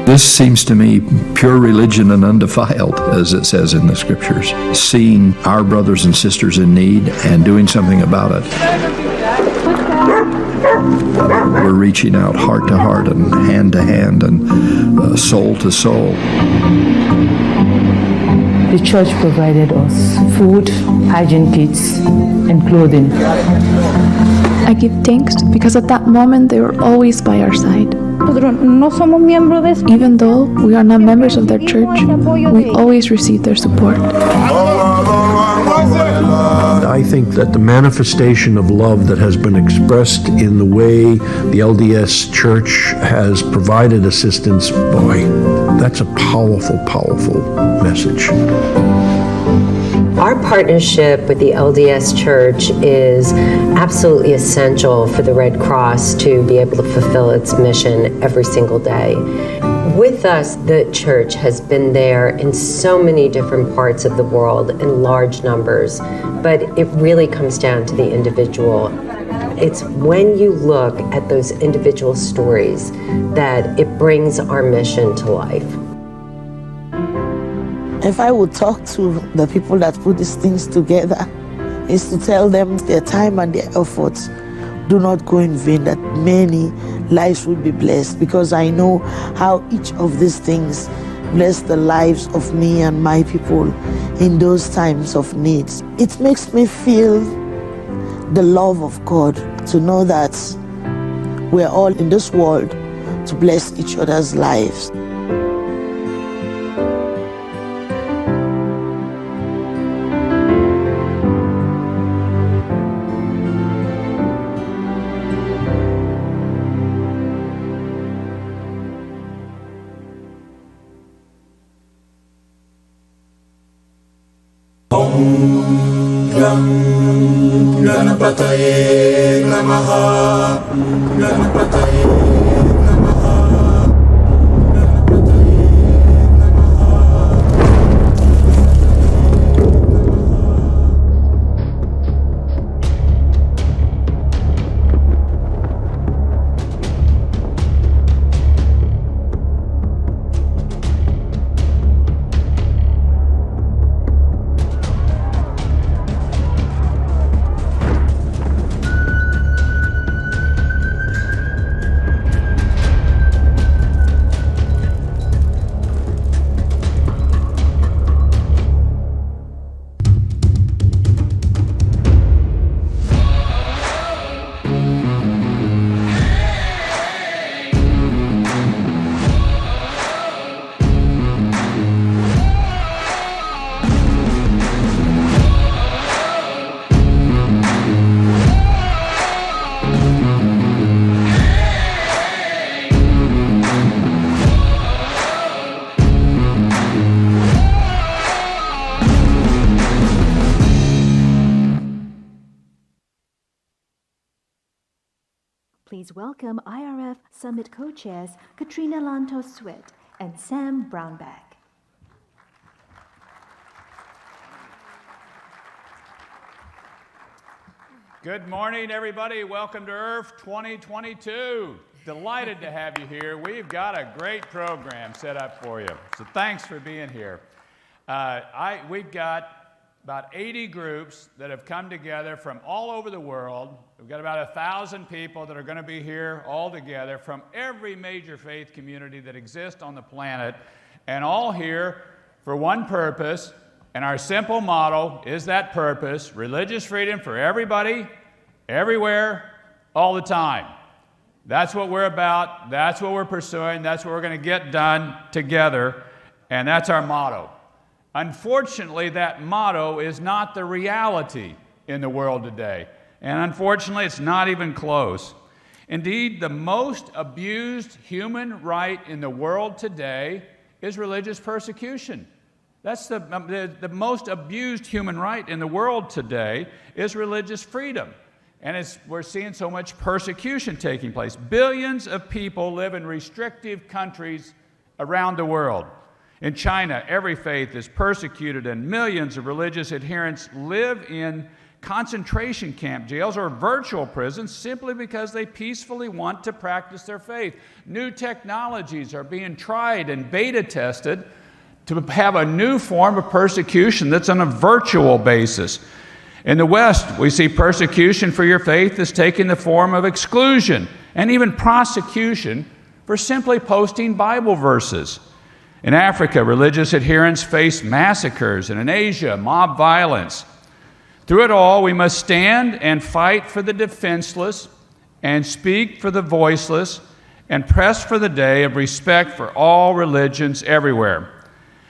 This seems to me pure religion and undefiled, as it says in the scriptures. Seeing our brothers and sisters in need and doing something about it. We're reaching out heart to heart and hand to hand and soul to soul. The church provided us food, hygiene kits, and clothing. I give thanks because at that moment they were always by our side. Even though we are not members of their church, we always receive their support. I think that the manifestation of love that has been expressed in the way the LDS Church has provided assistance, boy, that's a powerful, powerful message. Our partnership with the LDS Church is absolutely essential for the Red Cross to be able to fulfill its mission every single day. With us, the church has been there in so many different parts of the world in large numbers, but it really comes down to the individual. It's when you look at those individual stories that it brings our mission to life. If I would talk to the people that put these things together, is to tell them their time and their efforts do not go in vain, that many lives will be blessed, because I know how each of these things bless the lives of me and my people in those times of needs. It makes me feel the love of God to know that we're all in this world to bless each other's lives. Ganapataye Namaha, Ganapataye Namaha, Ganapataye Please welcome IRF Summit co-chairs Katrina Lantos-Switt and Sam Brownback. Good morning, everybody. Welcome to IRF 2022. Delighted to have you here. We've got a great program set up for you, so thanks for being here. We've got about 80 groups that have come together from all over the world. We've got about 1,000 people that are going to be here all together from every major faith community that exists on the planet, and all here for one purpose. And our simple motto is that purpose: religious freedom for everybody, everywhere, all the time. That's what we're about. That's what we're pursuing. That's what we're going to get done together. And that's our motto. Unfortunately, that motto is not the reality in the world today. And unfortunately, it's not even close. Indeed, the most abused human right in the world today is religious persecution. That's the most abused human right in the world today is religious freedom. And we're seeing so much persecution taking place. Billions of people live in restrictive countries around the world. In China, every faith is persecuted, and millions of religious adherents live in concentration camp jails or virtual prisons simply because they peacefully want to practice their faith. New technologies are being tried and beta tested to have a new form of persecution that's on a virtual basis. In the West, we see persecution for your faith is taking the form of exclusion and even prosecution for simply posting Bible verses. In Africa, religious adherents face massacres, and in Asia, mob violence. Through it all, we must stand and fight for the defenseless and speak for the voiceless and press for the day of respect for all religions everywhere.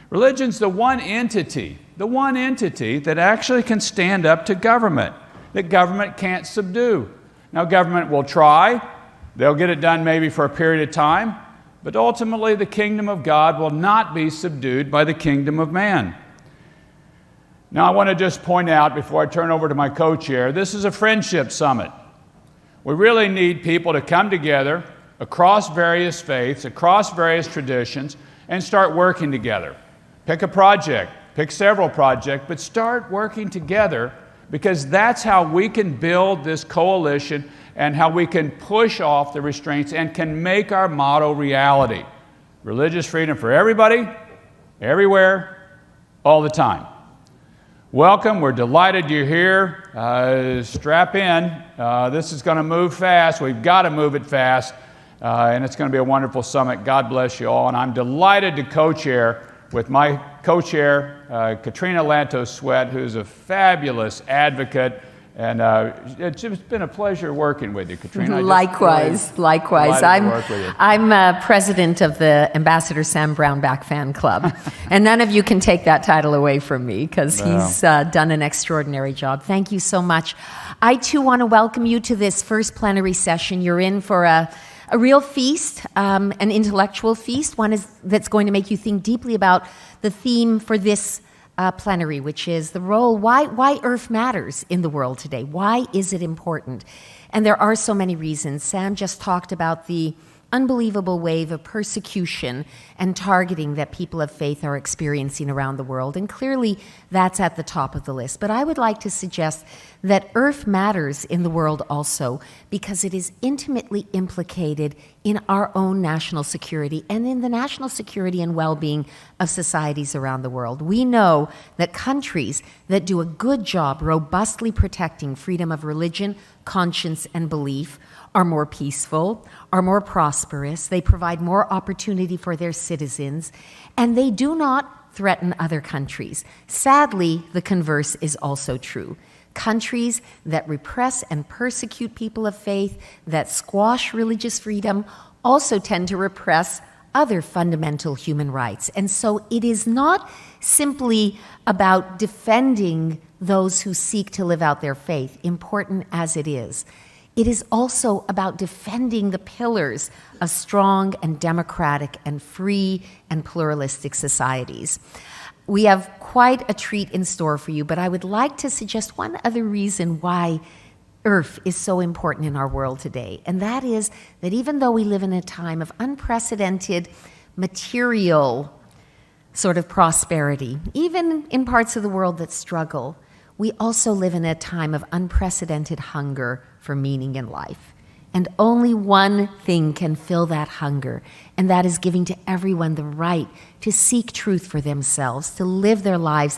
Religion's the one entity that actually can stand up to government, that government can't subdue. Now, government will try. They'll get it done maybe for a period of time, but ultimately the kingdom of God will not be subdued by the kingdom of man. Now, I want to just point out before I turn over to my co-chair, this is a friendship summit. We really need people to come together across various faiths, across various traditions, and start working together. Pick a project, pick several projects, but start working together, because that's how we can build this coalition and how we can push off the restraints and can make our motto reality. Religious freedom for everybody, everywhere, all the time. Welcome, we're delighted you're here. Strap in, this is gonna move fast. We've gotta move it fast, and it's gonna be a wonderful summit. God bless you all, and I'm delighted to co-chair with my co-chair, Katrina Lantos Sweat, who's a fabulous advocate, and it's been a pleasure working with you, Katrina. Likewise. I'm president of the Ambassador Sam Brownback fan club, and none of you can take that title away from me, because he's done an extraordinary job. Thank you so much. I too want to welcome you to this first plenary session. You're in for a real feast, an intellectual feast, one that's going to make you think deeply about the theme for this plenary, which is the role, why Earth matters in the world today. Why is it important? And there are so many reasons. Sam just talked about the unbelievable wave of persecution and targeting that people of faith are experiencing around the world, and clearly that's at the top of the list. But I would like to suggest that Earth matters in the world also because it is intimately implicated in our own national security and in the national security and well-being of societies around the world. We know that countries that do a good job robustly protecting freedom of religion, conscience, and belief are more peaceful, are more prosperous, they provide more opportunity for their citizens, and they do not threaten other countries. Sadly, the converse is also true. Countries that repress and persecute people of faith, that squash religious freedom, also tend to repress other fundamental human rights. And so it is not simply about defending those who seek to live out their faith, important as it is. It is also about defending the pillars of strong and democratic and free and pluralistic societies. We have quite a treat in store for you, but I would like to suggest one other reason why Earth is so important in our world today, and that is that even though we live in a time of unprecedented material sort of prosperity, even in parts of the world that struggle, we also live in a time of unprecedented hunger for meaning in life. And only one thing can fill that hunger, and that is giving to everyone the right to seek truth for themselves, to live their lives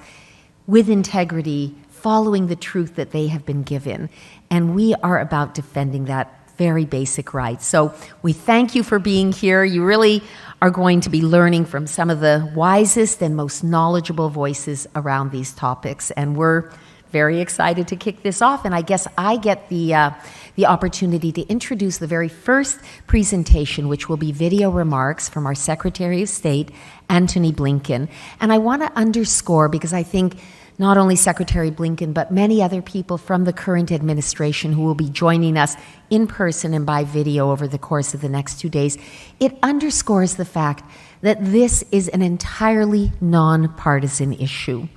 with integrity, following the truth that they have been given. And we are about defending that very basic right. So we thank you for being here. You really are going to be learning from some of the wisest and most knowledgeable voices around these topics, and we're very excited to kick this off, and I guess I get the opportunity to introduce the very first presentation, which will be video remarks from our Secretary of State, Antony Blinken. And I want to underscore, because I think not only Secretary Blinken, but many other people from the current administration who will be joining us in person and by video over the course of the next 2 days, it underscores the fact that this is an entirely nonpartisan issue.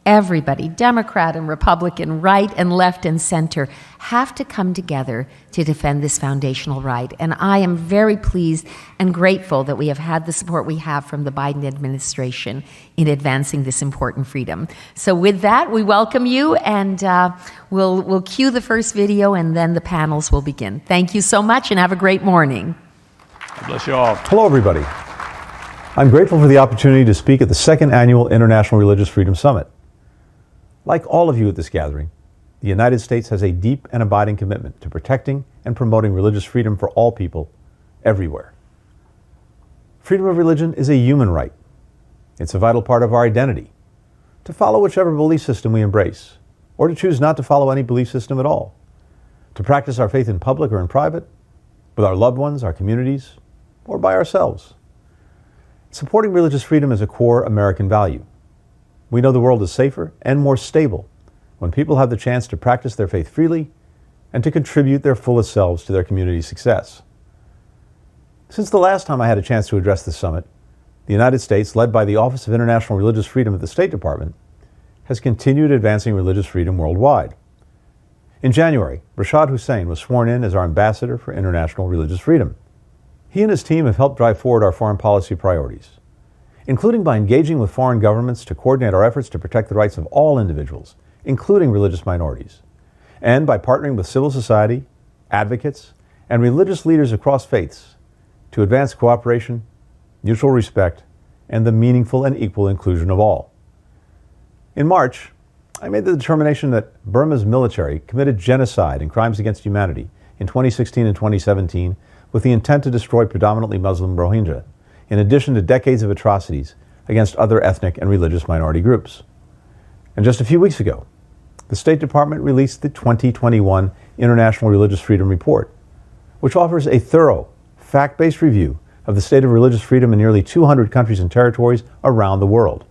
Everybody, Democrat and Republican, right and left and center, have to come together to defend this foundational right. And I am very pleased and grateful that we have had the support we have from the Biden administration in advancing this important freedom. So with that, we welcome you, and we'll cue the first video, and then the panels will begin. Thank you so much, and have a great morning. God bless you all. Hello, everybody. I'm grateful for the opportunity to speak at the second annual International Religious Freedom Summit. Like all of you at this gathering, the United States has a deep and abiding commitment to protecting and promoting religious freedom for all people, everywhere. Freedom of religion is a human right. It's a vital part of our identity, to follow whichever belief system we embrace, or to choose not to follow any belief system at all, to practice our faith in public or in private, with our loved ones, our communities, or by ourselves. Supporting religious freedom is a core American value. We know the world is safer and more stable when people have the chance to practice their faith freely and to contribute their fullest selves to their community's success. Since the last time I had a chance to address the summit, the United States, led by the Office of International Religious Freedom at the State Department, has continued advancing religious freedom worldwide. In January, Rashad Hussain was sworn in as our ambassador for international religious freedom. He and his team have helped drive forward our foreign policy priorities, including by engaging with foreign governments to coordinate our efforts to protect the rights of all individuals, including religious minorities, and by partnering with civil society, advocates, and religious leaders across faiths to advance cooperation, mutual respect, and the meaningful and equal inclusion of all. In March, I made the determination that Burma's military committed genocide and crimes against humanity in 2016 and 2017 with the intent to destroy predominantly Muslim Rohingya, in addition to decades of atrocities against other ethnic and religious minority groups. And just a few weeks ago, the State Department released the 2021 International Religious Freedom Report, which offers a thorough, fact-based review of the state of religious freedom in nearly 200 countries and territories around the world.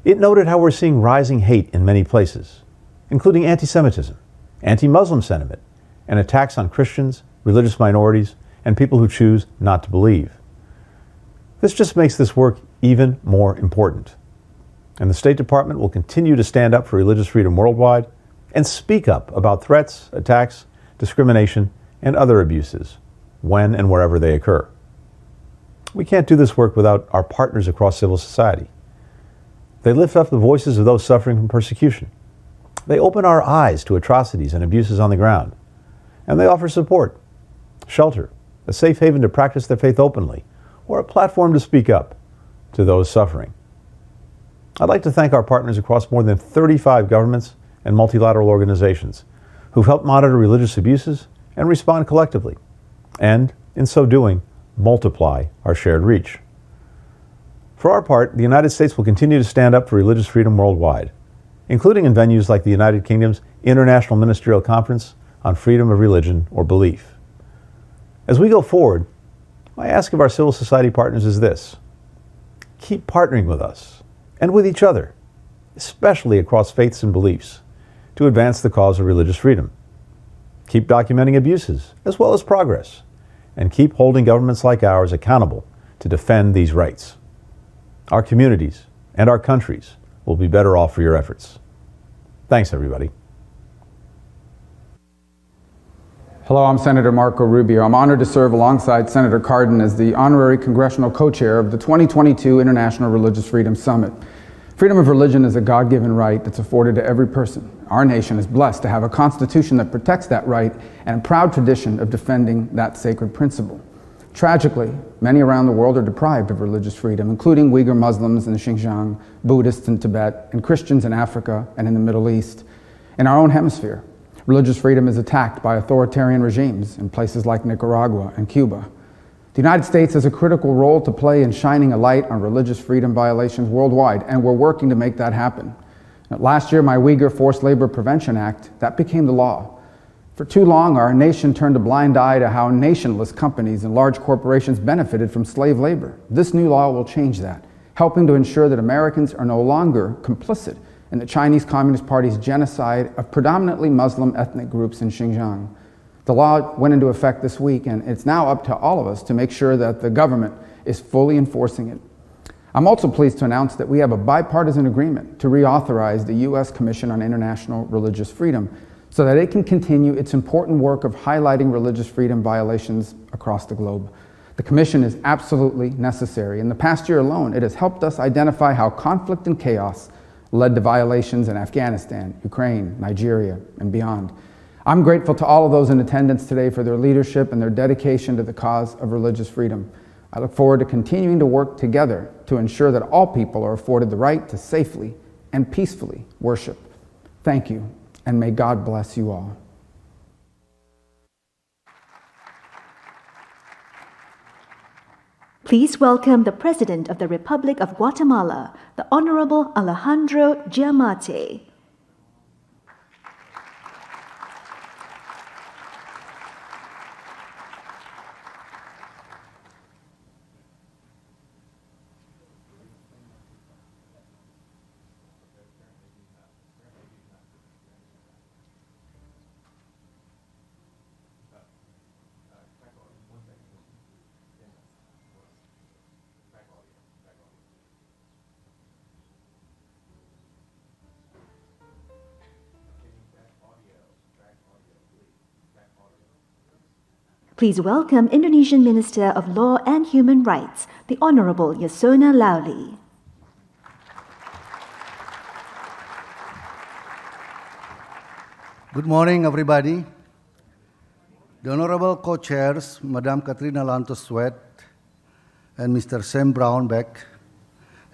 It noted how we're seeing rising hate in many places, including anti-Semitism, anti-Muslim sentiment, and attacks on Christians, religious minorities, and people who choose not to believe. This just makes this work even more important. And the State Department will continue to stand up for religious freedom worldwide and speak up about threats, attacks, discrimination, and other abuses when and wherever they occur. We can't do this work without our partners across civil society. They lift up the voices of those suffering from persecution. They open our eyes to atrocities and abuses on the ground. And they offer support, shelter, a safe haven to practice their faith openly, or a platform to speak up to those suffering. I'd like to thank our partners across more than 35 governments and multilateral organizations who've helped monitor religious abuses and respond collectively, and, in so doing, multiply our shared reach. For our part, the United States will continue to stand up for religious freedom worldwide, including in venues like the United Kingdom's International Ministerial Conference on Freedom of Religion or Belief. As we go forward, my ask of our civil society partners is this: keep partnering with us and with each other, especially across faiths and beliefs, to advance the cause of religious freedom. Keep documenting abuses as well as progress, and keep holding governments like ours accountable to defend these rights. Our communities and our countries will be better off for your efforts. Thanks, everybody. Hello, I'm Senator Marco Rubio. I'm honored to serve alongside Senator Cardin as the honorary congressional co-chair of the 2022 International Religious Freedom Summit. Freedom of religion is a God-given right that's afforded to every person. Our nation is blessed to have a constitution that protects that right and a proud tradition of defending that sacred principle. Tragically, many around the world are deprived of religious freedom, including Uyghur Muslims in Xinjiang, Buddhists in Tibet, and Christians in Africa and in the Middle East. In our own hemisphere, religious freedom is attacked by authoritarian regimes in places like Nicaragua and Cuba. The United States has a critical role to play in shining a light on religious freedom violations worldwide, and we're working to make that happen. Last year, my Uyghur Forced Labor Prevention Act, that became the law. For too long, our nation turned a blind eye to how nationless companies and large corporations benefited from slave labor. This new law will change that, helping to ensure that Americans are no longer complicit in the Chinese Communist Party's genocide of predominantly Muslim ethnic groups in Xinjiang. The law went into effect this week, and it's now up to all of us to make sure that the government is fully enforcing it. I'm also pleased to announce that we have a bipartisan agreement to reauthorize the U.S. Commission on International Religious Freedom so that it can continue its important work of highlighting religious freedom violations across the globe. The Commission is absolutely necessary. In the past year alone, it has helped us identify how conflict and chaos led to violations in Afghanistan, Ukraine, Nigeria, and beyond. I'm grateful to all of those in attendance today for their leadership and their dedication to the cause of religious freedom. I look forward to continuing to work together to ensure that all people are afforded the right to safely and peacefully worship. Thank you, and may God bless you all. Please welcome the President of the Republic of Guatemala, the Honorable Alejandro Giamatti. Please welcome Indonesian Minister of Law and Human Rights, the Honorable Yasonna Laoly. Good morning, everybody. The Honorable Co-Chairs, Madam Katrina Lantos-Sweat and Mr. Sam Brownback,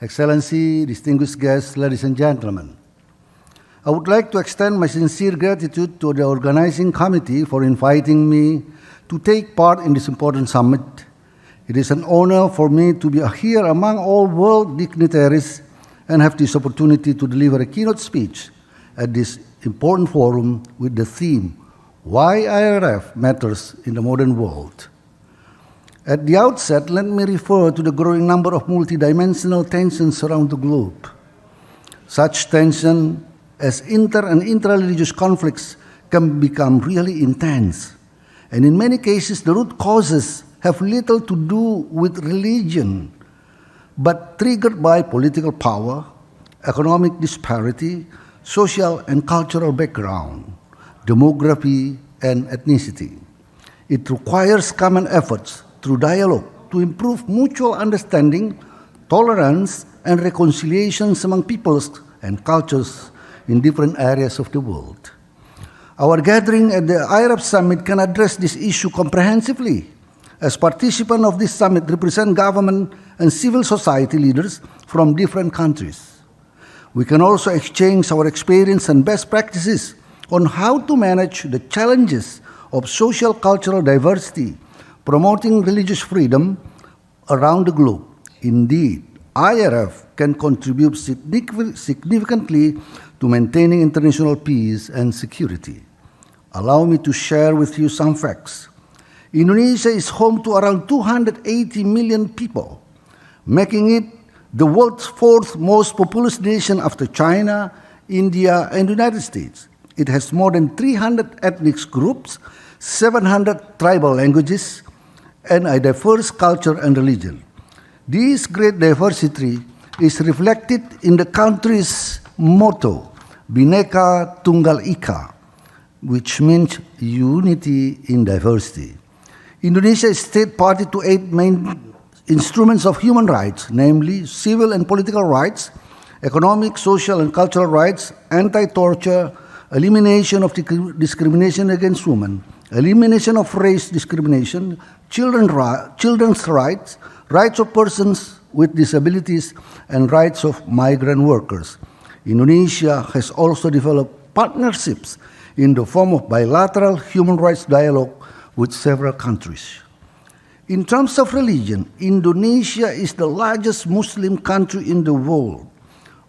Excellency, distinguished guests, ladies and gentlemen. I would like to extend my sincere gratitude to the organizing committee for inviting me to take part in this important summit. It is an honor for me to be here among all world dignitaries and have this opportunity to deliver a keynote speech at this important forum with the theme, Why IRF Matters in the Modern World. At the outset, let me refer to the growing number of multidimensional tensions around the globe. Such tension as inter- and intra-religious conflicts can become really intense. And in many cases, the root causes have little to do with religion, but triggered by political power, economic disparity, social and cultural background, demography, and ethnicity. It requires common efforts through dialogue to improve mutual understanding, tolerance, and reconciliations among peoples and cultures in different areas of the world. Our gathering at the IRF Summit can address this issue comprehensively. As participants of this summit represent government and civil society leaders from different countries. We can also exchange our experience and best practices on how to manage the challenges of social cultural diversity, promoting religious freedom around the globe. Indeed, IRF can contribute significantly to maintaining international peace and security. Allow me to share with you some facts. Indonesia is home to around 280 million people, making it the world's fourth most populous nation after China, India, and the United States. It has more than 300 ethnic groups, 700 tribal languages, and a diverse culture and religion. This great diversity is reflected in the country's motto, Bhinneka Tunggal Ika, which means unity in diversity. Indonesia is state party to 8 main instruments of human rights, namely civil and political rights, economic, social, and cultural rights, anti-torture, elimination of discrimination against women, elimination of race discrimination, children's rights, rights of persons with disabilities, and rights of migrant workers. Indonesia has also developed partnerships in the form of bilateral human rights dialogue with several countries. In terms of religion, Indonesia is the largest Muslim country in the world,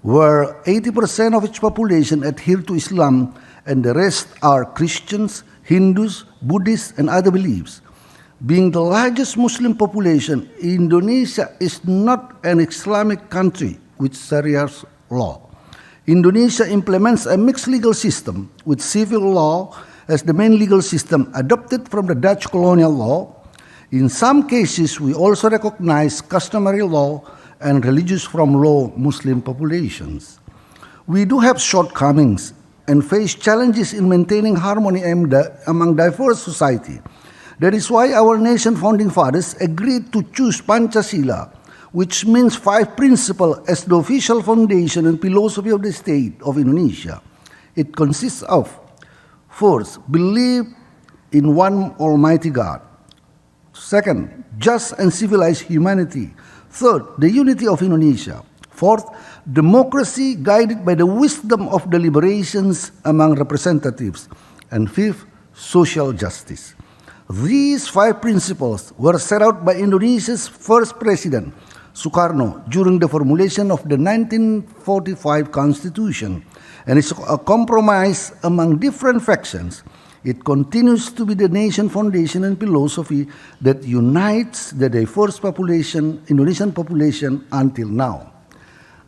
where 80% of its population adhere to Islam and the rest are Christians, Hindus, Buddhists, and other beliefs. Being the largest Muslim population, Indonesia is not an Islamic country with Sharia law. Indonesia implements a mixed legal system with civil law as the main legal system adopted from the Dutch colonial law. In some cases, we also recognize customary law and religious from low Muslim populations. We do have shortcomings and face challenges in maintaining harmony among diverse society. That is why our nation founding fathers agreed to choose Pancasila, which means 5 principles, as the official foundation and philosophy of the state of Indonesia. It consists of, first, belief in one Almighty God. Second, just and civilized humanity. Third, the unity of Indonesia. Fourth, democracy guided by the wisdom of deliberations among representatives. And fifth, social justice. These 5 principles were set out by Indonesia's first president, Sukarno, during the formulation of the 1945 Constitution, and is a compromise among different factions. It continues to be the nation foundation and philosophy that unites the diverse Indonesian population until now.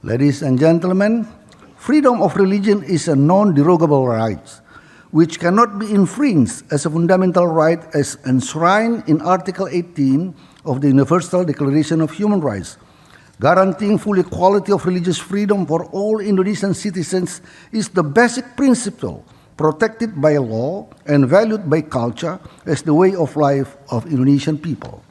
Ladies and gentlemen, freedom of religion is a non-derogable right, which cannot be infringed as a fundamental right as enshrined in Article 18 of the Universal Declaration of Human Rights. Guaranteeing full equality of religious freedom for all Indonesian citizens is the basic principle protected by law and valued by culture as the way of life of Indonesian people.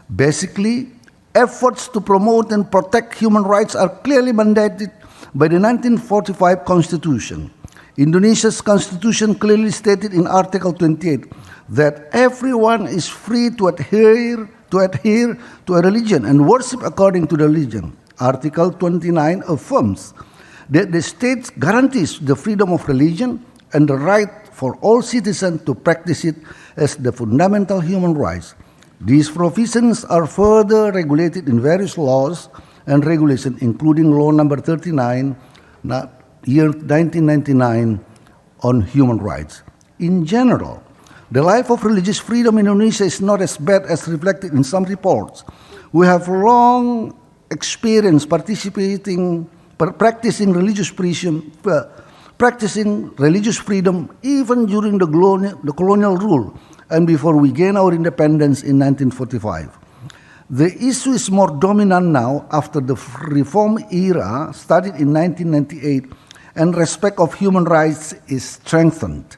Basically, efforts to promote and protect human rights are clearly mandated by the 1945 Constitution. Indonesia's Constitution clearly stated in Article 28 that everyone is free to adhere to a religion and worship according to the religion. Article 29 affirms that the state guarantees the freedom of religion and the right for all citizens to practice it as the fundamental human rights. These provisions are further regulated in various laws and regulations, including Law Number 39, year 1999, on human rights. In general, the life of religious freedom in Indonesia is not as bad as reflected in some reports. We have long experience practicing religious freedom even during the colonial rule and before we gained our independence in 1945. The issue is more dominant now after the reform era started in 1998 and respect of human rights is strengthened.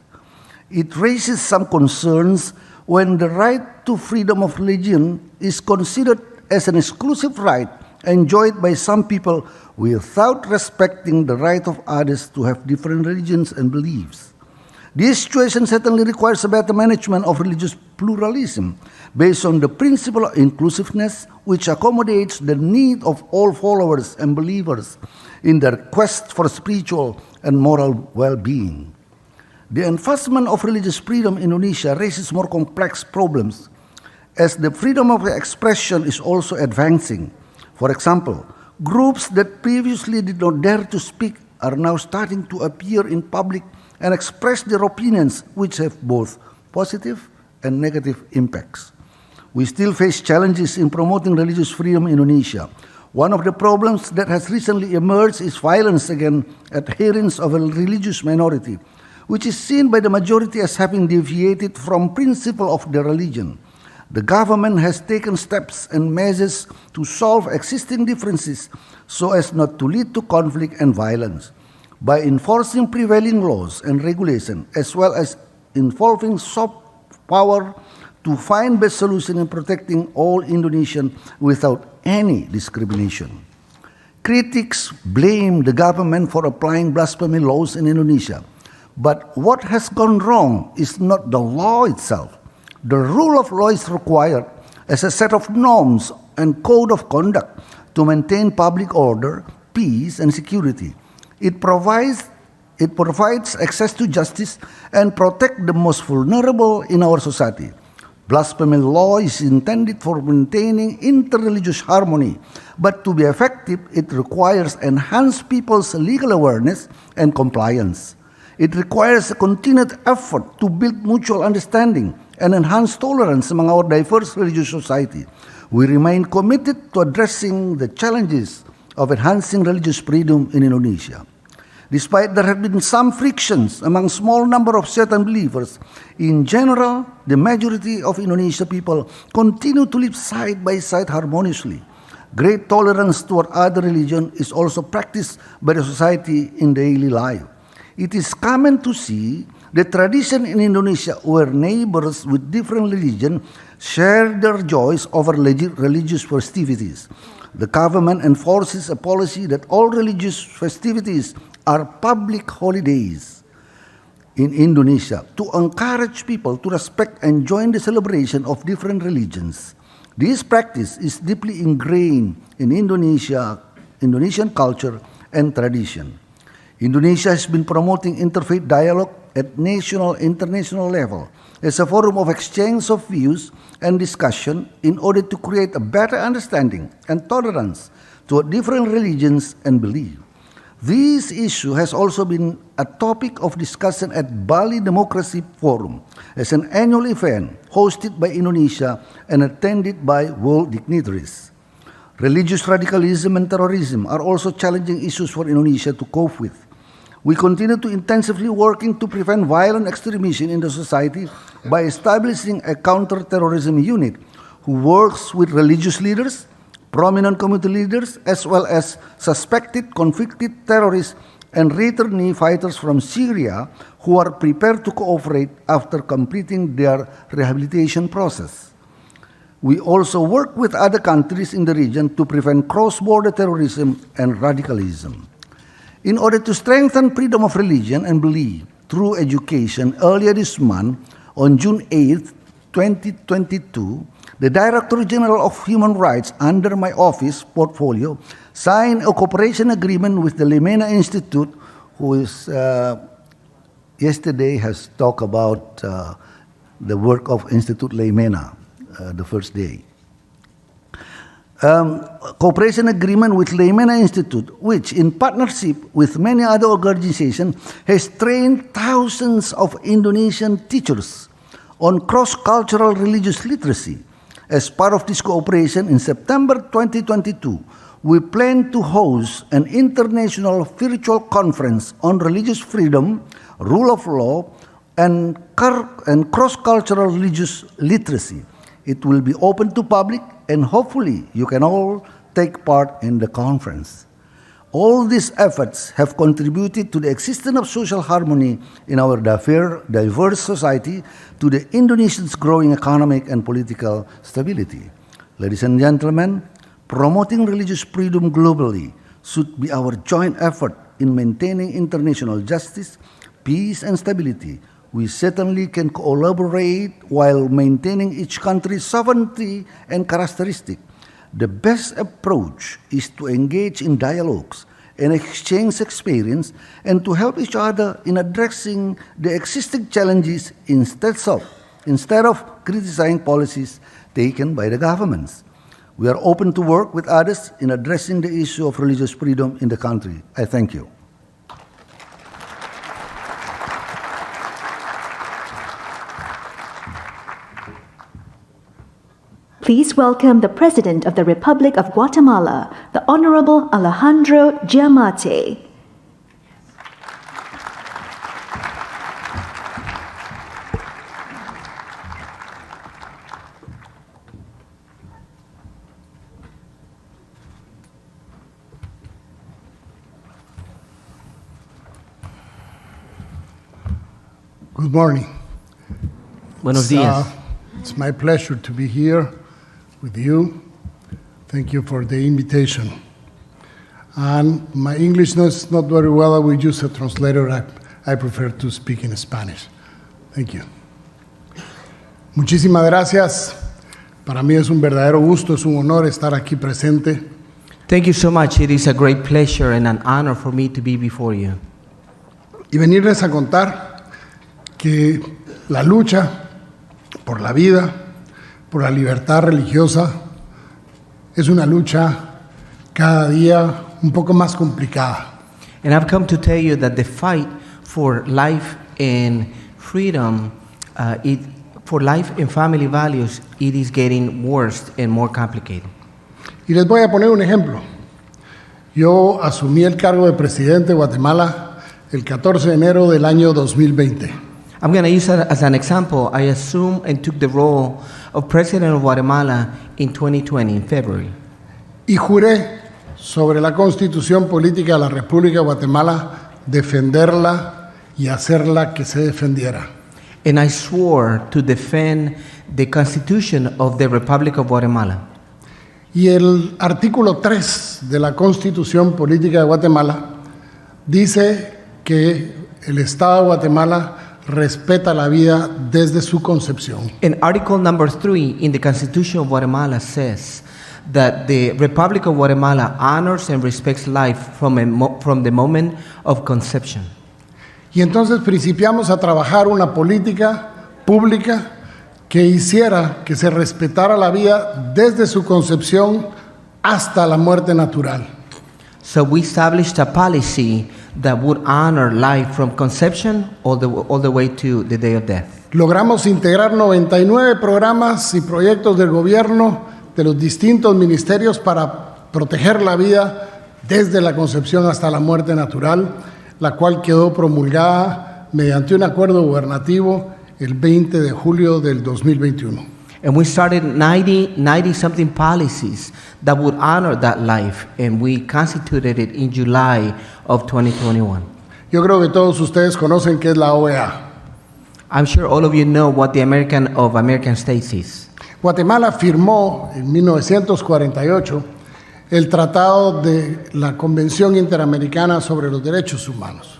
It raises some concerns when the right to freedom of religion is considered as an exclusive right enjoyed by some people without respecting the right of others to have different religions and beliefs. This situation certainly requires a better management of religious pluralism based on the principle of inclusiveness, which accommodates the need of all followers and believers in their quest for spiritual and moral well-being. The enforcement of religious freedom in Indonesia raises more complex problems as the freedom of expression is also advancing. For example, groups that previously did not dare to speak are now starting to appear in public and express their opinions, which have both positive and negative impacts. We still face challenges in promoting religious freedom in Indonesia. One of the problems that has recently emerged is violence against adherents of a religious minority, which is seen by the majority as having deviated from principle of their religion. The government has taken steps and measures to solve existing differences so as not to lead to conflict and violence. By enforcing prevailing laws and regulations, as well as involving soft power to find best solution in protecting all Indonesians without any discrimination. Critics blame the government for applying blasphemy laws in Indonesia. But what has gone wrong is not the law itself. The rule of law is required as a set of norms and code of conduct to maintain public order, peace, and security. It provides access to justice and protect the most vulnerable in our society. Blasphemy law is intended for maintaining interreligious harmony, but to be effective, it requires enhanced people's legal awareness and compliance. It requires a continued effort to build mutual understanding and enhance tolerance among our diverse religious society. We remain committed to addressing the challenges of enhancing religious freedom in Indonesia. Despite there have been some frictions among small number of certain believers, in general, the majority of Indonesian people continue to live side by side harmoniously. Great tolerance toward other religion is also practiced by the society in daily life. It is common to see the tradition in Indonesia where neighbors with different religion share their joys over religious festivities. The government enforces a policy that all religious festivities are public holidays in Indonesia to encourage people to respect and join the celebration of different religions. This practice is deeply ingrained in Indonesian culture and tradition. Indonesia has been promoting interfaith dialogue at national and international level as a forum of exchange of views and discussion in order to create a better understanding and tolerance toward different religions and beliefs. This issue has also been a topic of discussion at Bali Democracy Forum as an annual event hosted by Indonesia and attended by world dignitaries. Religious radicalism and terrorism are also challenging issues for Indonesia to cope with. We continue to intensively working to prevent violent extremism in the society by establishing a counter-terrorism unit who works with religious leaders, prominent community leaders, as well as suspected convicted terrorists and returnee fighters from Syria who are prepared to cooperate after completing their rehabilitation process. We also work with other countries in the region to prevent cross-border terrorism and radicalism. In order to strengthen freedom of religion and belief through education, earlier this month, on June 8, 2022, the Director General of Human Rights under my office portfolio signed a cooperation agreement with the Lemena Institute, who is yesterday has talked about the work of Institute Lemena, the first day. Cooperation agreement with Lemena Institute, which in partnership with many other organizations has trained thousands of Indonesian teachers on cross-cultural religious literacy. As part of this cooperation, in September 2022, we plan to host an international virtual conference on religious freedom, rule of law, and cross-cultural religious literacy. It will be open to public, and hopefully you can all take part in the conference. All these efforts have contributed to the existence of social harmony in our diverse society, to the Indonesians' growing economic and political stability. Ladies and gentlemen, promoting religious freedom globally should be our joint effort in maintaining international justice, peace, and stability. We certainly can collaborate while maintaining each country's sovereignty and characteristic. The best approach is to engage in dialogues and exchange experience and to help each other in addressing the existing challenges instead of criticizing policies taken by the governments. We are open to work with others in addressing the issue of religious freedom in the country. I thank you. Please welcome the President of the Republic of Guatemala, the Honorable Alejandro Giamatti. Good morning. Buenos días. It's my pleasure to be here with you. Thank you for the invitation. And my English is not very well. I will use a translator. I prefer to speak in Spanish. Thank you. Muchísimas gracias. Para mí es un verdadero gusto, es un honor estar aquí presente. Thank you so much. It is a great pleasure and an honor for me to be before you. Y venirles a contar que la lucha por la vida, por la libertad religiosa, es una lucha cada día un poco más complicada. And I've come to tell you that the fight for life and freedom, for life and family values, it is getting worse and more complicated. Y les voy a poner un ejemplo. Yo asumí el cargo de presidente de Guatemala el 14 de enero del año 2020. I'm going to use it as an example. I assumed and took the role of President of Guatemala in 2020, in February. y juré sobre la Constitución Política de la República de Guatemala defenderla y hacerla que se defendiera. And I swore to defend the Constitution of the Republic of Guatemala. Y el artículo 3 de la Constitución Política de Guatemala dice que el Estado de Guatemala respeta la vida desde su concepción. And Article number 3 in the Constitution of Guatemala says that the Republic of Guatemala honors and respects life from the moment of conception. Y entonces principiamos a trabajar una política pública que hiciera que se respetara la vida desde su concepción hasta la muerte natural. So we established a policy that would honor life from conception all the way to the day of death. Logramos integrar 99 programas y proyectos del gobierno de los distintos ministerios para proteger la vida desde la concepción hasta la muerte natural, la cual quedó promulgada mediante un acuerdo gubernativo el 20 de julio del 2021. And we started 90 something policies that would honor that life, and we constituted it in July of 2021. Yo creo que todos ustedes conocen qué es la OEA. I'm sure all of you know what the American States is. Guatemala firmó en 1948 el Tratado de la Convención Interamericana sobre los Derechos Humanos.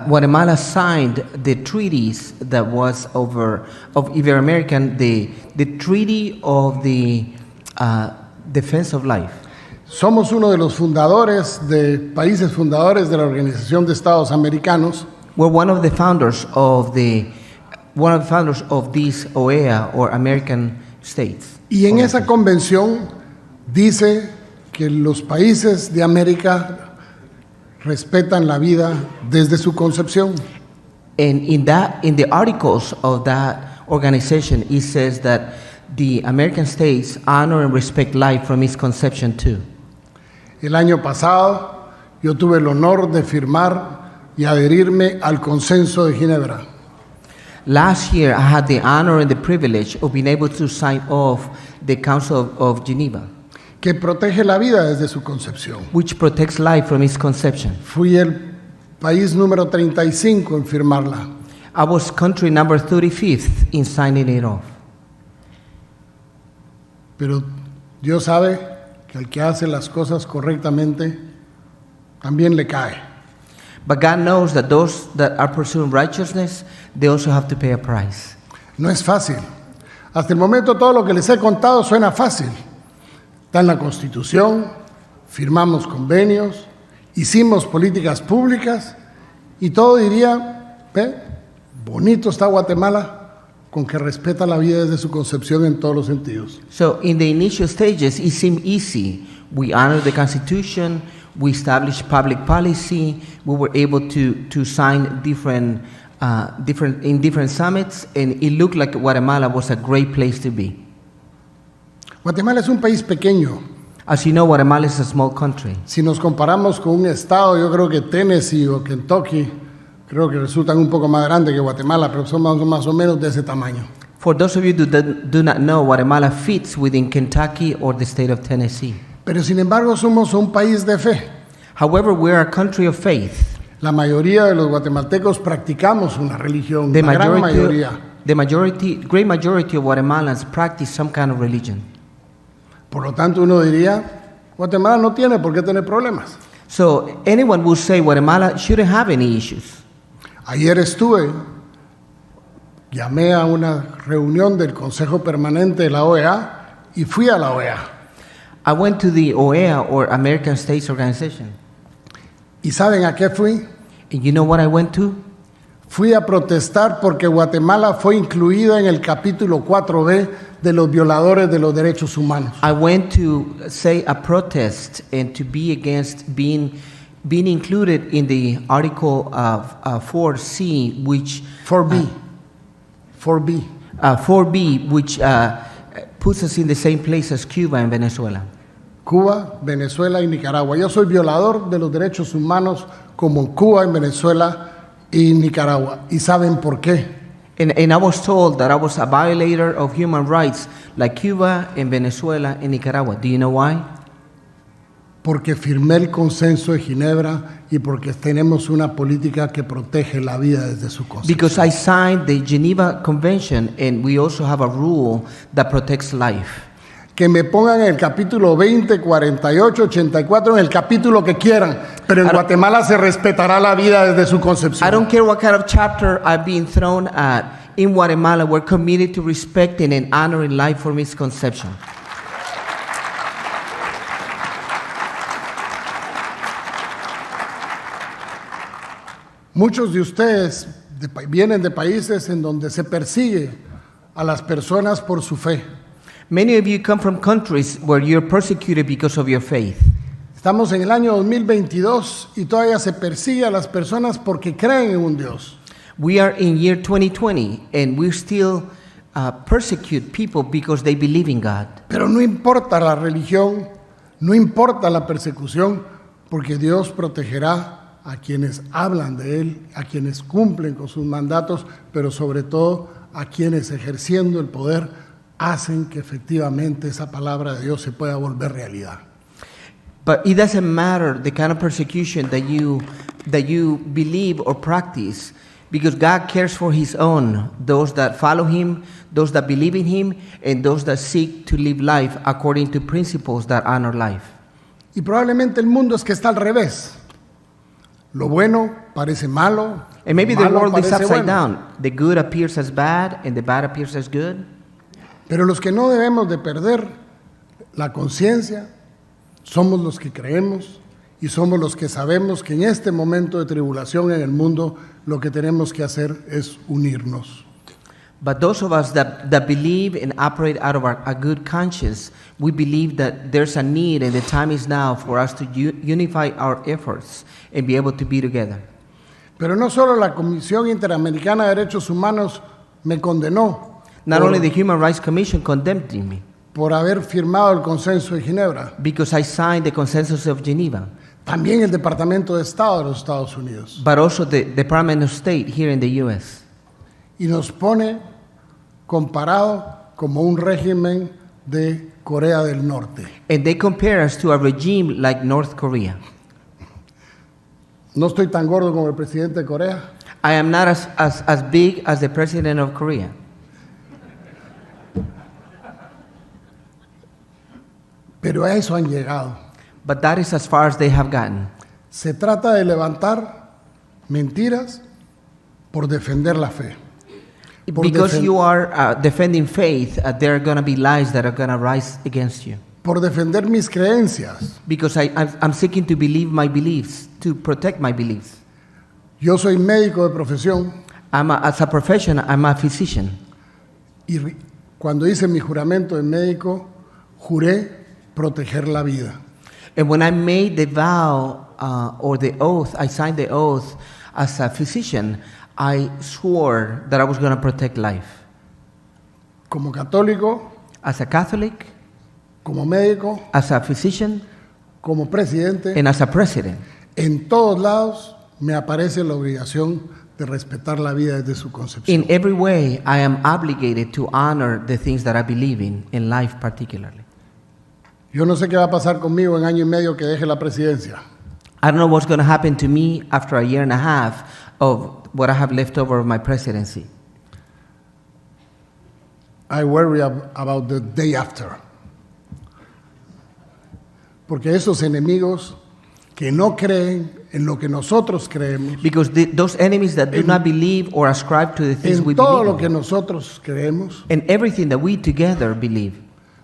Guatemala signed the treaties that was of Ibero-American, the Treaty of the Defense of Life. Somos uno de los países fundadores de la Organización de Estados Americanos. We're one of the founders of this OEA, or American States. Y en esa convención dice que los países de América respetan la vida desde su concepción. And in the articles of that organization, it says that the American states honor and respect life from its conception too. El año pasado yo tuve el honor de firmar y adherirme al Consenso de Ginebra. Last year, I had the honor and the privilege of being able to sign off the Council of Geneva, que protege la vida desde su concepción. which protects life from its conception. Fui el país número 35 en firmarla. I was country number 35th in signing it off. Pero Dios sabe que al que hace las cosas correctamente también le cae. But God knows that those that are pursuing righteousness, they also have to pay a price. No es fácil. Hasta el momento todo lo que les he contado suena fácil. Está en la Constitución, firmamos convenios, hicimos políticas públicas y todo diría, bonito está Guatemala con que respeta la vida desde su concepción en todos los sentidos. So in the initial stages, it seemed easy. We honored the Constitution, we established public policy, we were able to sign different summits, and it looked like Guatemala was a great place to be. Guatemala es un país pequeño. As you know, Guatemala is a small country. Si nos comparamos con un estado, yo creo que Tennessee o Kentucky, creo que resultan un poco más grandes que Guatemala, pero son más o menos de ese tamaño. For those of you that do not know, Guatemala fits within Kentucky or the state of Tennessee. Pero sin embargo somos un país de fe. However, we're a country of faith. La mayoría de los guatemaltecos practicamos una religión, la gran mayoría. Great majority of Guatemalans practice some kind of religion. Por lo tanto, uno diría, Guatemala no tiene por qué tener problemas. So anyone would say Guatemala shouldn't have any issues. Ayer llamé a una reunión del Consejo Permanente de la OEA y fui a la OEA. I went to the OEA, or American States Organization. ¿Y saben a qué fui? And you know what I went to? Fui a protestar porque Guatemala fue incluida en el capítulo 4B de los violadores de los derechos humanos. I went to say a protest and to be against being included in the article of 4C, which 4B, which puts us in the same place as Cuba and Venezuela. Cuba, Venezuela y Nicaragua. Yo soy violador de los derechos humanos como Cuba, Venezuela y Nicaragua. ¿Y saben por qué? And I was told that I was a violator of human rights like Cuba and Venezuela and Nicaragua. Do you know why? porque firmé el consenso de Ginebra y porque tenemos una política que protege la vida desde su concepción. Because I signed the Geneva Convention and we also have a rule that protects life. Que me pongan en el capítulo 20, 48, 84, en el capítulo que quieran, pero en Guatemala se respetará la vida desde su concepción. I don't care what kind of chapter I've been thrown at. In Guatemala, we're committed to respecting and honoring life from its conception. Muchos de ustedes vienen de países en donde se persigue a las personas por su fe. Many of you come from countries where you're persecuted because of your faith. Estamos en el año 2022 y todavía se persigue a las personas porque creen en un Dios. We are in year 2020 and we still persecute people because they believe in God. Pero no importa la religión, no importa la persecución, porque Dios protegerá a quienes hablan de Él, a quienes cumplen con sus mandatos, pero sobre todo a quienes ejerciendo el poder hacen que efectivamente esa palabra de Dios se pueda volver realidad. But it doesn't matter the kind of persecution that you believe or practice, because God cares for His own, those that follow Him, those that believe in Him, and those that seek to live life according to principles that honor life. Y probablemente el mundo es que está al revés. Lo bueno parece malo, and maybe the world is upside bueno. down. The good appears as bad, and the bad appears as good. Pero los que no debemos de perder la conciencia somos los que creemos y somos los que sabemos que en este momento de tribulación en el mundo lo que tenemos que hacer es unirnos. But those of us that believe and operate out of a good conscience, we believe that there's a need and the time is now for us to unify our efforts and be able to be together. Pero no solo la Comisión Interamericana de Derechos Humanos me condenó. Not only the Human Rights Commission condemned me por haber firmado el consenso de Ginebra. Because I signed the consensus of Geneva. También el Departamento de Estado de los Estados Unidos. But also the Department of State here in the U.S. Y nos pone comparado como un régimen de Corea del Norte. And they compare us to a regime like North Korea. No estoy tan gordo como el presidente de Corea. I am not as big as the president of Korea. Pero a eso han llegado. But that is as far as they have gotten. Se trata de levantar mentiras por defender la fe. Because you are defending faith, there are going to be lies that are going to rise against you. Por defender mis creencias. Because I'm seeking to believe my beliefs, to protect my beliefs. Yo soy médico de profesión. As a profession, I'm a physician. Y cuando hice mi juramento de médico, juré proteger la vida. And when I made the vow or the oath, I signed the oath as a physician, I swore that I was going to protect life. Como católico, as a Catholic, como médico, as a physician, como presidente, and as a president. En todos lados me aparece la obligación de respetar la vida desde su concepción. In every way, I am obligated to honor the things that I believe in life particularly. Yo no sé qué va a pasar conmigo en año y medio que deje la presidencia. I don't know what's going to happen to me after a year and a half of what I have left over of my presidency. I worry about the day after. Porque esos enemigos que no creen en lo que nosotros creemos, because those enemies that do not believe or ascribe to the things we en todo believe lo que nosotros creemos, and everything that we together believe,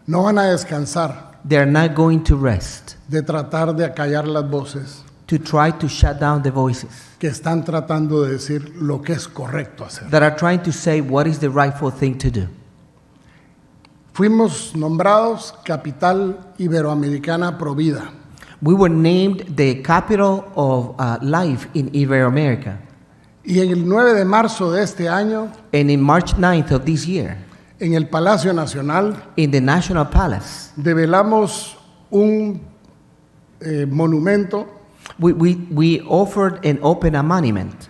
no van a descansar they are not going to rest de tratar de acallar las voces to try to shut down the voices que están tratando de decir lo que es correcto hacer. that are trying to say what is the rightful thing to do. Fuimos nombrados capital iberoamericana provida. We were named the capital of life in Iberoamerica. Y en el 9 de marzo de este año, and in March 9th of this year, en el Palacio Nacional, in the National Palace, develamos un monumento. We offered and opened a monument.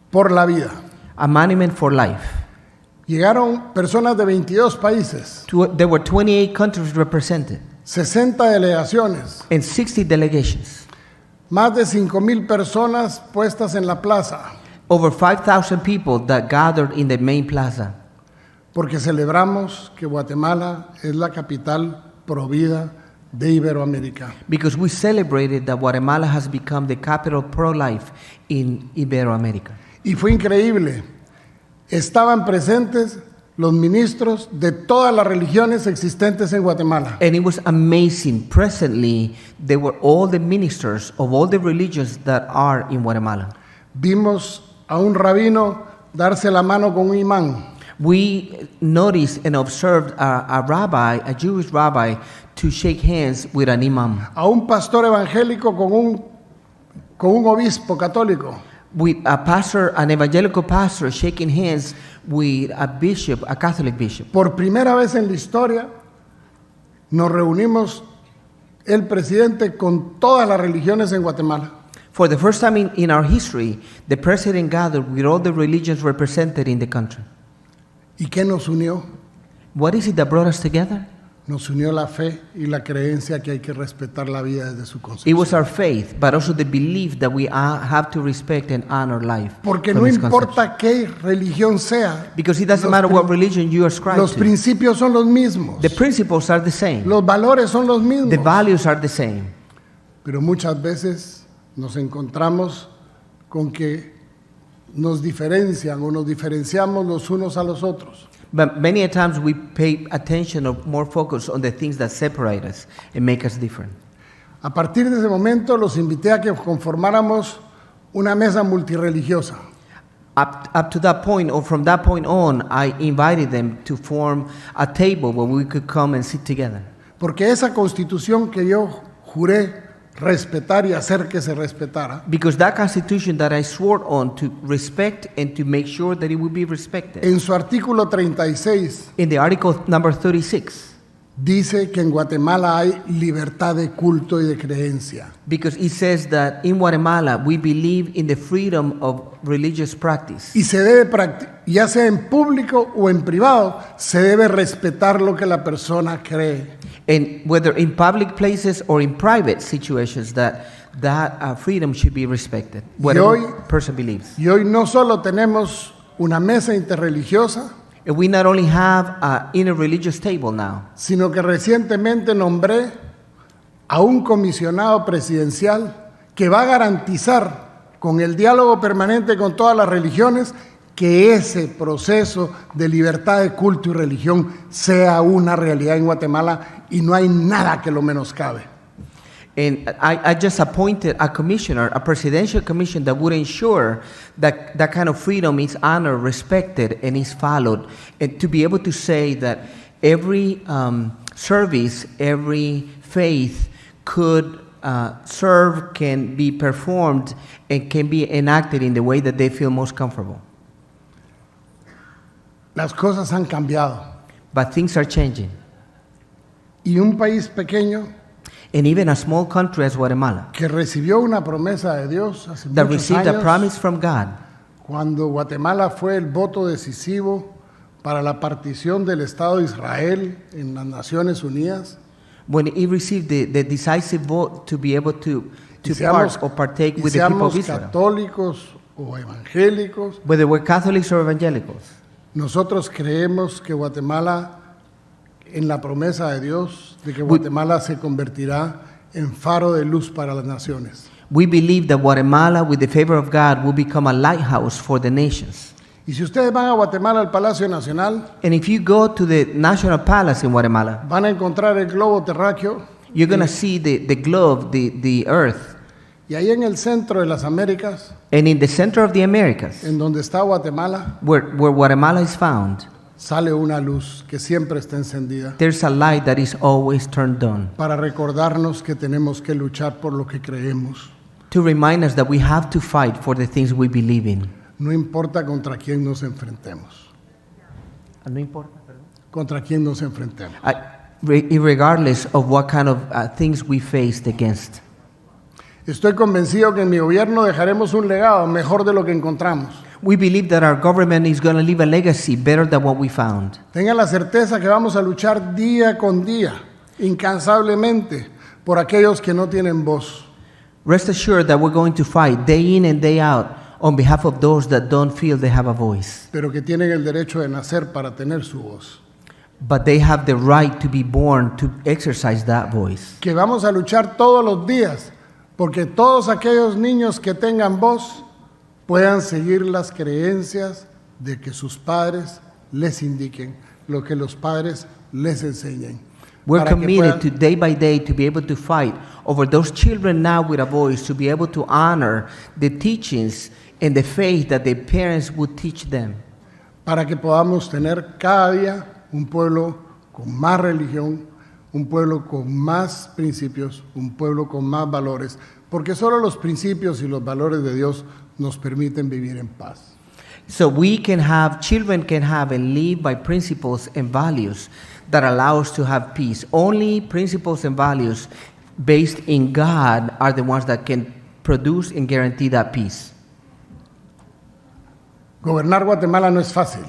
Por la vida. A monument for life. Llegaron personas de 22 países. There were 28 countries represented. 60 delegaciones, and 60 delegations. más de 5,000 personas puestas en la plaza, Over 5,000 people that gathered in the main plaza. porque celebramos que Guatemala es la capital provida de Iberoamérica. Because we celebrated that Guatemala has become the capital pro-life in Iberoamerica. Y fue increíble. Estaban presentes los ministros de todas las religiones existentes en Guatemala. And it was amazing. Presently, there were all the ministers of all the religions that are in Guatemala. Vimos a un rabino darse la mano con un imán. We noticed and observed a rabbi, a Jewish rabbi, to shake hands with an imam. A un pastor evangélico con un obispo católico. With a pastor, an evangelical pastor, shaking hands with a bishop, a Catholic bishop. Por primera vez en la historia nos reunimos el presidente con todas las religiones en Guatemala. For the first time in our history, the president gathered with all the religions represented in the country. ¿Y qué nos unió? What is it that brought us together? Nos unió la fe y la creencia que hay que respetar la vida desde su concepción. It was our faith, but also the belief that we have to respect and honor life. Porque no importa qué religión sea. Because it doesn't matter what religion you ascribe los to. Principios son los mismos. The principles are the same. Los valores son los mismos. The values are the same. Pero muchas veces nos encontramos con que nos diferencian o nos diferenciamos los unos a los otros. But many a times we pay attention or more focus on the things that separate us and make us different. A partir de ese momento los invité a que conformáramos una mesa multirreligiosa. Up to that point, or from that point on, I invited them to form a table where we could come and sit together. Porque esa constitución que yo juré respetar y hacer que se respetara. Because that constitution that I swore on to respect and to make sure that it would be respected. En su artículo 36. In the article number 36. Dice que en Guatemala hay libertad de culto y de creencia. Because it says that in Guatemala we believe in the freedom of religious practice. Y se debe ya sea en público o en privado, se debe respetar lo que la persona cree. And whether in public places or in private situations, that freedom should be respected, whatever person believes. Y hoy no solo tenemos una mesa interreligiosa, and we not only have an interreligious table now, sino que recientemente nombré a un comisionado presidencial que va a garantizar con el diálogo permanente con todas las religiones que ese proceso de libertad de culto y religión sea una realidad en Guatemala y no hay nada que lo menoscabe. And I just appointed a commissioner, a presidential commission that would ensure that that kind of freedom is honored, respected, and is followed. And to be able to say that every service, every faith could serve, can be performed, and can be enacted in the way that they feel most comfortable. Las cosas han cambiado. But things are changing. Y un país pequeño, and even a small country as Guatemala, que recibió una promesa de Dios hace that muchos received años, a promise from God, cuando Guatemala fue el voto decisivo para la partición del Estado de Israel en las Naciones Unidas, when it received the decisive vote to be able to part or partake with the people of Israel, católicos o evangélicos, whether we're Catholics or evangelicals, nosotros creemos que Guatemala, en la promesa de Dios, de que Guatemala se convertirá en faro de luz para las naciones. We believe that Guatemala, with the favor of God, will become a lighthouse for the nations. Y si ustedes van a Guatemala al Palacio Nacional, and if you go to the National Palace in Guatemala, van a encontrar el globo terráqueo. You're going to see the globe, the earth. Y ahí en el centro de las Américas, and in the center of the Americas, en donde está Guatemala, where Guatemala is found, sale una luz que siempre está encendida. There's a light that is always turned on. Para recordarnos que tenemos que luchar por lo que creemos. To remind us that we have to fight for the things we believe in. No importa contra quién nos enfrentemos. No importa, perdón. Contra quién nos enfrentemos. Regardless of what kind of things we faced against. Estoy convencido que en mi gobierno dejaremos un legado mejor de lo que encontramos. We believe that our government is going to leave a legacy better than what we found. Tengan la certeza que vamos a luchar día con día. incansablemente por aquellos que no tienen voz. Rest assured that we're going to fight day in and day out on behalf of those that don't feel they have a voice. Pero que tienen el derecho de nacer para tener su voz. But they have the right to be born to exercise that voice. Que vamos a luchar todos los días porque todos aquellos niños que tengan voz puedan seguir las creencias de que sus padres les indiquen, lo que los padres les enseñen. We're committed to day by day to be able to fight over those children now with a voice, to be able to honor the teachings and the faith that their parents would teach them. Para que podamos tener cada día un pueblo con más religión, un pueblo con más principios, un pueblo con más valores, porque solo los principios y los valores de Dios nos permiten vivir en paz. So children can have and live by principles and values that allow us to have peace. Only principles and values based in God are the ones that can produce and guarantee that peace. Gobernar Guatemala no es fácil.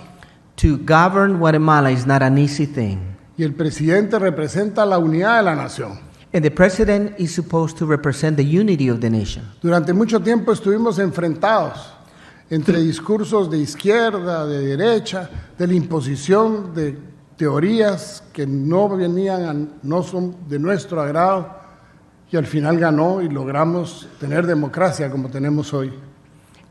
To govern Guatemala is not an easy thing. Y el presidente representa la unidad de la nación. And the president is supposed to represent the unity of the nation. Durante mucho tiempo estuvimos enfrentados entre discursos de izquierda, de derecha, de la imposición de teorías que no son de nuestro agrado, y al final ganó y logramos tener democracia como tenemos hoy.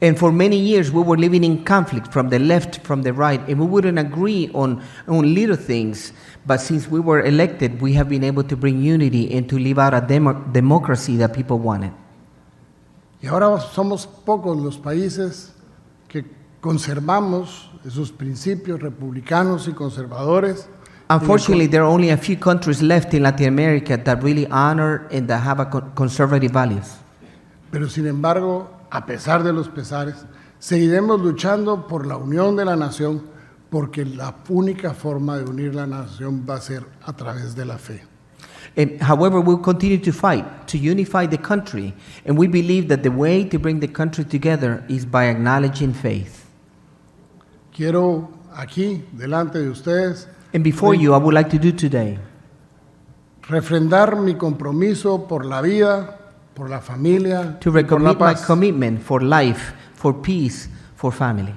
And for many years we were living in conflict from the left, from the right, and we wouldn't agree on little things. But since we were elected, we have been able to bring unity and to live out a democracy that people wanted. Y ahora somos pocos los países que conservamos esos principios republicanos y conservadores. Unfortunately, there are only a few countries left in Latin America that really honor and that have conservative values. Pero sin embargo, a pesar de los pesares, seguiremos luchando por la unión de la nación, porque la única forma de unir la nación va a ser a través de la fe. And however, we'll continue to fight to unify the country, and we believe that the way to bring the country together is by acknowledging faith. Quiero aquí, delante de ustedes, and before you, I would like to do today, refrendar mi compromiso por la vida, por la familia, to recommit my commitment for life, for peace, for family.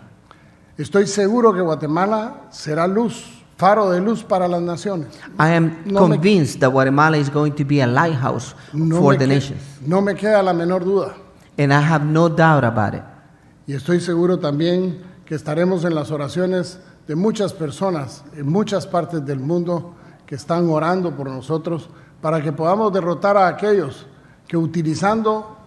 Estoy seguro que Guatemala será luz, faro de luz para las naciones. I am convinced that Guatemala is going to be a lighthouse for the nations. No me queda la menor duda. And I have no doubt about it. Y estoy seguro también que estaremos en las oraciones de muchas personas en muchas partes del mundo que están orando por nosotros para que podamos derrotar a aquellos que utilizando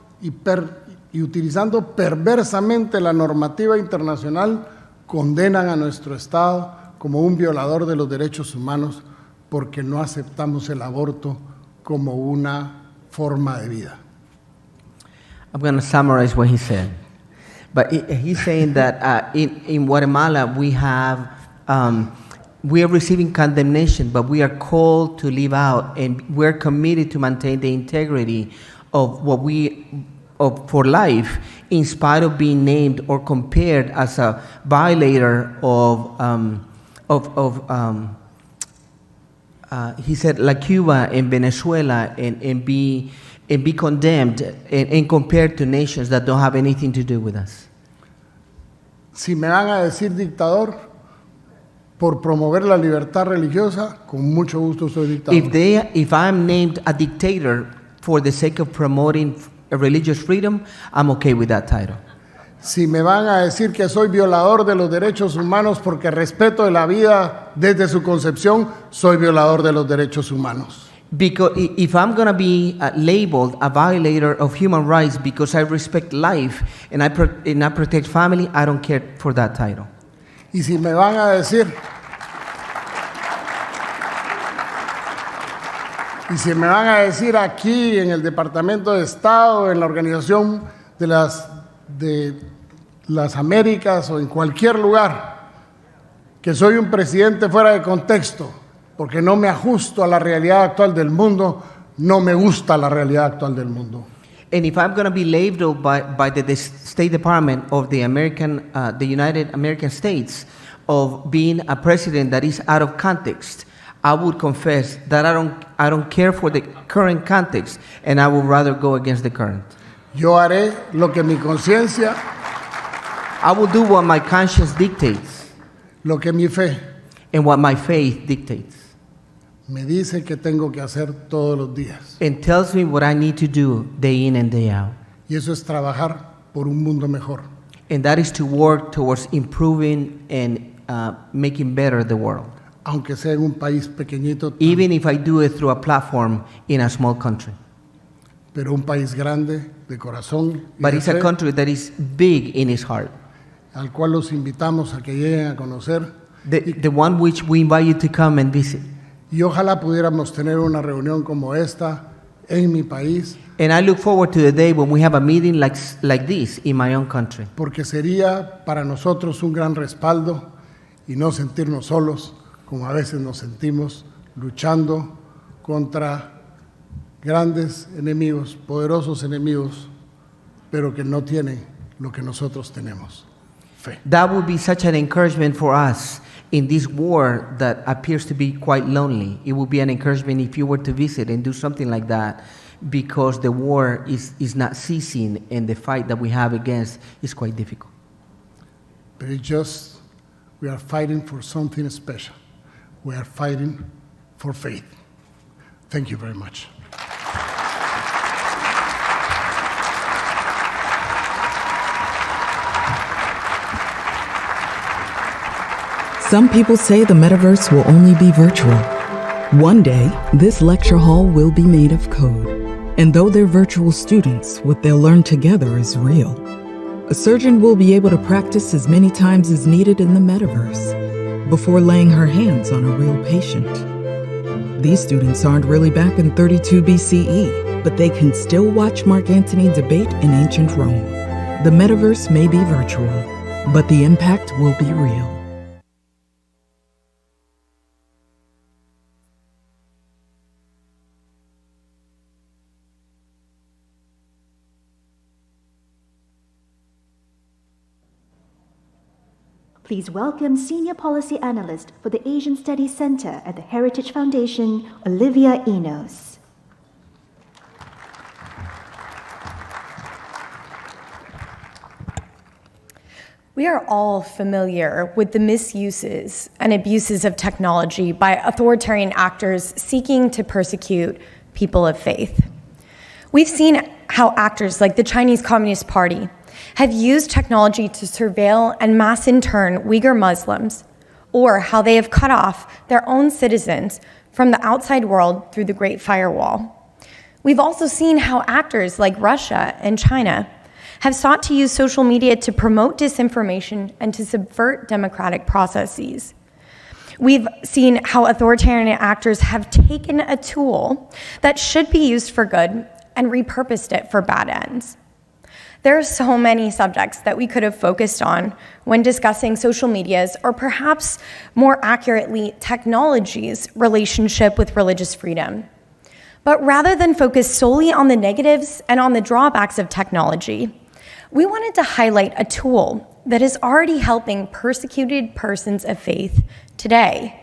perversamente la normativa internacional condenan a nuestro Estado como un violador de los derechos humanos porque no aceptamos el aborto como una forma de vida. I'm going to summarize what he said. But he's saying that in Guatemala we are receiving condemnation, but we are called to live out, and we're committed to maintain the integrity of for life, in spite of being named or compared as a violator he said, like Cuba and Venezuela, and be condemned and compared to nations that don't have anything to do with us. Si me van a decir dictador por promover la libertad religiosa, con mucho gusto soy dictador. If I'm named a dictator for the sake of promoting religious freedom, I'm okay with that title. Si me van a decir que soy violador de los derechos humanos porque respeto la vida desde su concepción, soy violador de los derechos humanos. Because if I'm going to be labeled a violator of human rights because I respect life and I protect family, I don't care for that title. Y si me van a decir aquí en el Departamento de Estado, en la Organización de las Américas o en cualquier lugar, que soy un presidente fuera de contexto, porque no me ajusto a la realidad actual del mundo, no me gusta la realidad actual del mundo. And if I'm going to be labeled by the State Department of the United American States of being a president that is out of context, I would confess that I don't care for the current context, and I would rather go against the current. Yo haré lo que mi conciencia, I will do what my conscience dictates, lo que mi fe and what my faith dictates, me dice que tengo que hacer todos los días. and tells me what I need to do day in and day out. Y eso es trabajar por un mundo mejor. And that is to work towards improving and making better the world. Aunque sea en un país pequeñito, Even if I do it through a platform in a small country. pero un país grande de corazón y But de it's a fe, country that is big in its heart. al cual los invitamos a que lleguen a conocer. The one which we invite you to come and visit. Y ojalá pudiéramos tener una reunión como esta en mi país, And I look forward to the day when we have a meeting like this in my own country. porque sería para nosotros un gran respaldo y no sentirnos solos, como a veces nos sentimos, luchando contra grandes enemigos, poderosos enemigos, pero que no tienen lo que nosotros tenemos, fe. That would be such an encouragement for us in this war that appears to be quite lonely. It would be an encouragement if you were to visit and do something like that, because the war is not ceasing and the fight that we have against is quite difficult. But it's just, we are fighting for something special. We are fighting for faith. Thank you very much. Some people say the metaverse will only be virtual. One day, this lecture hall will be made of code. And though they're virtual students, what they'll learn together is real. A surgeon will be able to practice as many times as needed in the metaverse before laying her hands on a real patient. These students aren't really back in 32 BCE, but they can still watch Mark Antony debate in ancient Rome. The metaverse may be virtual, but the impact will be real. Please welcome Senior Policy Analyst for the Asian Studies Center at the Heritage Foundation, Olivia Enos. We are all familiar with the misuses and abuses of technology by authoritarian actors seeking to persecute people of faith. We've seen how actors like the Chinese Communist Party have used technology to surveil and mass intern Uyghur Muslims, or how they have cut off their own citizens from the outside world through the Great Firewall. We've also seen how actors like Russia and China have sought to use social media to promote disinformation and to subvert democratic processes. We've seen how authoritarian actors have taken a tool that should be used for good and repurposed it for bad ends. There are so many subjects that we could have focused on when discussing social media's, or perhaps more accurately, technology's relationship with religious freedom. But rather than focus solely on the negatives and on the drawbacks of technology, we wanted to highlight a tool that is already helping persecuted persons of faith today: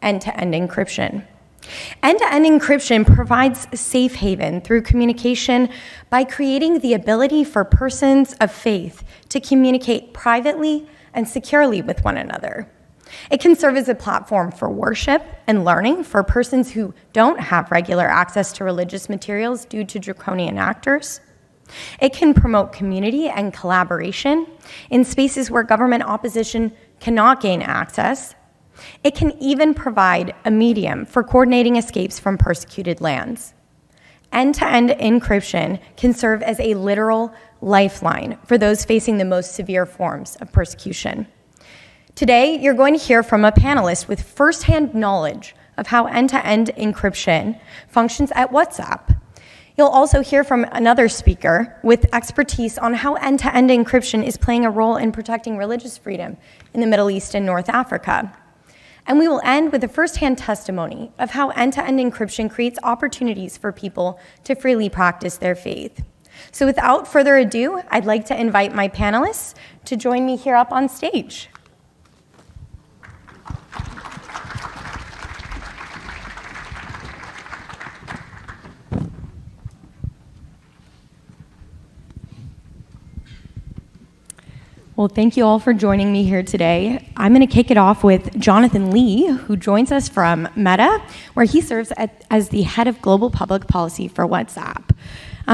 end-to-end encryption. End-to-end encryption provides a safe haven through communication by creating the ability for persons of faith to communicate privately and securely with one another. It can serve as a platform for worship and learning for persons who don't have regular access to religious materials due to draconian actors. It can promote community and collaboration in spaces where government opposition cannot gain access. It can even provide a medium for coordinating escapes from persecuted lands. End-to-end encryption can serve as a literal lifeline for those facing the most severe forms of persecution. Today, you're going to hear from a panelist with firsthand knowledge of how end-to-end encryption functions at WhatsApp. You'll also hear from another speaker with expertise on how end-to-end encryption is playing a role in protecting religious freedom in the Middle East and North Africa. And we will end with a firsthand testimony of how end-to-end encryption creates opportunities for people to freely practice their faith. So without further ado, I'd like to invite my panelists to join me here up on stage. Well, thank you all for joining me here today. I'm going to kick it off with Jonathan Lee, who joins us from Meta, where he serves as the head of global public policy for WhatsApp.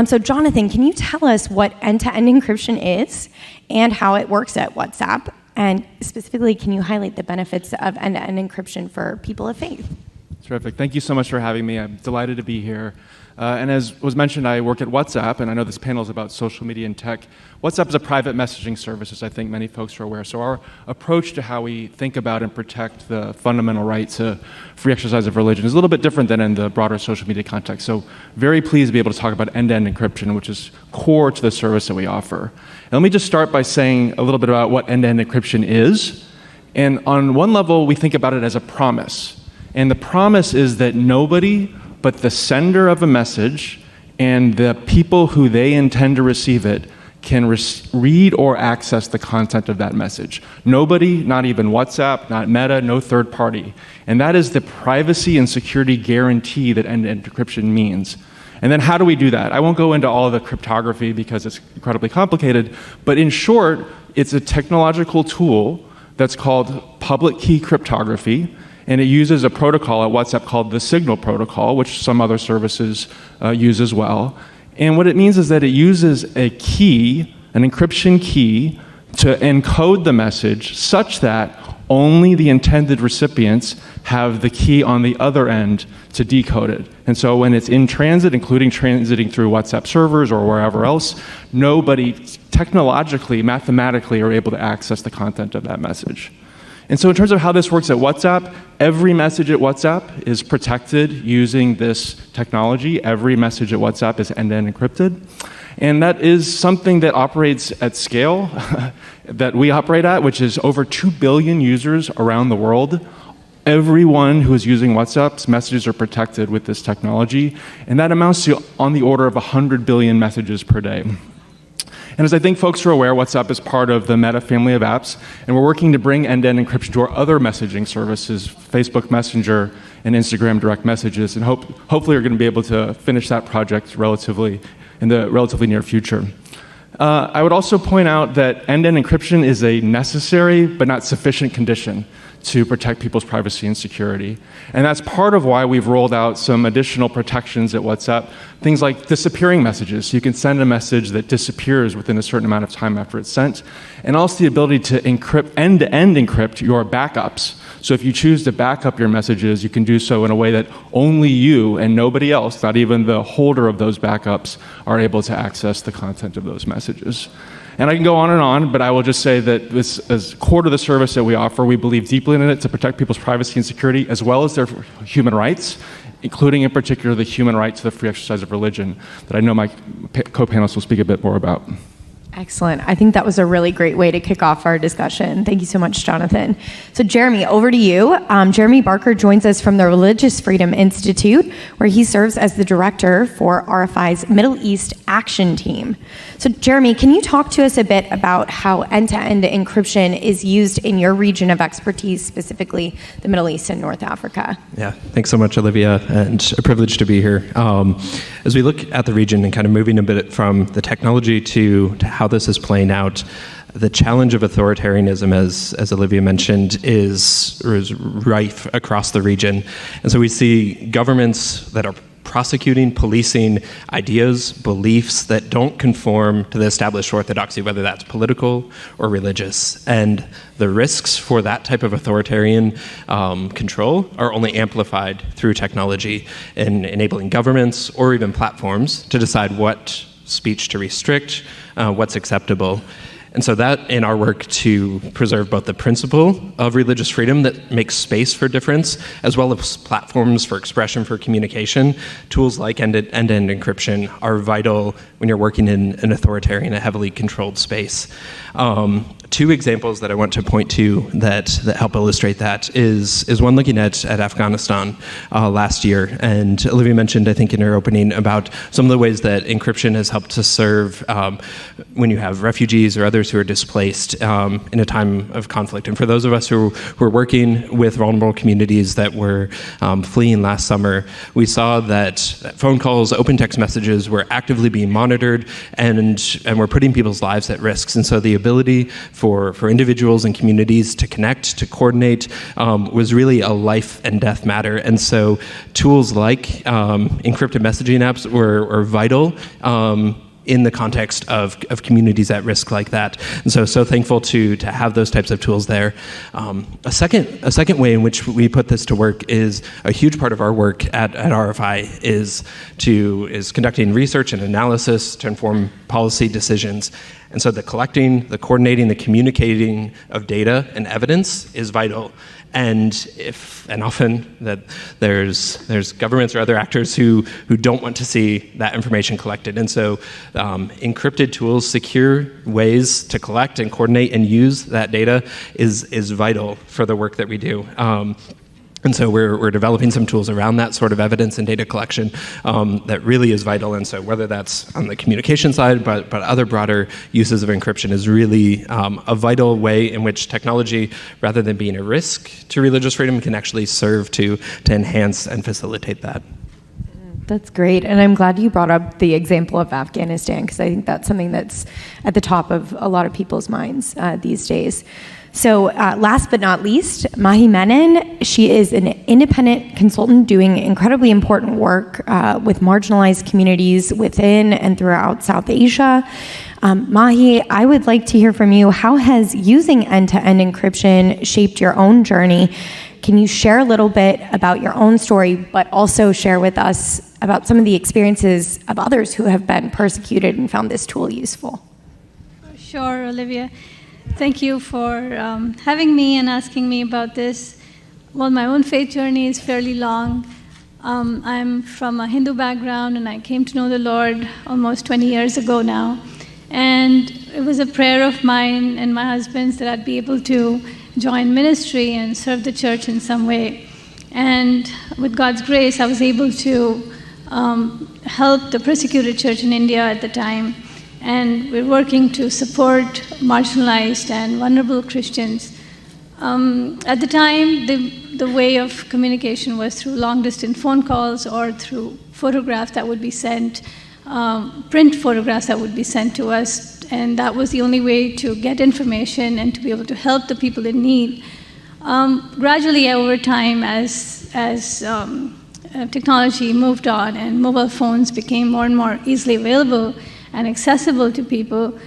So Jonathan, can you tell us what end-to-end encryption is and how it works at WhatsApp? And specifically, can you highlight the benefits of end-to-end encryption for people of faith? Terrific. Thank you so much for having me. I'm delighted to be here. And as was mentioned, I work at WhatsApp, and I know this panel is about social media and tech. WhatsApp is a private messaging service, as I think many folks are aware. So our approach to how we think about and protect the fundamental right to free exercise of religion is a little bit different than in the broader social media context. So very pleased to be able to talk about end-to-end encryption, which is core to the service that we offer. And let me just start by saying a little bit about what end-to-end encryption is. And on one level, we think about it as a promise. And the promise is that nobody but the sender of a message and the people who they intend to receive it can read or access the content of that message. Nobody, not even WhatsApp, not Meta, no third party. And that is the privacy and security guarantee that end-to-end encryption means. And then how do we do that? I won't go into all of the cryptography because it's incredibly complicated, but in short, it's a technological tool that's called public key cryptography, and it uses a protocol at WhatsApp called the Signal protocol, which some other services use as well. And what it means is that it uses a key, an encryption key, to encode the message such that only the intended recipients have the key on the other end to decode it. And so when it's in transit, including transiting through WhatsApp servers or wherever else, nobody technologically, mathematically are able to access the content of that message. And so in terms of how this works at WhatsApp, every message at WhatsApp is protected using this technology. Every message at WhatsApp is end-to-end encrypted. And that is something that operates at scale that we operate at, which is over 2 billion users around the world. Everyone who is using WhatsApp's messages are protected with this technology. And that amounts to on the order of 100 billion messages per day. And as I think folks are aware, WhatsApp is part of the Meta family of apps, and we're working to bring end-to-end encryption to our other messaging services, Facebook Messenger and Instagram direct messages, and hopefully we're going to be able to finish that project in the relatively near future. I would also point out that end-to-end encryption is a necessary but not sufficient condition to protect people's privacy and security. And that's part of why we've rolled out some additional protections at WhatsApp, things like disappearing messages. You can send a message that disappears within a certain amount of time after it's sent, and also the ability to encrypt, end-to-end encrypt your backups. So if you choose to back up your messages, you can do so in a way that only you and nobody else, not even the holder of those backups, are able to access the content of those messages. And I can go on, but I will just say that this is core to the service that we offer. We believe deeply in it to protect people's privacy and security, as well as their human rights, including in particular the human right to the free exercise of religion that I know my co-panelists will speak a bit more about. Excellent. I think that was a really great way to kick off our discussion. Thank you so much, Jonathan. So Jeremy, over to you. Jeremy Barker joins us from the Religious Freedom Institute, where he serves as the director for RFI's Middle East Action Team. So Jeremy, can you talk to us a bit about how end-to-end encryption is used in your region of expertise, specifically the Middle East and North Africa? Yeah, thanks so much, Olivia, and a privilege to be here. As we look at the region and kind of moving a bit from the technology to how this is playing out, the challenge of authoritarianism, as Olivia mentioned, is rife across the region. And so we see governments that are prosecuting, policing ideas, beliefs that don't conform to the established orthodoxy, whether that's political or religious. And the risks for that type of authoritarian control are only amplified through technology in enabling governments or even platforms to decide what speech to restrict, what's acceptable. And so that, in our work to preserve both the principle of religious freedom that makes space for difference, as well as platforms for expression, for communication, tools like end-to-end encryption are vital when you're working in an authoritarian, a heavily controlled space. Two examples that I want to point to that help illustrate that is one looking at Afghanistan last year. And Olivia mentioned, I think in her opening, about some of the ways that encryption has helped to serve when you have refugees or others who are displaced in a time of conflict. And for those of us who were working with vulnerable communities that were fleeing last summer, we saw that phone calls, open text messages were actively being monitored and were putting people's lives at risk. And so the ability for individuals and communities to connect, to coordinate, was really a life and death matter. And so tools like encrypted messaging apps were vital in the context of communities at risk like that. And so thankful to have those types of tools there. A second way in which we put this to work is a huge part of our work at RFI is conducting research and analysis to inform policy decisions. And so the collecting, the coordinating, the communicating of data and evidence is vital. And often that there's governments or other actors who don't want to see that information collected. And so encrypted tools, secure ways to collect and coordinate and use that data is vital for the work that we do. And so we're developing some tools around that sort of evidence and data collection that really is vital. And so whether that's on the communication side, but other broader uses of encryption is really a vital way in which technology, rather than being a risk to religious freedom, can actually serve to enhance and facilitate that. That's great. And I'm glad you brought up the example of Afghanistan, because I think that's something that's at the top of a lot of people's minds these days. So last but not least, Mahi Menon. She is an independent consultant doing incredibly important work with marginalized communities within and throughout South Asia. Mahi, I would like to hear from you. How has using end-to-end encryption shaped your own journey? Can you share a little bit about your own story, but also share with us about some of the experiences of others who have been persecuted and found this tool useful? Sure, Olivia. Thank you for having me and asking me about this. Well, my own faith journey is fairly long. I'm from a Hindu background, and I came to know the Lord almost 20 years ago now. And it was a prayer of mine and my husband's that I'd be able to join ministry and serve the church in some way. And with God's grace, I was able to help the persecuted church in India at the time. And we're working to support marginalized and vulnerable Christians. At the time, the way of communication was through long-distance phone calls or through photographs that would be sent, print photographs that would be sent to us, and that was the only way to get information and to be able to help the people in need. Gradually, over time, as technology moved on and mobile phones became more and more easily available and accessible to people,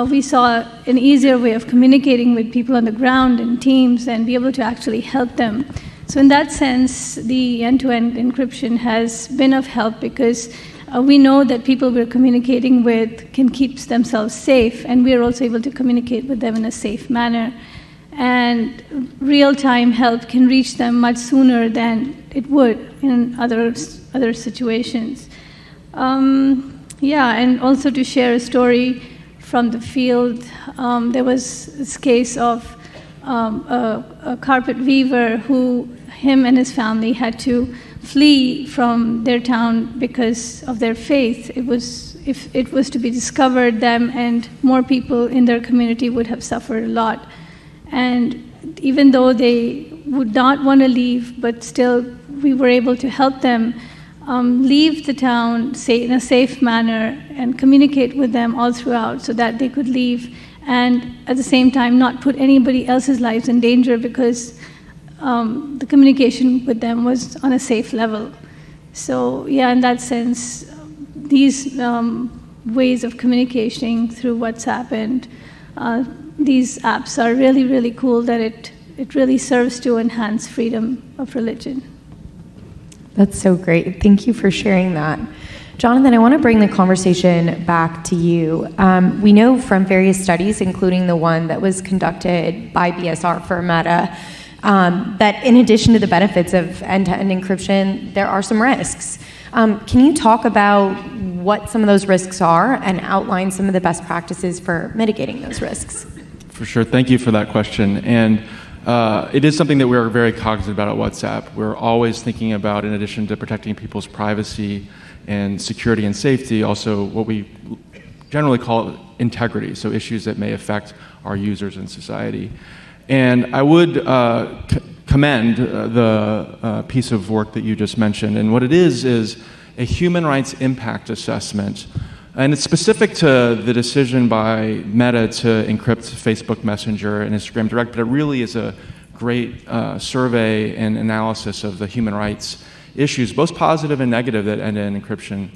we saw an easier way of communicating with people on the ground in teams and be able to actually help them. So in that sense, the end-to-end encryption has been of help because we know that people we're communicating with can keep themselves safe, and we are also able to communicate with them in a safe manner. And real-time help can reach them much sooner than it would in other situations. Yeah, and also to share a story from the field, there was this case of a carpet weaver who, him and his family had to flee from their town because of their faith. If it was to be discovered, them and more people in their community would have suffered a lot. And even though they would not want to leave, but still we were able to help them leave the town in a safe manner and communicate with them all throughout so that they could leave and at the same time not put anybody else's lives in danger because the communication with them was on a safe level. So yeah, in that sense, these ways of communicating through WhatsApp and these apps are really, really cool that it really serves to enhance freedom of religion. That's so great. Thank you for sharing that. Jonathan, I want to bring the conversation back to you. We know from various studies, including the one that was conducted by BSR for Meta, that in addition to the benefits of end-to-end encryption, there are some risks. Can you talk about what some of those risks are and outline some of the best practices for mitigating those risks? For sure. Thank you for that question. And it is something that we're very cognizant about at WhatsApp. We're always thinking about, in addition to protecting people's privacy and security and safety, also what we generally call integrity, so issues that may affect our users in society. And I would commend the piece of work that you just mentioned. And what it is a human rights impact assessment And it's specific to the decision by Meta to encrypt Facebook Messenger and Instagram Direct, but it really is a great survey and analysis of the human rights issues, both positive and negative, that end-to-end encryption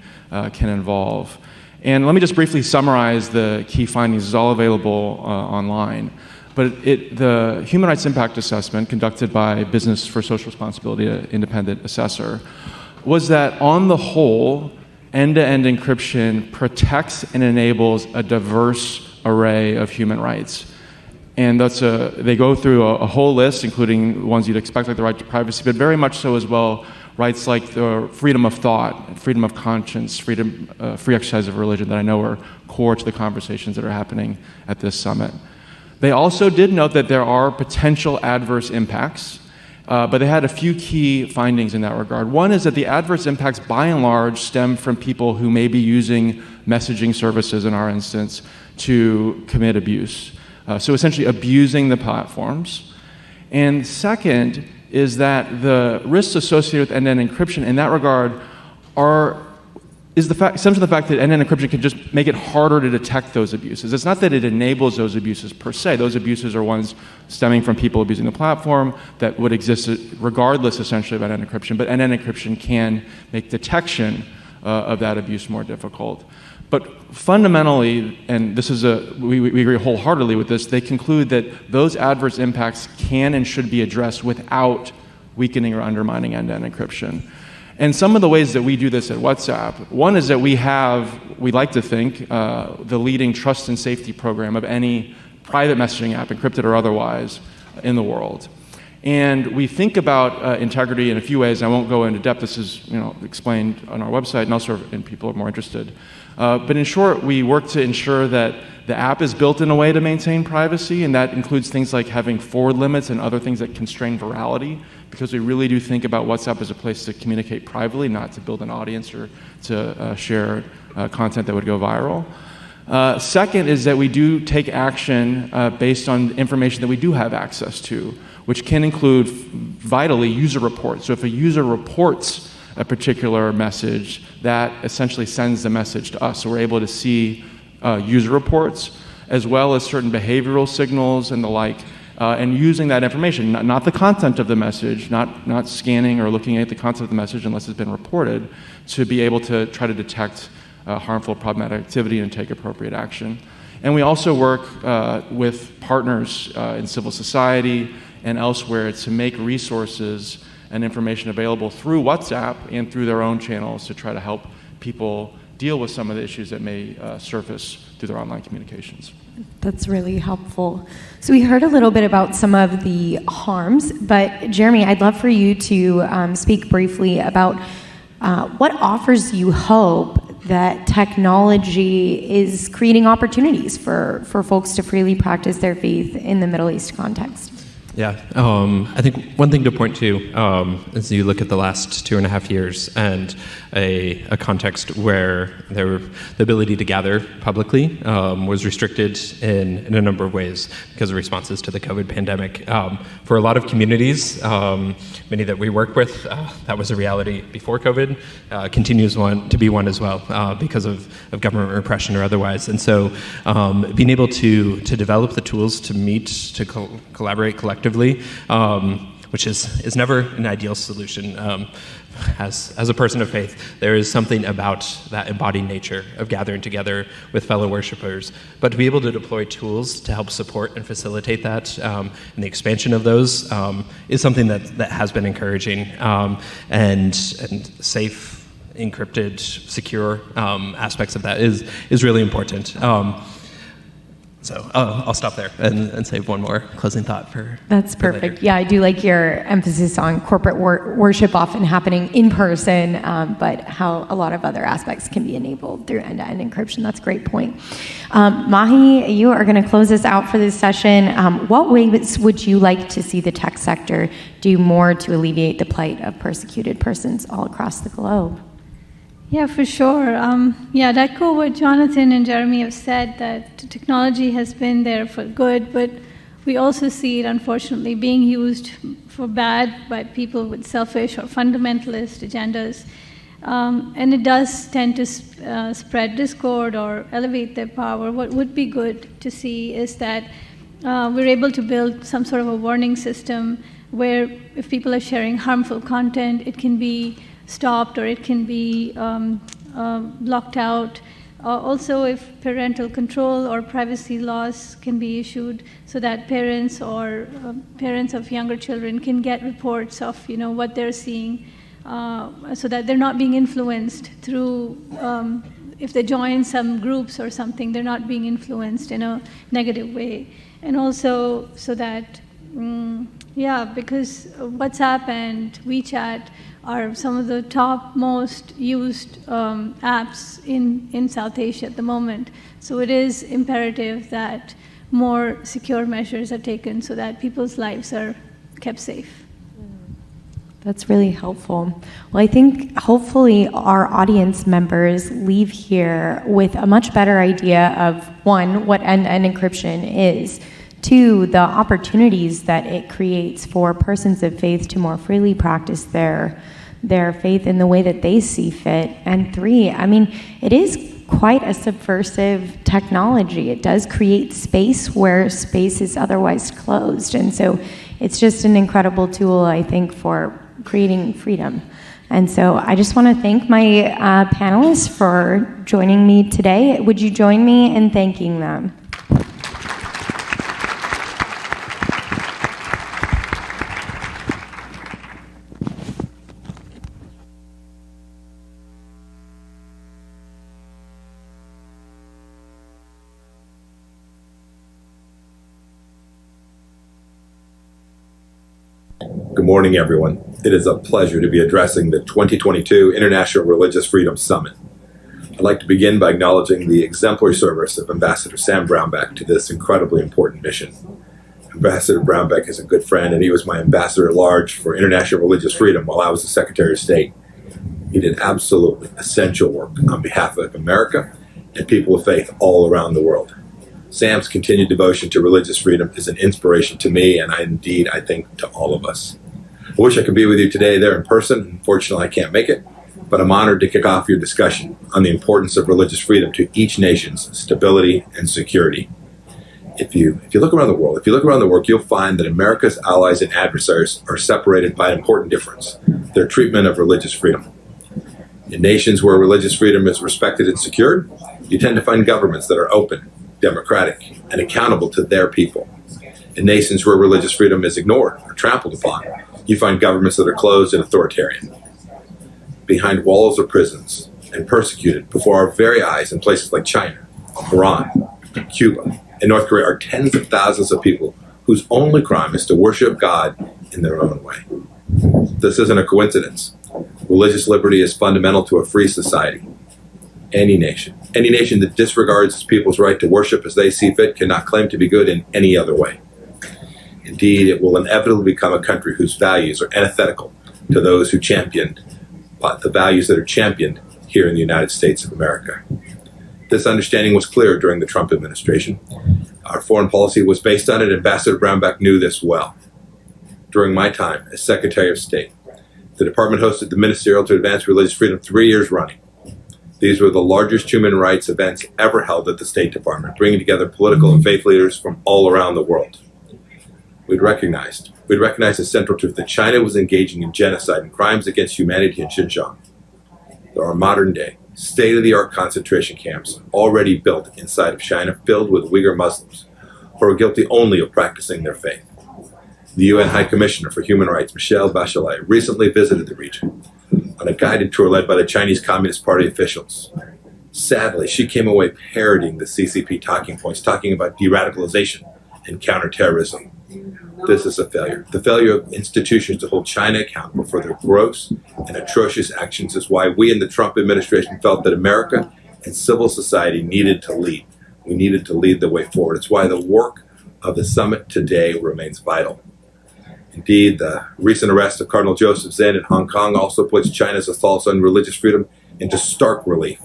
can involve. And let me just briefly summarize the key findings. It's all available online. But the Human Rights Impact Assessment conducted by Business for Social Responsibility, an independent assessor, was that on the whole, end-to-end encryption protects and enables a diverse array of human rights. And they go through a whole list, including ones you'd expect, like the right to privacy, but very much so as well, rights like the freedom of thought, freedom of conscience, free exercise of religion that I know are core to the conversations that are happening at this summit. They also did note that there are potential adverse impacts, but they had a few key findings in that regard. One is that the adverse impacts, by and large, stem from people who may be using messaging services, in our instance, to commit abuse. So essentially abusing the platforms. And second is that the risks associated with end-to-end encryption in that regard stems from the fact that end-to-end encryption can just make it harder to detect those abuses. It's not that it enables those abuses per se. Those abuses are ones stemming from people abusing the platform that would exist regardless, essentially, of end-to-end encryption. But end-to-end encryption can make detection of that abuse more difficult. But fundamentally, and this is we agree wholeheartedly with this, they conclude that those adverse impacts can and should be addressed without weakening or undermining end-to-end encryption. And some of the ways that we do this at WhatsApp, one is that we like to think, the leading trust and safety program of any private messaging app, encrypted or otherwise, in the world. And we think about integrity in a few ways. I won't go into depth. This is explained on our website and elsewhere, and people are more interested. But in short, we work to ensure that the app is built in a way to maintain privacy, and that includes things like having forward limits and other things that constrain virality, because we really do think about WhatsApp as a place to communicate privately, not to build an audience or to share content that would go viral. Second is that we do take action based on information that we do have access to, which can include, vitally, user reports. So if a user reports a particular message, that essentially sends the message to us. So we're able to see user reports, as well as certain behavioral signals and the like, and using that information, not the content of the message, not scanning or looking at the content of the message unless it's been reported, to be able to try to detect harmful, problematic activity and take appropriate action. And we also work with partners in civil society and elsewhere to make resources and information available through WhatsApp and through their own channels to try to help people deal with some of the issues that may surface through their online communications. That's really helpful. So we heard a little bit about some of the harms, but Jeremy, I'd love for you to speak briefly about what offers you hope that technology is creating opportunities for folks to freely practice their faith in the Middle East context. Yeah, I think one thing to point to is you look at the last 2.5 years and a context where the ability to gather publicly was restricted in a number of ways because of responses to the COVID pandemic. For a lot of communities, many that we work with, that was a reality before COVID, continues to be one as well because of government repression or otherwise. And so being able to develop the tools to meet, to collaborate collectively, which is never an ideal solution. As a person of faith, there is something about that embodied nature of gathering together with fellow worshipers. But to be able to deploy tools to help support and facilitate that, and the expansion of those, is something that has been encouraging, and safe, encrypted, secure aspects of that is really important. So I'll stop there and save one more closing thought for. That's perfect. Yeah, I do like your emphasis on corporate worship often happening in person, but how a lot of other aspects can be enabled through end-to-end encryption. That's a great point. Mahi, you are going to close us out for this session. What ways would you like to see the tech sector do more to alleviate the plight of persecuted persons all across the globe? Yeah, for sure. I'd echo what Jonathan and Jeremy have said, that technology has been there for good, but we also see it, unfortunately, being used for bad by people with selfish or fundamentalist agendas. And it does tend to spread discord or elevate their power. What would be good to see is that we're able to build some sort of a warning system where if people are sharing harmful content, it can be stopped or it can be blocked out. Also, if parental control or privacy laws can be issued so that parents or parents of younger children can get reports of what they're seeing, so that they're not being influenced through, if they join some groups or something, they're not being influenced in a negative way. And also so that, because WhatsApp and WeChat are some of the top most used apps in South Asia at the moment. So it is imperative that more secure measures are taken so that people's lives are kept safe. That's really helpful. Well, I think hopefully our audience members leave here with a much better idea of, one, what end-to-end encryption is, two, the opportunities that it creates for persons of faith to more freely practice their faith in the way that they see fit, and three, it is quite a subversive technology. It does create space where space is otherwise closed, and so it's just an incredible tool, I think, for creating freedom. And so I just want to thank my panelists for joining me today. Would you join me in thanking them? Good morning, everyone. It is a pleasure to be addressing the 2022 International Religious Freedom Summit. I'd like to begin by acknowledging the exemplary service of Ambassador Sam Brownback to this incredibly important mission. Ambassador Brownback is a good friend, and he was my ambassador at large for international religious freedom while I was the Secretary of State. He did absolutely essential work on behalf of America and people of faith all around the world. Sam's continued devotion to religious freedom is an inspiration to me, and I think to all of us. I wish I could be with you today there in person. Unfortunately, I can't make it, but I'm honored to kick off your discussion on the importance of religious freedom to each nation's stability and security. If you look around the world, you'll find that America's allies and adversaries are separated by an important difference: their treatment of religious freedom. In nations where religious freedom is respected and secured, you tend to find governments that are open, democratic, and accountable to their people. In nations where religious freedom is ignored or trampled upon, you find governments that are closed and authoritarian. Behind walls of prisons and persecuted before our very eyes in places like China, Iran, Cuba, and North Korea are tens of thousands of people whose only crime is to worship God in their own way. This isn't a coincidence. Religious liberty is fundamental to a free society. Any nation that disregards its people's right to worship as they see fit cannot claim to be good in any other way. Indeed, it will inevitably become a country whose values are antithetical to those who championed the values that are championed here in the United States of America. This understanding was clear during the Trump administration. Our foreign policy was based on it. Ambassador Brownback knew this well. During my time as Secretary of State, the department hosted the Ministerial to Advance Religious Freedom 3 years running. These were the largest human rights events ever held at the State Department, bringing together political and faith leaders from all around the world. We'd recognized the central truth that China was engaging in genocide and crimes against humanity in Xinjiang. There are modern-day, state-of-the-art concentration camps already built inside of China, filled with Uyghur Muslims who are guilty only of practicing their faith. The UN High Commissioner for Human Rights, Michelle Bachelet, recently visited the region on a guided tour led by the Chinese Communist Party officials. Sadly, she came away parodying the CCP talking points, talking about de-radicalization and counterterrorism. This is a failure. The failure of institutions to hold China accountable for their gross and atrocious actions is why we in the Trump administration felt that America and civil society needed to lead. We needed to lead the way forward. It's why the work of the summit today remains vital. Indeed, the recent arrest of Cardinal Joseph Zen in Hong Kong also puts China's assaults on religious freedom into stark relief.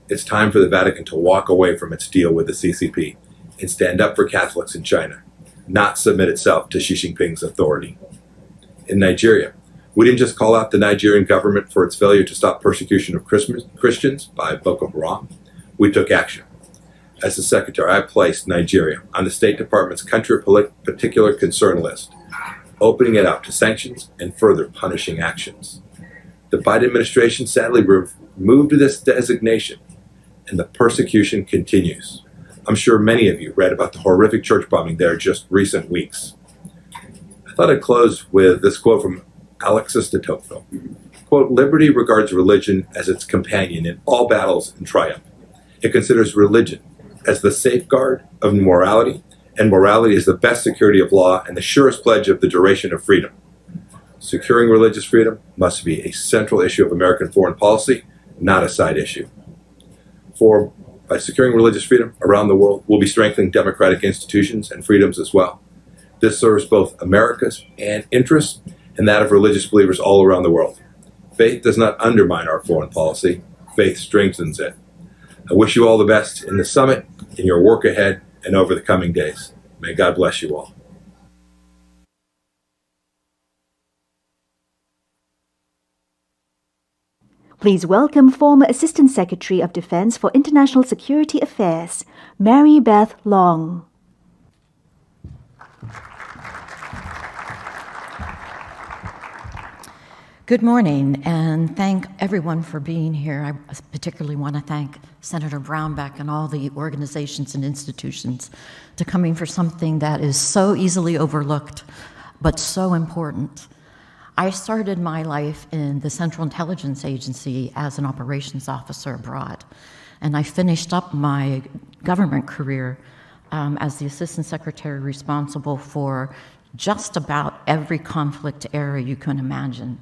It's time for the Vatican to walk away from its deal with the CCP and stand up for Catholics in China, not submit itself to Xi Jinping's authority. In Nigeria, We didn't just call out the Nigerian government for its failure to stop persecution of Christians by Boko Haram. We took action. As the Secretary, I placed Nigeria on the State Department's country of particular concern list, opening it up to sanctions and further punishing actions. The Biden administration sadly removed this designation, and the persecution continues. I'm sure many of you read about the horrific church bombing there just recent weeks. I thought I'd close with this quote from Alexis de Tocqueville. Quote, "Liberty regards religion as its companion in all battles and triumph. It considers religion as the safeguard of morality, and morality is the best security of law and the surest pledge of the duration of freedom. Securing religious freedom must be a central issue of American foreign policy, not a side issue. For by securing religious freedom around the world, we'll be strengthening democratic institutions and freedoms as well. This serves both America's interests and that of religious believers all around the world. Faith does not undermine our foreign policy. Faith strengthens it. I wish you all the best in the summit, in your work ahead, and over the coming days. May God bless you all." Please welcome former Assistant Secretary of Defense for International Security Affairs, Mary Beth Long. Good morning, and thank everyone for being here. I particularly want to thank Senator Brownback and all the organizations and institutions to coming for something that is so easily overlooked, but so important. I started my life in the Central Intelligence Agency as an operations officer abroad, and I finished up my government career as the Assistant Secretary responsible for just about every conflict area you can imagine.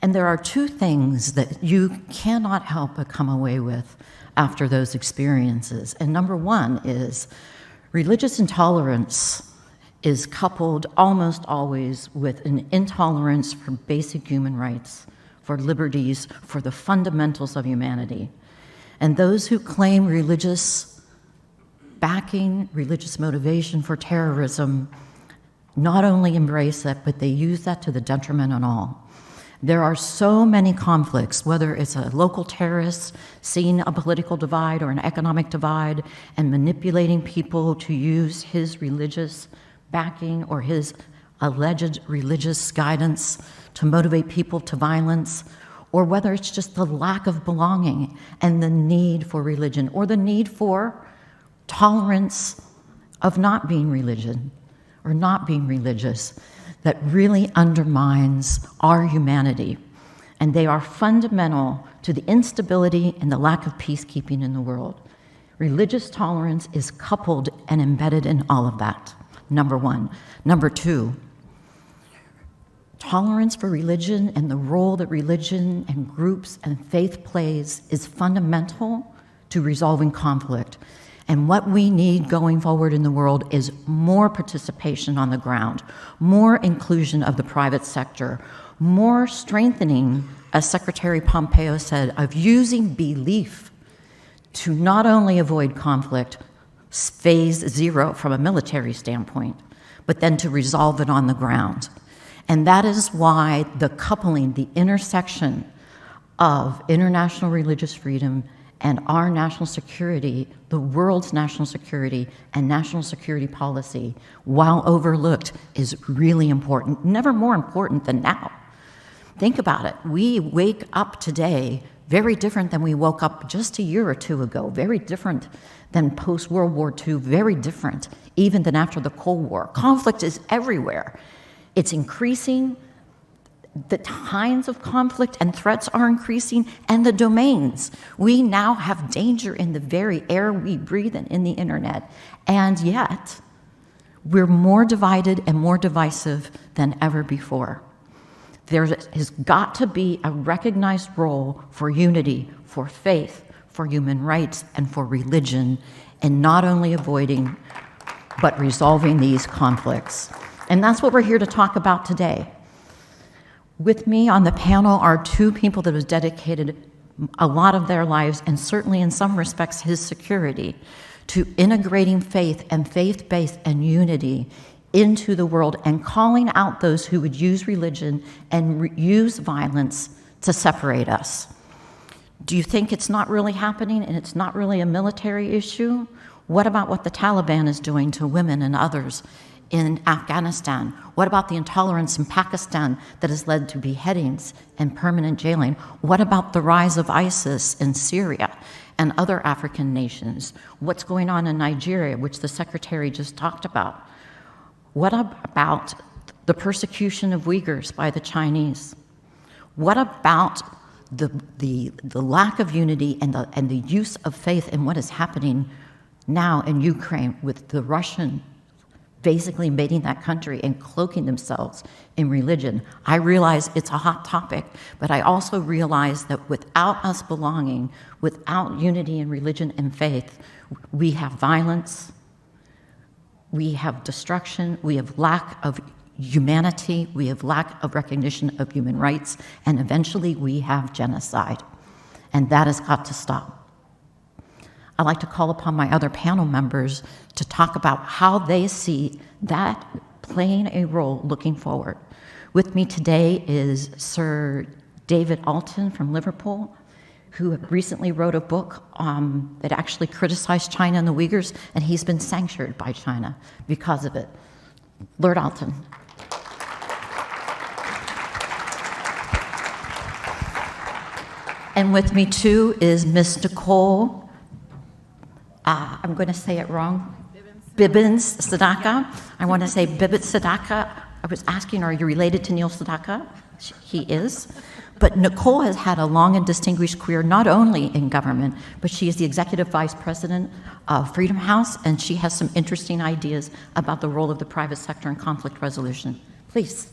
And there are two things that you cannot help but come away with after those experiences. And number one is religious intolerance is coupled almost always with an intolerance for basic human rights, for liberties, for the fundamentals of humanity. And those who claim religious backing, religious motivation for terrorism, not only embrace that, but they use that to the detriment of all. There are so many conflicts, whether it's a local terrorist seeing a political divide or an economic divide and manipulating people to use his religious backing or his alleged religious guidance to motivate people to violence, or whether it's just the lack of belonging and the need for religion or the need for tolerance of not being religion or not being religious that really undermines our humanity. And they are fundamental to the instability and the lack of peacekeeping in the world. Religious tolerance is coupled and embedded in all of that, number one. Number two, tolerance for religion and the role that religion and groups and faith plays is fundamental to resolving conflict. And what we need going forward in the world is more participation on the ground, more inclusion of the private sector, more strengthening, as Secretary Pompeo said, of using belief to not only avoid conflict, phase zero from a military standpoint, but then to resolve it on the ground. And that is why the coupling, the intersection of international religious freedom and our national security, the world's national security and national security policy, while overlooked, is really important, never more important than now. Think about it. We wake up today very different than we woke up just a year or two ago, very different than post-World War II, very different even than after the Cold War. Conflict is everywhere. It's increasing. The kinds of conflict and threats are increasing, and the domains. We now have danger in the very air we breathe and in the internet, and yet we're more divided and more divisive than ever before. There has got to be a recognized role for unity, for faith, for human rights, and for religion, in not only avoiding, but resolving these conflicts. And that's what we're here to talk about today. With me on the panel are two people that have dedicated a lot of their lives, and certainly in some respects his security, to integrating faith and faith-based and unity into the world and calling out those who would use religion and use violence to separate us. Do you think it's not really happening and it's not really a military issue? What about what the Taliban is doing to women and others in Afghanistan? What about the intolerance in Pakistan that has led to beheadings and permanent jailing? What about the rise of ISIS in Syria and other African nations? What's going on in Nigeria, which the Secretary just talked about? What about the persecution of Uyghurs by the Chinese? What about the lack of unity and the use of faith in what is happening now in Ukraine with the Russian basically invading that country and cloaking themselves in religion? I realize it's a hot topic, but I also realize that without us belonging, without unity in religion and faith, we have violence, we have destruction, we have lack of humanity, we have lack of recognition of human rights, and eventually we have genocide. And that has got to stop. I'd like to call upon my other panel members to talk about how they see that playing a role looking forward. With me today is Sir David Alton from Liverpool, who recently wrote a book that actually criticized China and the Uyghurs, and he's been censured by China because of it. Lord Alton. And with me too is Miss Nicole, I'm going to say it wrong, Bibbins Sadaka. I want to say Bibbit Sadaka. I was asking, are you related to Neil Sedaka? He is. But Nicole has had a long and distinguished career, not only in government, but she is the executive vice president of Freedom House, and she has some interesting ideas about the role of the private sector in conflict resolution. Please.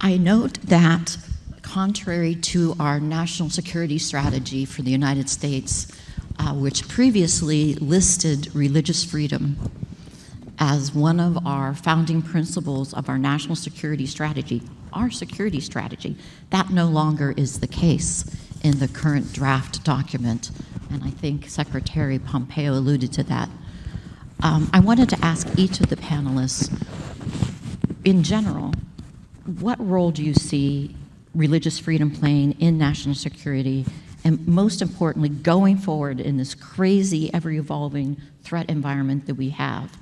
I note that contrary to our national security strategy for the United States, which previously listed religious freedom as one of our founding principles of our national security strategy, our security strategy, that no longer is the case in the current draft document. And I think Secretary Pompeo alluded to that. I wanted to ask each of the panelists, in general, what role do you see religious freedom playing in national security, and most importantly, going forward in this crazy, ever-evolving threat environment that we have?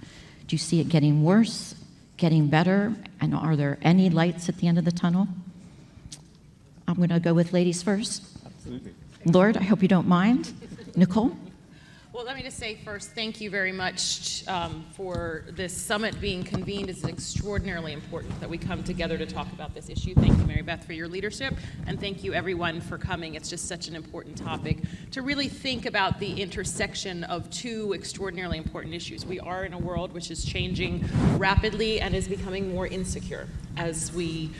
Do you see it getting worse, getting better, and are there any lights at the end of the tunnel? I'm going to go with ladies first. Absolutely. Lord, I hope you don't mind. Nicole? Well, let me just say first, thank you very much for this summit being convened. It's extraordinarily important that we come together to talk about this issue. Thank you, Mary Beth, for your leadership, and thank you, everyone, for coming. It's just such an important topic to really think about the intersection of two extraordinarily important issues. We are in a world which is changing rapidly and is becoming more insecure as we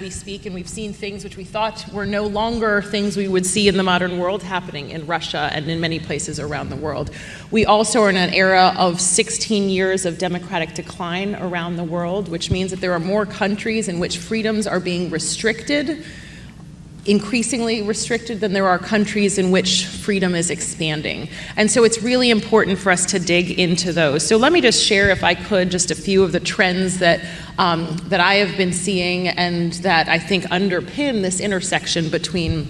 speak, and we've seen things which we thought were no longer things we would see in the modern world happening in Russia and in many places around the world. We also are in an era of 16 years of democratic decline around the world, which means that there are more countries in which freedoms are being restricted, increasingly restricted, than there are countries in which freedom is expanding. And so it's really important for us to dig into those. So let me just share, if I could, just a few of the trends that I have been seeing and that I think underpin this intersection between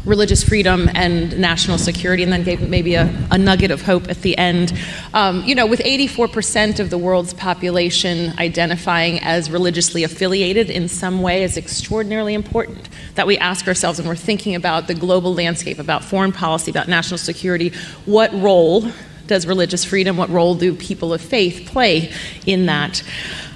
religious freedom and national security, and then gave maybe a nugget of hope at the end. With 84% of the world's population identifying as religiously affiliated in some way, is extraordinarily important that we ask ourselves when we're thinking about the global landscape, about foreign policy, about national security, what role does religious freedom, what role do people of faith play in that?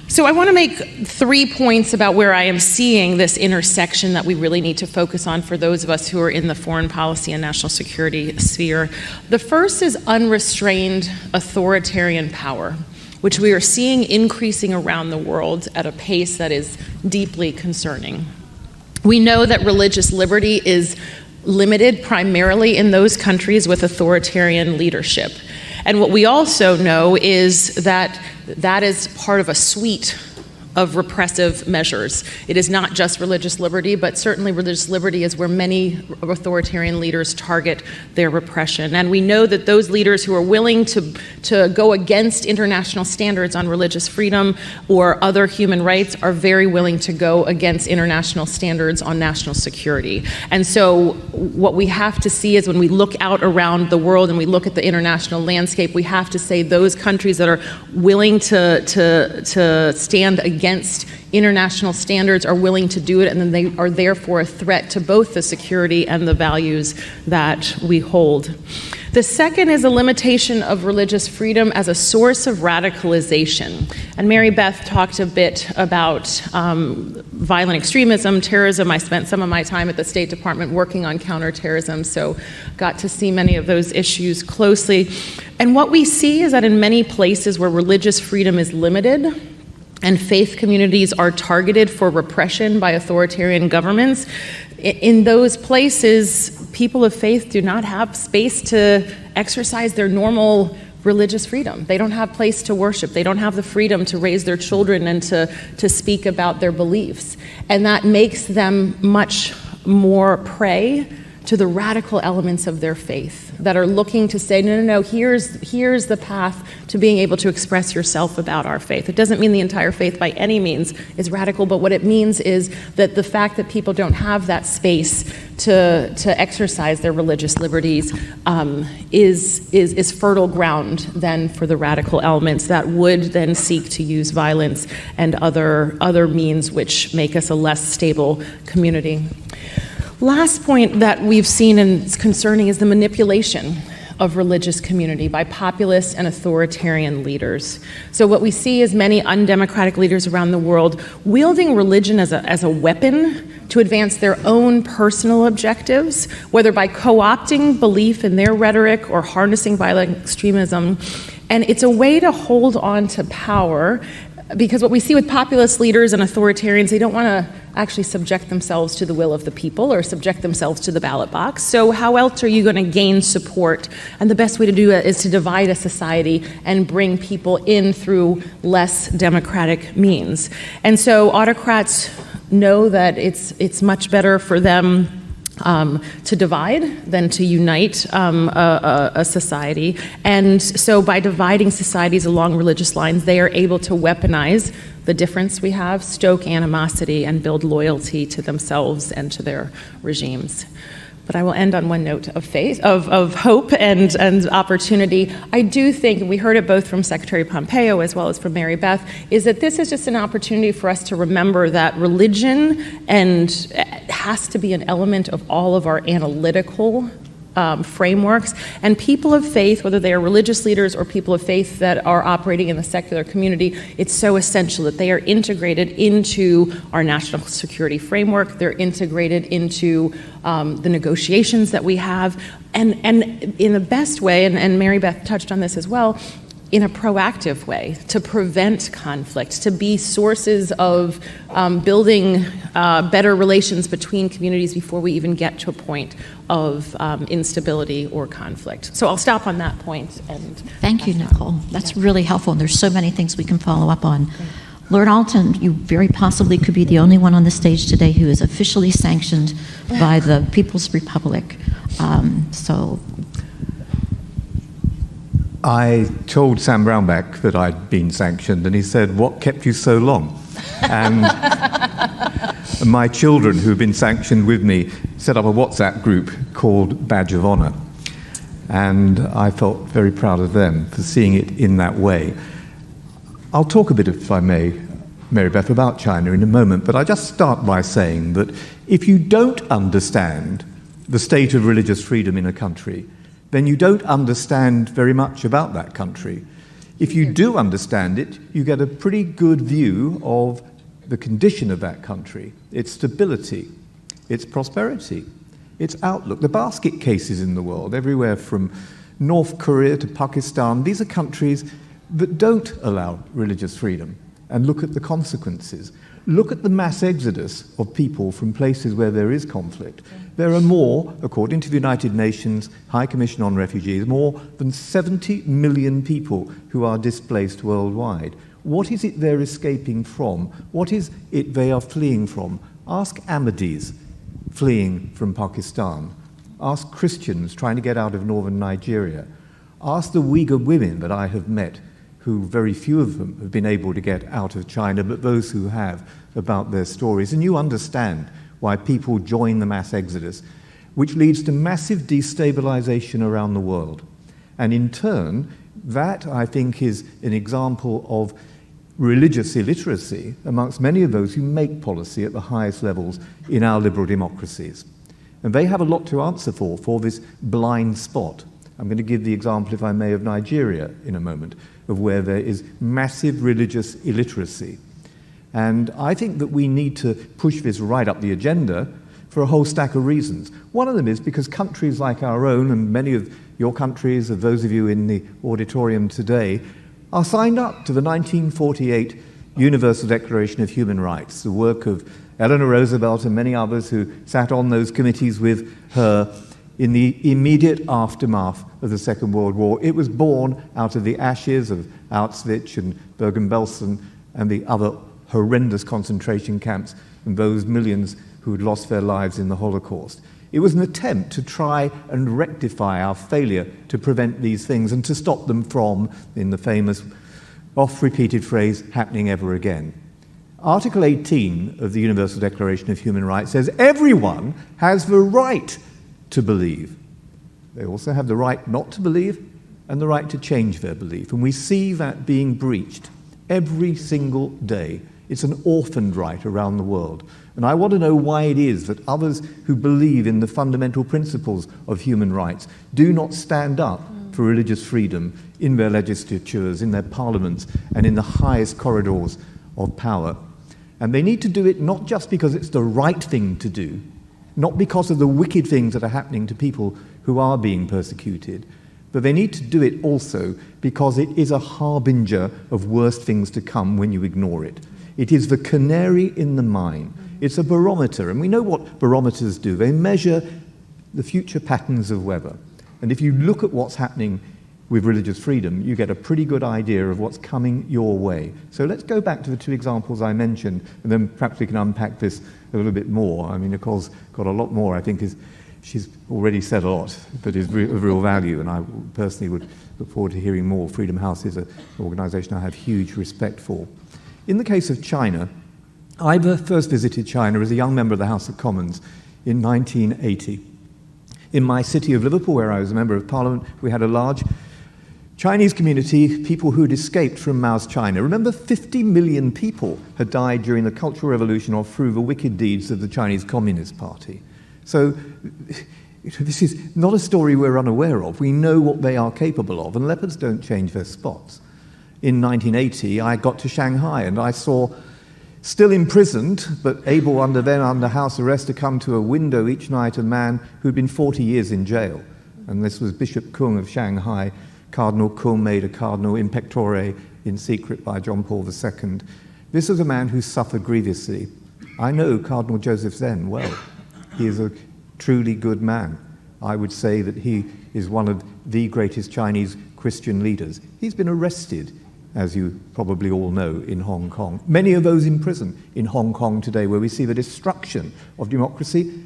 So I want to make 3 points about where I am seeing this intersection that we really need to focus on for those of us who are in the foreign policy and national security sphere. The first is unrestrained authoritarian power, which we are seeing increasing around the world at a pace that is deeply concerning. We know that religious liberty is limited primarily in those countries with authoritarian leadership. And what we also know is that that is part of a suite of repressive measures. It is not just religious liberty, but certainly religious liberty is where many authoritarian leaders target their repression. And we know that those leaders who are willing to go against international standards on religious freedom or other human rights are very willing to go against international standards on national security. And so what we have to see is when we look out around the world and we look at the international landscape, we have to say those countries that are willing to stand against international standards are willing to do it, and then they are therefore a threat to both the security and the values that we hold. The second is a limitation of religious freedom as a source of radicalization. And Mary Beth talked a bit about violent extremism, terrorism. I spent some of my time at the State Department working on counterterrorism, so got to see many of those issues closely. And what we see is that in many places where religious freedom is limited, and faith communities are targeted for repression by authoritarian governments, in those places, people of faith do not have space to exercise their normal religious freedom. They don't have place to worship. They don't have the freedom to raise their children and to speak about their beliefs. And that makes them much more prey to the radical elements of their faith that are looking to say, no, here's the path to being able to express yourself about our faith. It doesn't mean the entire faith by any means is radical, but what it means is that the fact that people don't have that space to exercise their religious liberties is fertile ground then for the radical elements that would then seek to use violence and other means which make us a less stable community. Last point that we've seen and is concerning is the manipulation of religious community by populist and authoritarian leaders. So what we see is many undemocratic leaders around the world wielding religion as a weapon to advance their own personal objectives, whether by co-opting belief in their rhetoric or harnessing violent extremism. And it's a way to hold on to power, because what we see with populist leaders and authoritarians, they don't want to actually subject themselves to the will of the people or subject themselves to the ballot box. So how else are you going to gain support? And the best way to do it is to divide a society and bring people in through less democratic means. And so autocrats know that it's much better for them to divide than to unite a society. And so by dividing societies along religious lines, they are able to weaponize the difference we have, stoke animosity, and build loyalty to themselves and to their regimes. But I will end on one note of faith, of hope and opportunity. I do think, and we heard it both from Secretary Pompeo as well as from Mary Beth, is that this is just an opportunity for us to remember that religion has to be an element of all of our analytical frameworks, and people of faith, whether they are religious leaders or people of faith that are operating in the secular community, it's so essential that they are integrated into our national security framework. They're integrated into the negotiations that we have, and in the best way, and Mary Beth touched on this as well, in a proactive way, to prevent conflict, to be sources of building better relations between communities before we even get to a point of instability or conflict. So I'll stop on that point. And thank you, Nicole. That's really helpful, and there's so many things we can follow up on. Lord Alton, you very possibly could be the only one on the stage today who is officially sanctioned by the People's Republic. I told Sam Brownback that I'd been sanctioned, and he said, "What kept you so long?" And my children, who've been sanctioned with me, set up a WhatsApp group called Badge of Honor. And I felt very proud of them for seeing it in that way. I'll talk a bit, if I may, Mary Beth, about China in a moment, but I just start by saying that if you don't understand the state of religious freedom in a country, then you don't understand very much about that country. If you do understand it, you get a pretty good view of the condition of that country, its stability, its prosperity, its outlook. The basket cases in the world, everywhere from North Korea to Pakistan, these are countries that don't allow religious freedom. And look at the consequences. Look at the mass exodus of people from places where there is conflict. There are more, according to the United Nations High Commission on Refugees, more than 70 million people who are displaced worldwide. What is it they're escaping from? What is it they are fleeing from? Ask Ahmadis fleeing from Pakistan. Ask Christians trying to get out of northern Nigeria. Ask the Uyghur women that I have met, who very few of them have been able to get out of China, but those who have, about their stories. And you understand why people join the mass exodus, which leads to massive destabilization around the world. And in turn, that, I think, is an example of religious illiteracy amongst many of those who make policy at the highest levels in our liberal democracies. And they have a lot to answer for this blind spot. I'm going to give the example, if I may, of Nigeria in a moment, of where there is massive religious illiteracy. And I think that we need to push this right up the agenda for a whole stack of reasons. One of them is because countries like our own, and many of your countries, of those of you in the auditorium today, are signed up to the 1948 Universal Declaration of Human Rights, the work of Eleanor Roosevelt and many others who sat on those committees with her in the immediate aftermath of the Second World War. It was born out of the ashes of Auschwitz and Bergen-Belsen and the other horrendous concentration camps and those millions who had lost their lives in the Holocaust. It was an attempt to try and rectify our failure to prevent these things and to stop them from, in the famous oft-repeated phrase, happening ever again. Article 18 of the Universal Declaration of Human Rights says everyone has the right to believe. They also have the right not to believe and the right to change their belief. And we see that being breached every single day. It's an orphaned right around the world. And I want to know why it is that others who believe in the fundamental principles of human rights do not stand up for religious freedom in their legislatures, in their parliaments, and in the highest corridors of power. And they need to do it not just because it's the right thing to do, not because of the wicked things that are happening to people who are being persecuted, but they need to do it also because it is a harbinger of worse things to come when you ignore it. It is the canary in the mine. It's a barometer, and we know what barometers do. They measure the future patterns of weather. And if you look at what's happening with religious freedom, you get a pretty good idea of what's coming your way. So let's go back to the two examples I mentioned, and then perhaps we can unpack this a little bit more. I mean, Nicole's got a lot more, I think, she's already said a lot, but is of real value, and I personally would look forward to hearing more. Freedom House is an organisation I have huge respect for. In the case of China, I first visited China as a young member of the House of Commons in 1980. In my city of Liverpool, where I was a member of Parliament, we had a large Chinese community, people who had escaped from Mao's China. Remember, 50 million people had died during the Cultural Revolution or through the wicked deeds of the Chinese Communist Party. So this is not a story we're unaware of. We know what they are capable of, and leopards don't change their spots. In 1980, I got to Shanghai, and I saw, still imprisoned, but able under house arrest, to come to a window each night, a man who'd been 40 years in jail. And this was Bishop Kung of Shanghai. Cardinal Kung made a cardinal in pectore in secret by John Paul II. This was a man who suffered grievously. I know Cardinal Joseph Zen well. He is a truly good man. I would say that he is one of the greatest Chinese Christian leaders. He's been arrested, as you probably all know, in Hong Kong. Many of those in prison in Hong Kong today, where we see the destruction of democracy,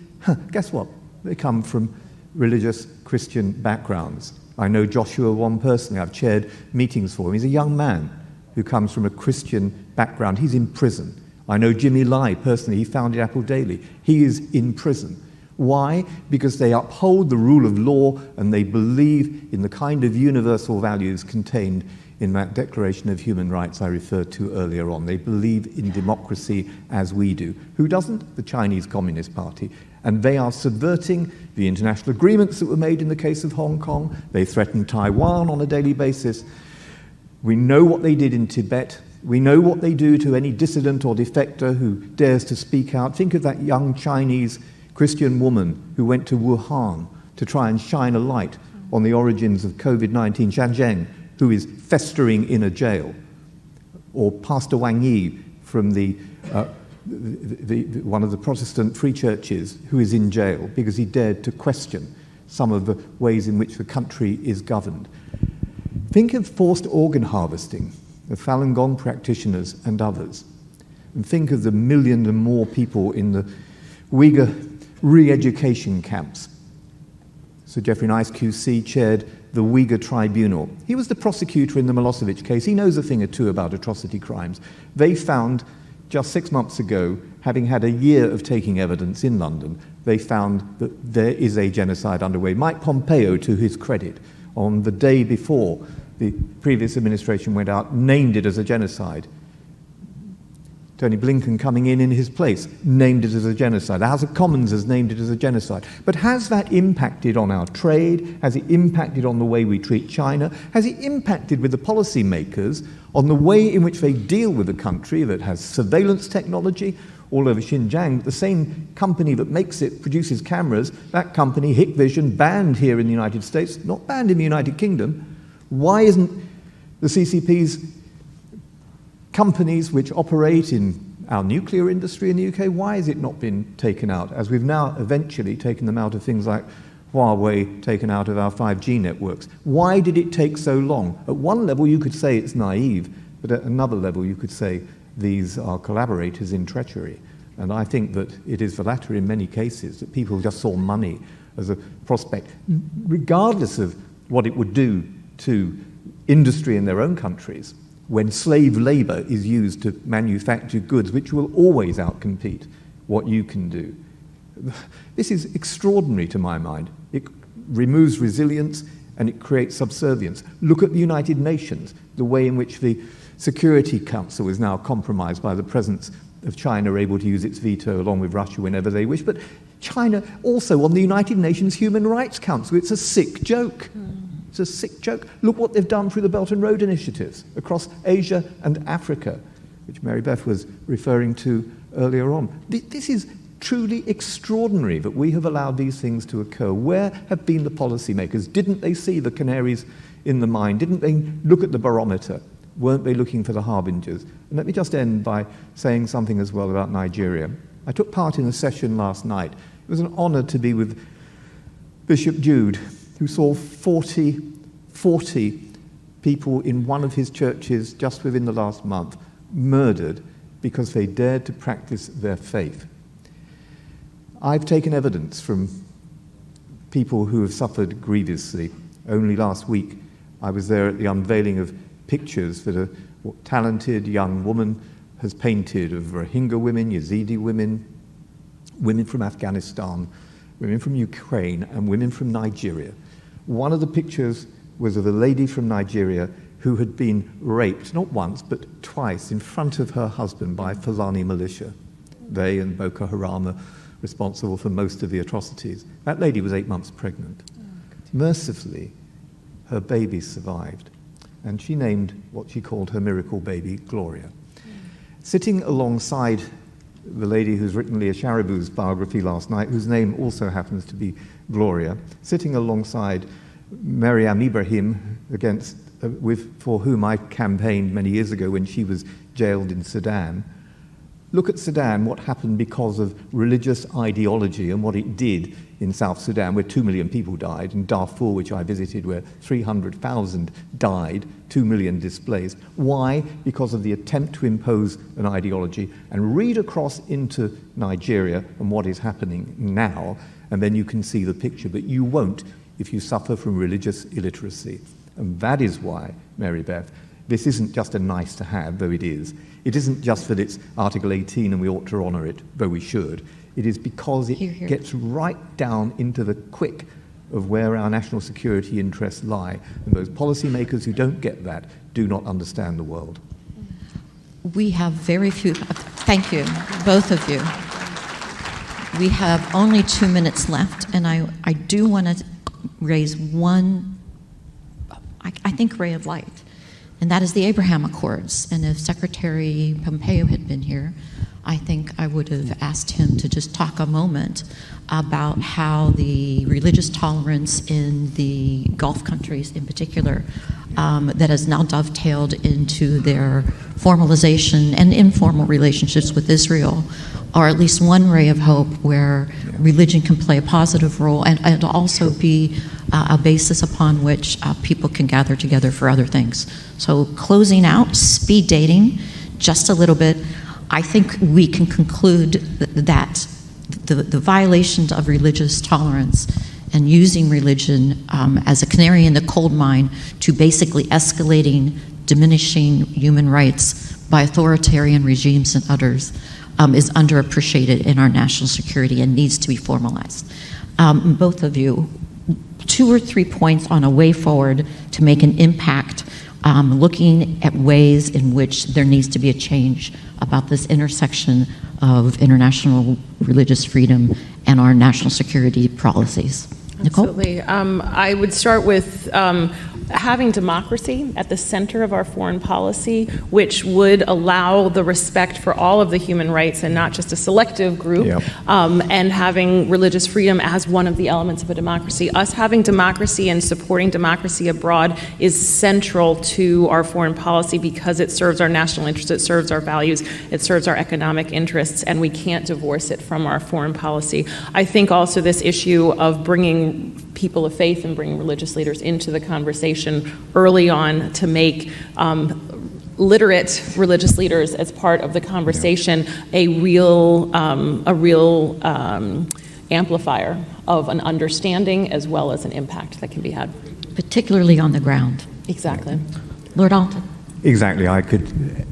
guess what? They come from religious Christian backgrounds. I know Joshua Wong personally. I've chaired meetings for him. He's a young man who comes from a Christian background. He's in prison. I know Jimmy Lai personally. He founded Apple Daily. He is in prison. Why? Because they uphold the rule of law and they believe in the kind of universal values contained in that Declaration of Human Rights I referred to earlier on. They believe in democracy as we do. Who doesn't? The Chinese Communist Party. And they are subverting the international agreements that were made in the case of Hong Kong. They threaten Taiwan on a daily basis. We know what they did in Tibet. We know what they do to any dissident or defector who dares to speak out. Think of that young Chinese Christian woman who went to Wuhan to try and shine a light on the origins of COVID-19, Zhang, who is festering in a jail. Or Pastor Wang Yi from one of the Protestant free churches, who is in jail because he dared to question some of the ways in which the country is governed. Think of forced organ harvesting the Falun Gong practitioners and others. And think of the million and more people in the Uyghur re-education camps. Sir Geoffrey Nice QC chaired the Uyghur Tribunal. He was the prosecutor in the Milosevic case. He knows a thing or two about atrocity crimes. They found, just 6 months ago, having had a year of taking evidence in London, they found that there is a genocide underway. Mike Pompeo, to his credit, on the day before the previous administration went out, named it as a genocide. Tony Blinken coming in his place, named it as a genocide. The House of Commons has named it as a genocide. But has that impacted on our trade? Has it impacted on the way we treat China? Has it impacted with the policymakers on the way in which they deal with a country that has surveillance technology all over Xinjiang? The same company that makes it, produces cameras, that company, Hikvision, banned here in the United States, not banned in the United Kingdom. Why isn't the CCP's companies which operate in our nuclear industry in the UK, why has it not been taken out? As we've now eventually taken them out of things like Huawei, taken out of our 5G networks. Why did it take so long? At one level you could say it's naive, but at another level you could say these are collaborators in treachery. And I think that it is the latter in many cases, that people just saw money as a prospect, regardless of what it would do to industry in their own countries, when slave labor is used to manufacture goods which will always outcompete what you can do. This is extraordinary to my mind. It removes resilience and it creates subservience. Look at the United Nations, the way in which the Security Council is now compromised by the presence of China, able to use its veto along with Russia whenever they wish. But China also on the United Nations Human Rights Council. It's a sick joke. It's a sick joke. Look what they've done through the Belt and Road initiatives across Asia and Africa, which Mary Beth was referring to earlier on. This is truly extraordinary that we have allowed these things to occur. Where have been the policymakers? Didn't they see the canaries in the mine? Didn't they look at the barometer? Weren't they looking for the harbingers? And let me just end by saying something as well about Nigeria. I took part in a session last night. It was an honor to be with Bishop Jude, who saw 40 people in one of his churches just within the last month murdered because they dared to practice their faith. I've taken evidence from people who have suffered grievously. Only last week I was there at the unveiling of pictures that a talented young woman has painted of Rohingya women, Yazidi women, women from Afghanistan, women from Ukraine, and women from Nigeria. One of the pictures was of a lady from Nigeria who had been raped, not once, but twice, in front of her husband by Fulani militia. They and Boko Haram are responsible for most of the atrocities. That lady was 8 months pregnant. Mercifully, her baby survived, and she named what she called her miracle baby, Gloria. Sitting alongside the lady who's written Leah Sharibu's biography last night, whose name also happens to be Gloria, sitting alongside Maryam Ibrahim, for whom I campaigned many years ago when she was jailed in Sudan. Look at Sudan, what happened because of religious ideology and what it did in South Sudan, where 2 million people died, in Darfur, which I visited, where 300,000 died, 2 million displaced. Why? Because of the attempt to impose an ideology. And read across into Nigeria and what is happening now, and then you can see the picture, but you won't if you suffer from religious illiteracy. And that is why, Mary Beth, this isn't just a nice to have, though it is. It isn't just that it's Article 18 and we ought to honour it, though we should. It is because it gets right down into the quick of where our national security interests lie. And those policymakers who don't get that do not understand the world. We have very few, thank you, both of you. We have only 2 minutes left, and I do want to raise one, I think, ray of light, and that is the Abraham Accords. And if Secretary Pompeo had been here, I think I would have asked him to just talk a moment about how the religious tolerance in the Gulf countries in particular that has now dovetailed into their formalization and informal relationships with Israel are at least one ray of hope where religion can play a positive role and also be a basis upon which people can gather together for other things. So closing out, speed dating, just a little bit, I think we can conclude that the violations of religious tolerance and using religion as a canary in the coal mine to basically escalating, diminishing human rights by authoritarian regimes and others is underappreciated in our national security and needs to be formalized. Both of you, 2 or 3 points on a way forward to make an impact, looking at ways in which there needs to be a change about this intersection of international religious freedom and our national security policies. Nicole? Absolutely. I would start with having democracy at the center of our foreign policy, which would allow the respect for all of the human rights and not just a selective group, and having religious freedom as one of the elements of a democracy. Us having democracy and supporting democracy abroad is central to our foreign policy because it serves our national interests, it serves our values, it serves our economic interests, and we can't divorce it from our foreign policy. I think also this issue of bringing people of faith and bringing religious leaders into the conversation early on to make literate religious leaders as part of the conversation a real amplifier of an understanding as well as an impact that can be had. Particularly on the ground. Exactly. Lord Alton. Exactly. I could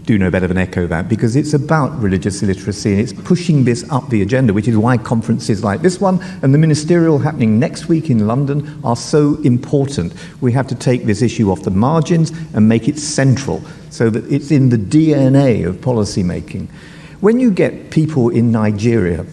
do no better than echo that, because it's about religious literacy and it's pushing this up the agenda, which is why conferences like this one and the ministerial happening next week in London are so important. We have to take this issue off the margins and make it central so that it's in the DNA of policy making. When you get people in Nigeria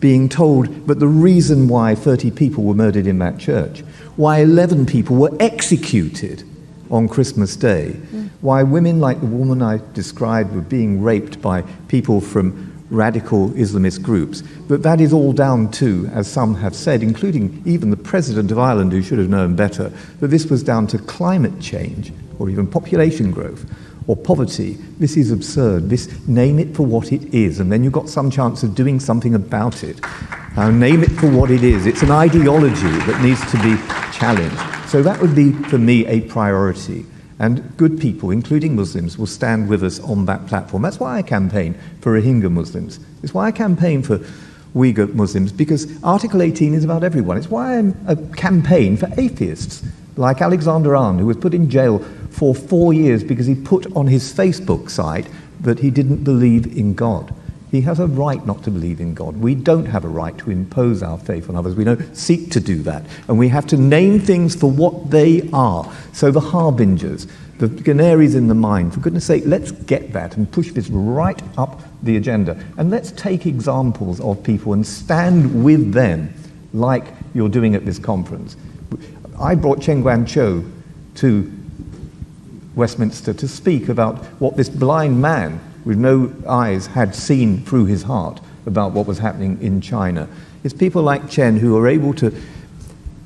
being told that the reason why 30 people were murdered in that church, why 11 people were executed on Christmas Day, why women like the woman I described were being raped by people from radical Islamist groups, but that is all down to, as some have said, including even the President of Ireland, who should have known better, that this was down to climate change or even population growth or poverty. This is absurd. Name it for what it is, and then you've got some chance of doing something about it. Now, name it for what it is. It's an ideology that needs to be challenged. So that would be, for me, a priority. And good people, including Muslims, will stand with us on that platform. That's why I campaign for Rohingya Muslims. It's why I campaign for Uyghur Muslims, because Article 18 is about everyone. It's why I campaign for atheists, like Alexander Arndt, who was put in jail for 4 years because he put on his Facebook site that he didn't believe in God. He has a right not to believe in God. We don't have a right to impose our faith on others. We don't seek to do that. And we have to name things for what they are. So the harbingers, the canaries in the mine, for goodness sake, let's get that and push this right up the agenda. And let's take examples of people and stand with them like you're doing at this conference. I brought Chen Guangzhou to Westminster to speak about what this blind man with no eyes had seen through his heart about what was happening in China. It's people like Chen who are able to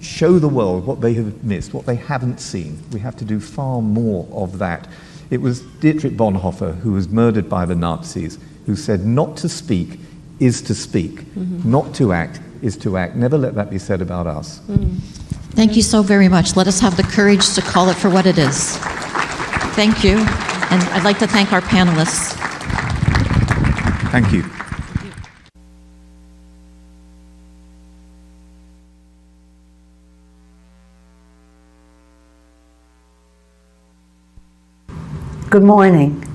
show the world what they have missed, what they haven't seen. We have to do far more of that. It was Dietrich Bonhoeffer, who was murdered by the Nazis, who said, not to speak is to speak, not to act is to act. Never let that be said about us. Thank you so very much. Let us have the courage to call it for what it is. Thank you. And I'd like to thank our panelists. Thank you. Good morning.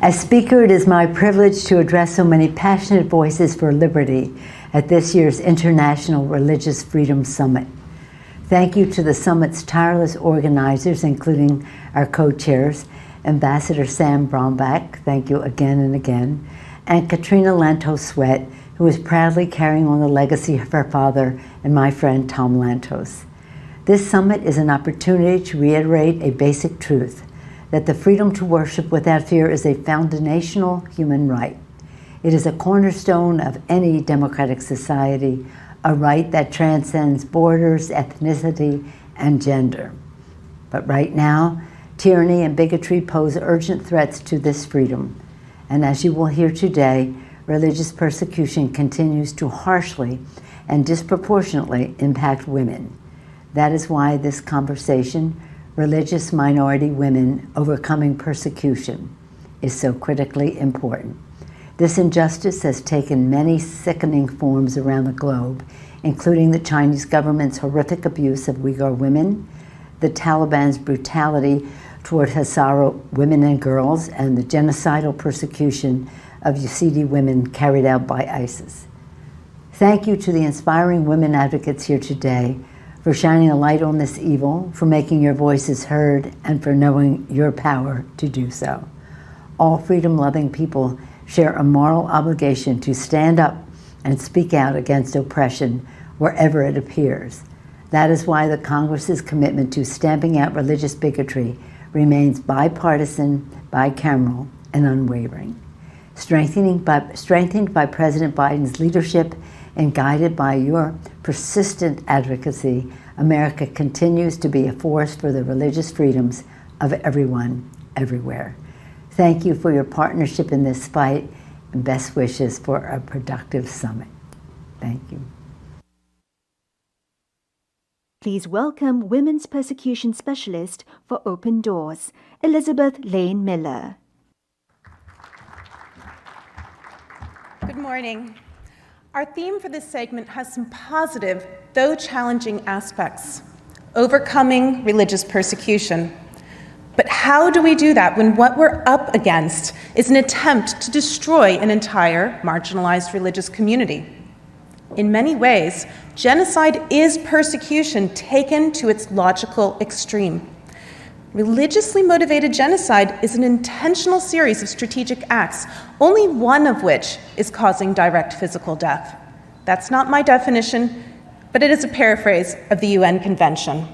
As Speaker, it is my privilege to address so many passionate voices for liberty at this year's International Religious Freedom Summit. Thank you to the summit's tireless organizers, including our co-chairs, Ambassador Sam Brownback, thank you again and again, and Katrina Lantos Sweat, who is proudly carrying on the legacy of her father and my friend Tom Lantos. This summit is an opportunity to reiterate a basic truth, that the freedom to worship without fear is a foundational human right. It is a cornerstone of any democratic society, a right that transcends borders, ethnicity, and gender. But right now, tyranny and bigotry pose urgent threats to this freedom. And as you will hear today, religious persecution continues to harshly and disproportionately impact women. That is why this conversation, Religious Minority Women Overcoming Persecution, is so critically important. This injustice has taken many sickening forms around the globe, including the Chinese government's horrific abuse of Uyghur women, the Taliban's brutality toward Hazara women and girls, and the genocidal persecution of Yazidi women carried out by ISIS. Thank you to the inspiring women advocates here today for shining a light on this evil, for making your voices heard, and for knowing your power to do so. All freedom-loving people share a moral obligation to stand up and speak out against oppression wherever it appears. That is why the Congress's commitment to stamping out religious bigotry remains bipartisan, bicameral, and unwavering. Strengthened by President Biden's leadership and guided by your persistent advocacy, America continues to be a force for the religious freedoms of everyone, everywhere. Thank you for your partnership in this fight, and best wishes for a productive summit. Thank you. Please welcome Women's Persecution Specialist for Open Doors, Elizabeth Lane Miller. Good morning. Our theme for this segment has some positive, though challenging aspects. Overcoming religious persecution. But how do we do that when what we're up against is an attempt to destroy an entire marginalized religious community? In many ways, genocide is persecution taken to its logical extreme. Religiously motivated genocide is an intentional series of strategic acts, only one of which is causing direct physical death. That's not my definition, but it is a paraphrase of the UN Convention.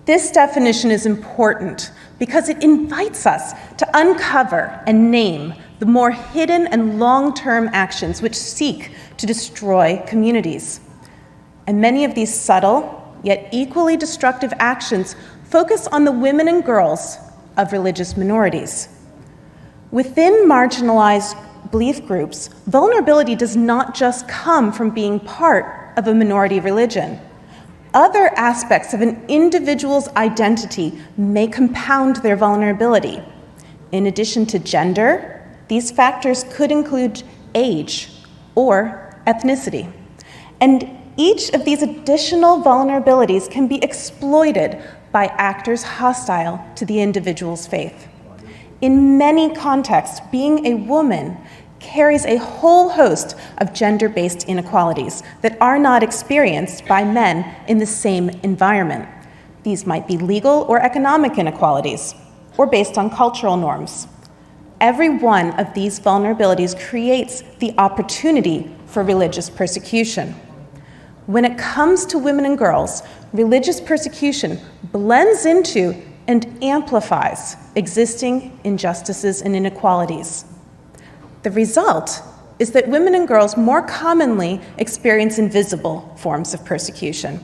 This definition is important because it invites us to uncover and name the more hidden and long-term actions which seek to destroy communities. And many of these subtle, yet equally destructive actions focus on the women and girls of religious minorities. Within marginalized belief groups, vulnerability does not just come from being part of a minority religion. Other aspects of an individual's identity may compound their vulnerability. In addition to gender, these factors could include age or ethnicity. And each of these additional vulnerabilities can be exploited by actors hostile to the individual's faith. In many contexts, being a woman carries a whole host of gender-based inequalities that are not experienced by men in the same environment. These might be legal or economic inequalities, or based on cultural norms. Every one of these vulnerabilities creates the opportunity for religious persecution. When it comes to women and girls, religious persecution blends into and amplifies existing injustices and inequalities. The result is that women and girls more commonly experience invisible forms of persecution.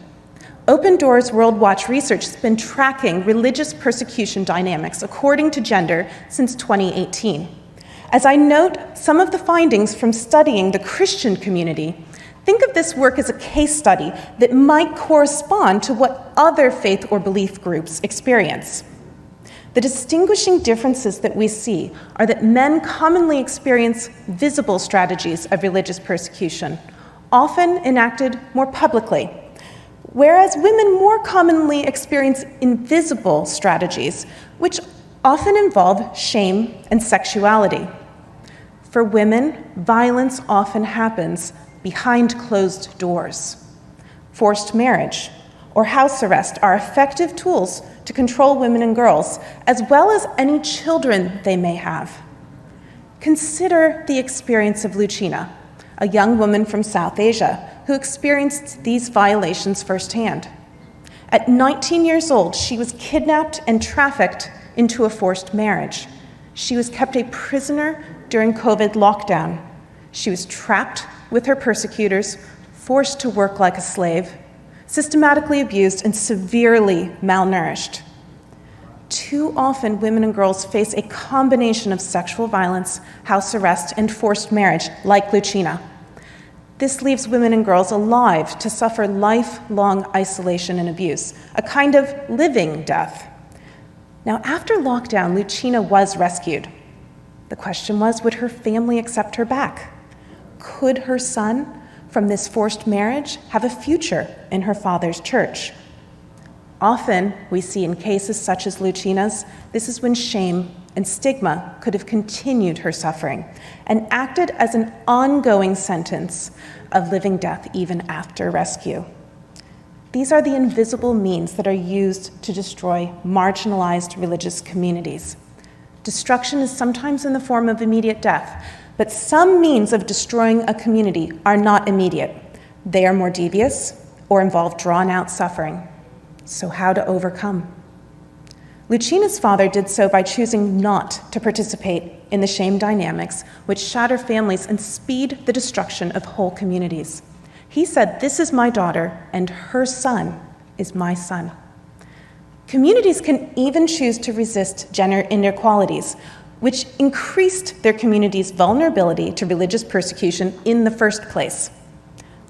Open Doors World Watch research has been tracking religious persecution dynamics according to gender since 2018. As I note some of the findings from studying the Christian community, think of this work as a case study that might correspond to what other faith or belief groups experience. The distinguishing differences that we see are that men commonly experience visible strategies of religious persecution, often enacted more publicly, whereas women more commonly experience invisible strategies, which often involve shame and sexuality. For women, violence often happens behind closed doors. Forced marriage or house arrest are effective tools to control women and girls, as well as any children they may have. Consider the experience of Lucina, a young woman from South Asia who experienced these violations firsthand. At 19 years old, she was kidnapped and trafficked into a forced marriage. She was kept a prisoner during COVID lockdown. She was trapped with her persecutors, forced to work like a slave, systematically abused, and severely malnourished. Too often, women and girls face a combination of sexual violence, house arrest, and forced marriage, like Lucina. This leaves women and girls alive to suffer lifelong isolation and abuse, a kind of living death. Now, after lockdown, Lucina was rescued. The question was, would her family accept her back? Could her son, from this forced marriage, have a future in her father's church? Often, we see in cases such as Lucina's, this is when shame and stigma could have continued her suffering and acted as an ongoing sentence of living death even after rescue. These are the invisible means that are used to destroy marginalized religious communities. Destruction is sometimes in the form of immediate death, but some means of destroying a community are not immediate. They are more devious or involve drawn-out suffering. So how to overcome? Lucina's father did so by choosing not to participate in the shame dynamics which shatter families and speed the destruction of whole communities. He said, "This is my daughter, and her son is my son." Communities can even choose to resist gender inequalities, which increased their community's vulnerability to religious persecution in the first place.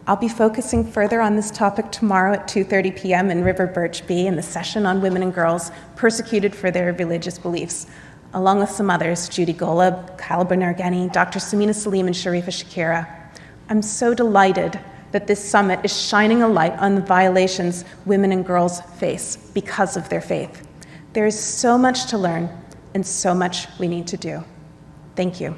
I'll be focusing further on this topic tomorrow at 2:30 p.m. in River Birch B in the session on women and girls persecuted for their religious beliefs, along with some others, Judy Golub, Kyle Bernargeni, Dr. Samina Salim, and Sharifa Shakira. I'm so delighted that this summit is shining a light on the violations women and girls face because of their faith. There is so much to learn and so much we need to do. Thank you.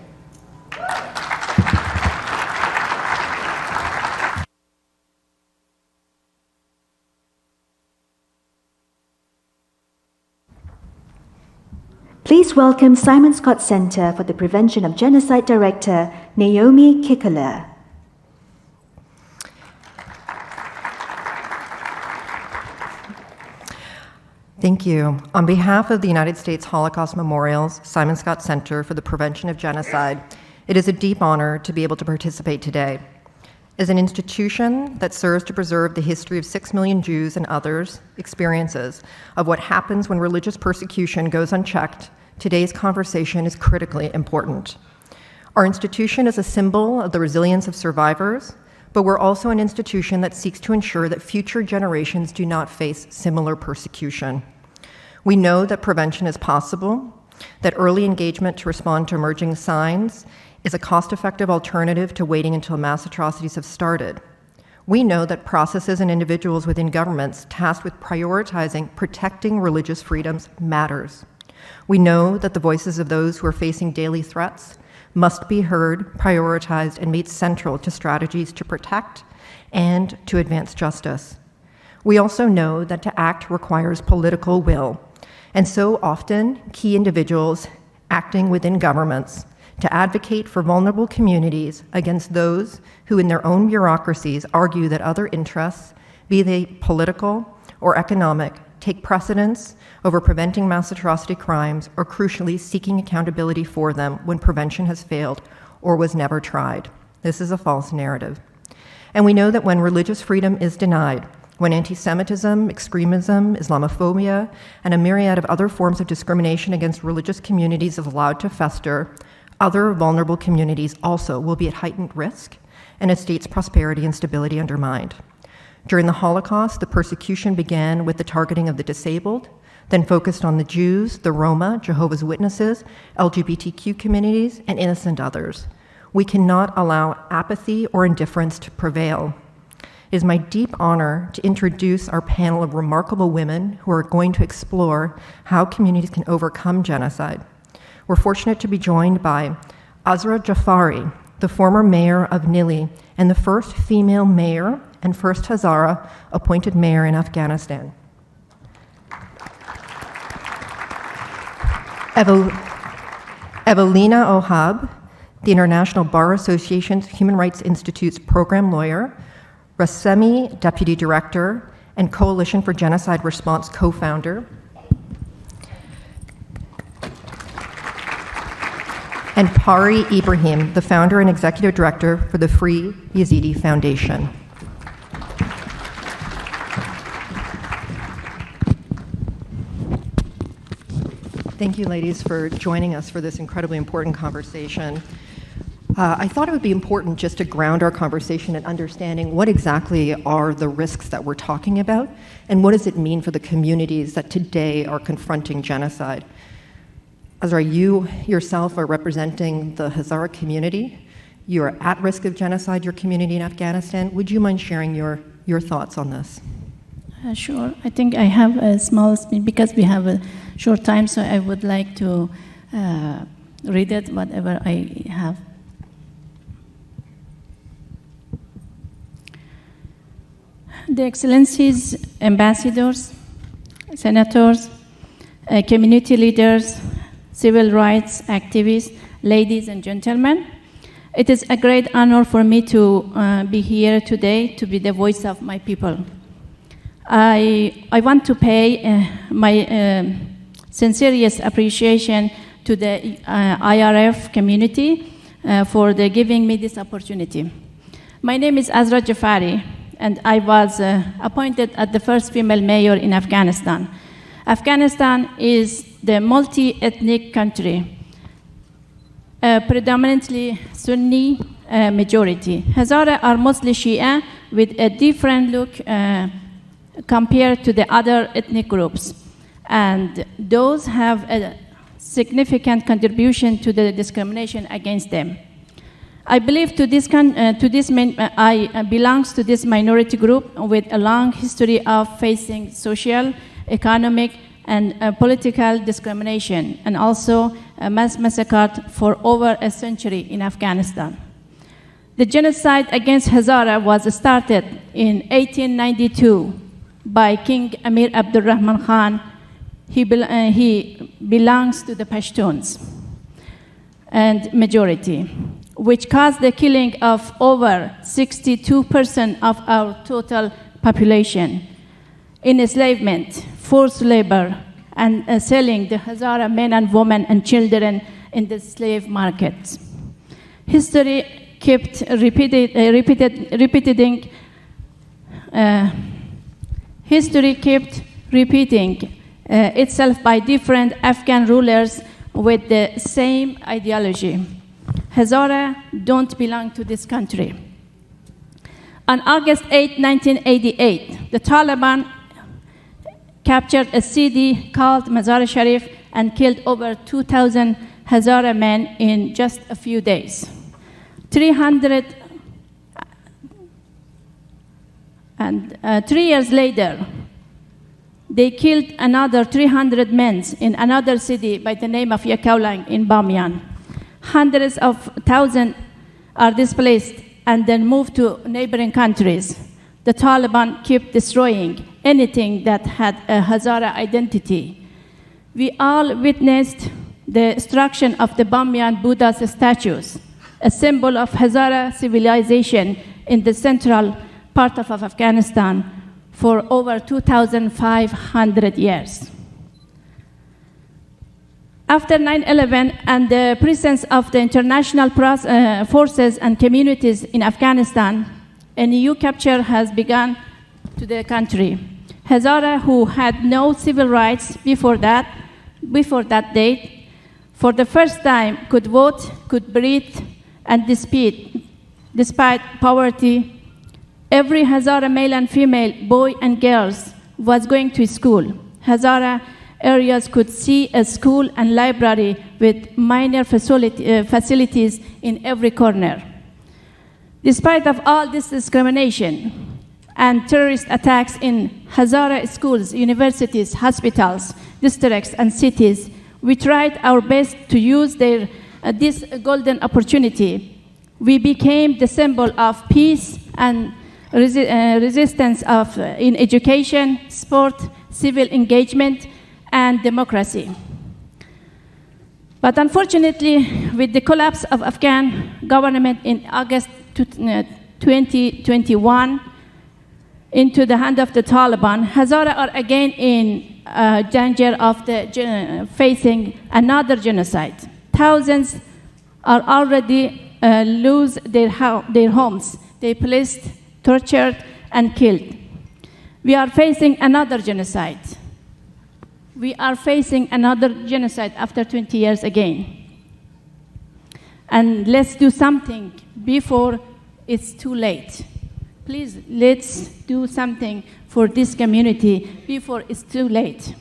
Please welcome Simon Scott Center for the Prevention of Genocide Director, Naomi Kikkeler. Thank you. On behalf of the United States Holocaust Memorial's Simon Scott Center for the Prevention of Genocide, it is a deep honor to be able to participate today. As an institution that serves to preserve the history of 6 million Jews and others' experiences of what happens when religious persecution goes unchecked, today's conversation is critically important. Our institution is a symbol of the resilience of survivors, but we're also an institution that seeks to ensure that future generations do not face similar persecution. We know that prevention is possible, that early engagement to respond to emerging signs is a cost-effective alternative to waiting until mass atrocities have started. We know that processes and individuals within governments tasked with prioritizing protecting religious freedoms matters. We know that the voices of those who are facing daily threats must be heard, prioritized, and made central to strategies to protect and to advance justice. We also know that to act requires political will, and so often key individuals acting within governments to advocate for vulnerable communities against those who in their own bureaucracies argue that other interests, be they political or economic, take precedence over preventing mass atrocity crimes or crucially seeking accountability for them when prevention has failed or was never tried. This is a false narrative. And we know that when religious freedom is denied, when anti-Semitism, extremism, Islamophobia, and a myriad of other forms of discrimination against religious communities is allowed to fester, other vulnerable communities also will be at heightened risk and a state's prosperity and stability undermined. During the Holocaust, the persecution began with the targeting of the disabled, then focused on the Jews, the Roma, Jehovah's Witnesses, LGBTQ communities, and innocent others. We cannot allow apathy or indifference to prevail. It is my deep honor to introduce our panel of remarkable women who are going to explore how communities can overcome genocide. We're fortunate to be joined by Azra Jafari, the former mayor of Nili and the first female mayor and first Hazara appointed mayor in Afghanistan. Evelina Ohab, the International Bar Association's Human Rights Institute's program lawyer, Rasemi deputy director, and Coalition for Genocide Response co-founder, and Pari Ibrahim, the founder and executive director for the Free Yazidi Foundation. Thank you, ladies, for joining us for this incredibly important conversation. I thought it would be important just to ground our conversation in understanding what exactly are the risks that we're talking about, and what does it mean for the communities that today are confronting genocide. Hazara, you yourself are representing the Hazara community. You are at risk of genocide, your community in Afghanistan. Would you mind sharing your thoughts on this? Sure. I think I have a small speech because we have a short time, so I would like to read it, whatever I have. The Excellencies, ambassadors, senators, community leaders, civil rights activists, ladies and gentlemen, it is a great honor for me to be here today to be the voice of my people. I want to pay my sincerest appreciation to the IRF community for giving me this opportunity. My name is Azra Jafari, and I was appointed as the first female mayor in Afghanistan. Afghanistan is the multi-ethnic country, predominantly Sunni majority. Hazara are mostly Shia with a different look compared to the other ethnic groups. And those have a significant contribution to the discrimination against them. I believe I belongs to this minority group with a long history of facing social, economic, and political discrimination, and also mass massacre for over a century in Afghanistan. The genocide against Hazara was started in 1892 by King Amir Abdurrahman Khan. He belongs to the Pashtuns and majority, which caused the killing of over 62% of our total population, enslavement, forced labor, and selling the Hazara men and women and children in the slave markets. History kept repeating itself by different Afghan rulers with the same ideology. Hazara don't belong to this country. On August 8, 1988, the Taliban captured a city called Mazar Sharif and killed over 2,000 Hazara men in just a few days. 3 years later, they killed another 300 men in another city by the name of Yakaulang in Bamyan. Hundreds of thousands are displaced and then moved to neighboring countries. The Taliban kept destroying anything that had a Hazara identity. We all witnessed the destruction of the Bamyan Buddha's statues, a symbol of Hazara civilization in the central part of Afghanistan for over 2,500 years. After 9/11 and the presence of the international forces and communities in Afghanistan, a new capture has begun to the country. Hazara, who had no civil rights before that date, for the first time could vote, could breathe, and despite poverty. Every Hazara male and female, boy and girls, was going to school. Hazara areas could see a school and library with minor facilities in every corner. Despite of all this discrimination and terrorist attacks in Hazara schools, universities, hospitals, districts, and cities, we tried our best to use this golden opportunity. We became the symbol of peace and resistance in education, sport, civil engagement, and democracy. But unfortunately, with the collapse of Afghan government in August 2021 into the hand of the Taliban, Hazara are again in danger of facing another genocide. Thousands are already lose their homes. They placed, tortured, and killed. We are facing another genocide. We are facing another genocide after 20 years again. And let's do something before it's too late. Please, let's do something for this community before it's too late.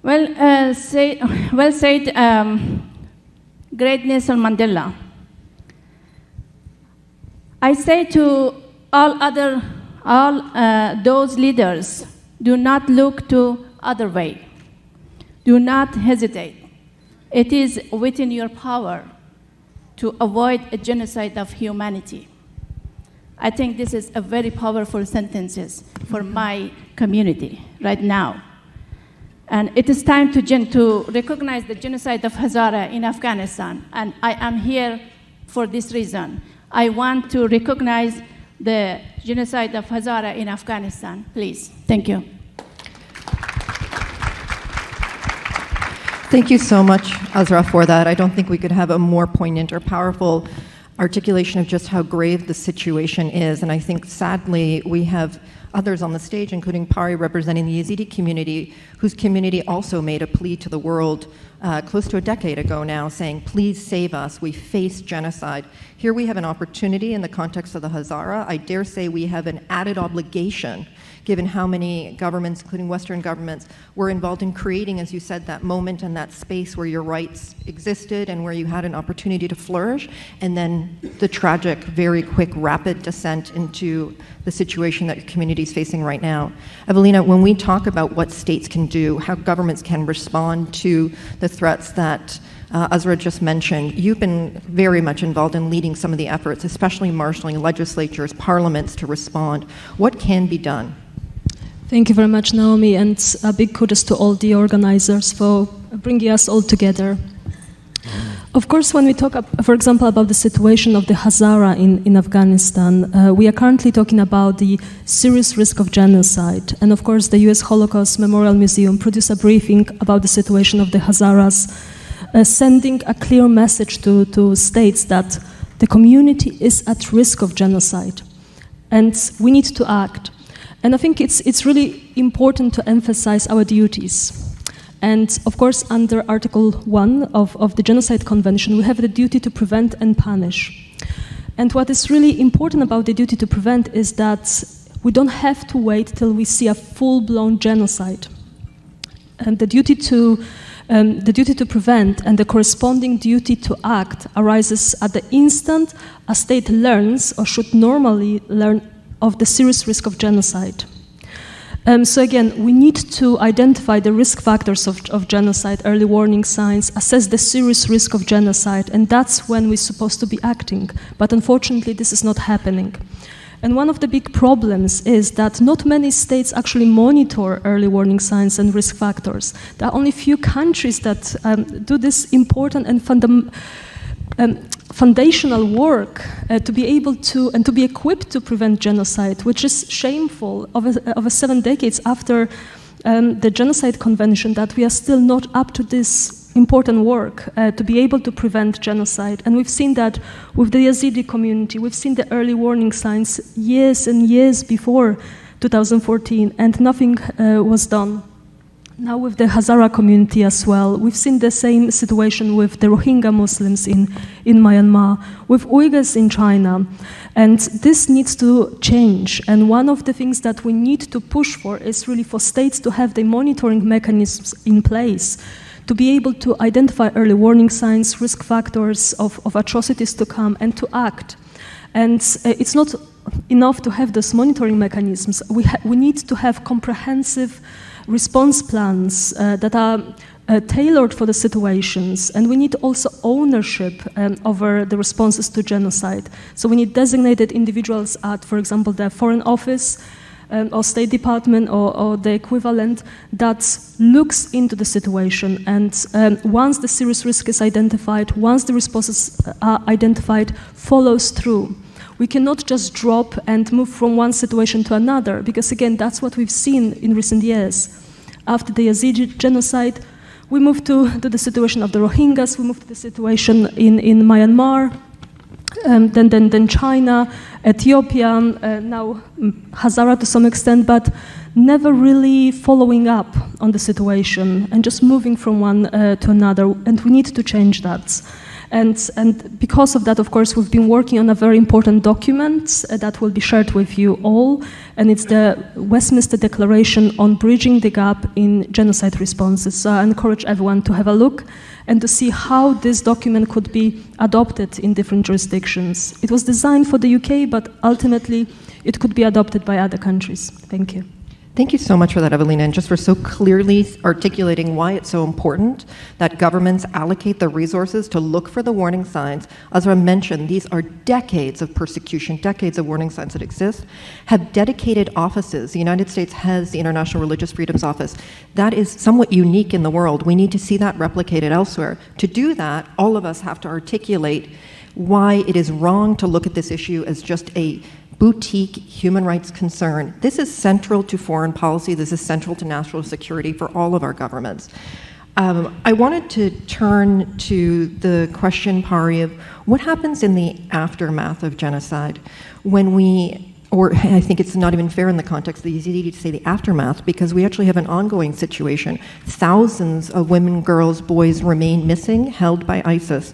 Well said, great Nelson Mandela. I say to all those leaders, do not look to other way. Do not hesitate. It is within your power to avoid a genocide of humanity. I think this is a very powerful sentence for my community right now. And it is time to recognize the genocide of Hazara in Afghanistan. And I am here for this reason. I want to recognize the genocide of Hazara in Afghanistan. Please. Thank you. Thank you so much, Azra, for that. I don't think we could have a more poignant or powerful articulation of just how grave the situation is. And I think, sadly, we have others on the stage, including Pari, representing the Yazidi community, whose community also made a plea to the world close to a decade ago now, saying, please save us, we face genocide. Here we have an opportunity in the context of the Hazara. I dare say we have an added obligation, given how many governments, including Western governments, were involved in creating, as you said, that moment and that space where your rights existed and where you had an opportunity to flourish, and then the tragic, very quick, rapid descent into the situation that your community is facing right now. Evelina, when we talk about what states can do, how governments can respond to the threats that Azra just mentioned, you've been very much involved in leading some of the efforts, especially marshalling legislatures, parliaments to respond. What can be done? Thank you very much, Naomi, and a big kudos to all the organizers for bringing us all together. Of course, when we talk, for example, about the situation of the Hazara in Afghanistan, we are currently talking about the serious risk of genocide. And of course, the US Holocaust Memorial Museum produced a briefing about the situation of the Hazaras, sending a clear message to states that the community is at risk of genocide. And we need to act. And I think it's really important to emphasize our duties. And of course, under Article 1 of the Genocide Convention, we have the duty to prevent and punish. And what is really important about the duty to prevent is that we don't have to wait till we see a full-blown genocide. And the duty to prevent and the corresponding duty to act arises at the instant a state learns or should normally learn of the serious risk of genocide. So again, we need to identify the risk factors of genocide, early warning signs, assess the serious risk of genocide, and that's when we're supposed to be acting. But unfortunately, this is not happening. And one of the big problems is that not many states actually monitor early warning signs and risk factors. There are only few countries that do this important and foundational work to be able to and to be equipped to prevent genocide, which is shameful of 7 decades after the Genocide Convention that we are still not up to this important work to be able to prevent genocide. And we've seen that with the Yazidi community. We've seen the early warning signs years and years before 2014, and nothing was done. Now with the Hazara community as well, we've seen the same situation with the Rohingya Muslims in Myanmar, with Uyghurs in China, and this needs to change. And one of the things that we need to push for is really for states to have the monitoring mechanisms in place to be able to identify early warning signs, risk factors of atrocities to come, and to act. And it's not enough to have those monitoring mechanisms. We need to have comprehensive response plans that are tailored for the situations, and we need also ownership over the responses to genocide. So we need designated individuals at, for example, the Foreign Office or State Department or the equivalent that looks into the situation, and once the serious risk is identified, once the responses are identified, follows through. We cannot just drop and move from one situation to another, because again, that's what we've seen in recent years. After the Yazidi genocide, we moved to the situation of the Rohingyas, we moved to the situation in Myanmar, then China, Ethiopia, now Hazara to some extent, but never really following up on the situation and just moving from one to another, and we need to change that. And because of that, of course, we've been working on a very important document that will be shared with you all, and it's the Westminster Declaration on Bridging the Gap in Genocide Responses. So I encourage everyone to have a look and to see how this document could be adopted in different jurisdictions. It was designed for the UK, but ultimately it could be adopted by other countries. Thank you. Thank you so much for that, Evelina, and just for so clearly articulating why it's so important that governments allocate the resources to look for the warning signs. As I mentioned, these are decades of persecution, decades of warning signs that exist, have dedicated offices. The United States has the International Religious Freedoms Office. That is somewhat unique in the world. We need to see that replicated elsewhere. To do that, all of us have to articulate why it is wrong to look at this issue as just a boutique human rights concern. This is central to foreign policy. This is central to national security for all of our governments. I wanted to turn to the question, Pari, of what happens in the aftermath of genocide when or I think it's not even fair in the context of the Yazidi to say the aftermath, because we actually have an ongoing situation. Thousands of women, girls, boys remain missing, held by ISIS.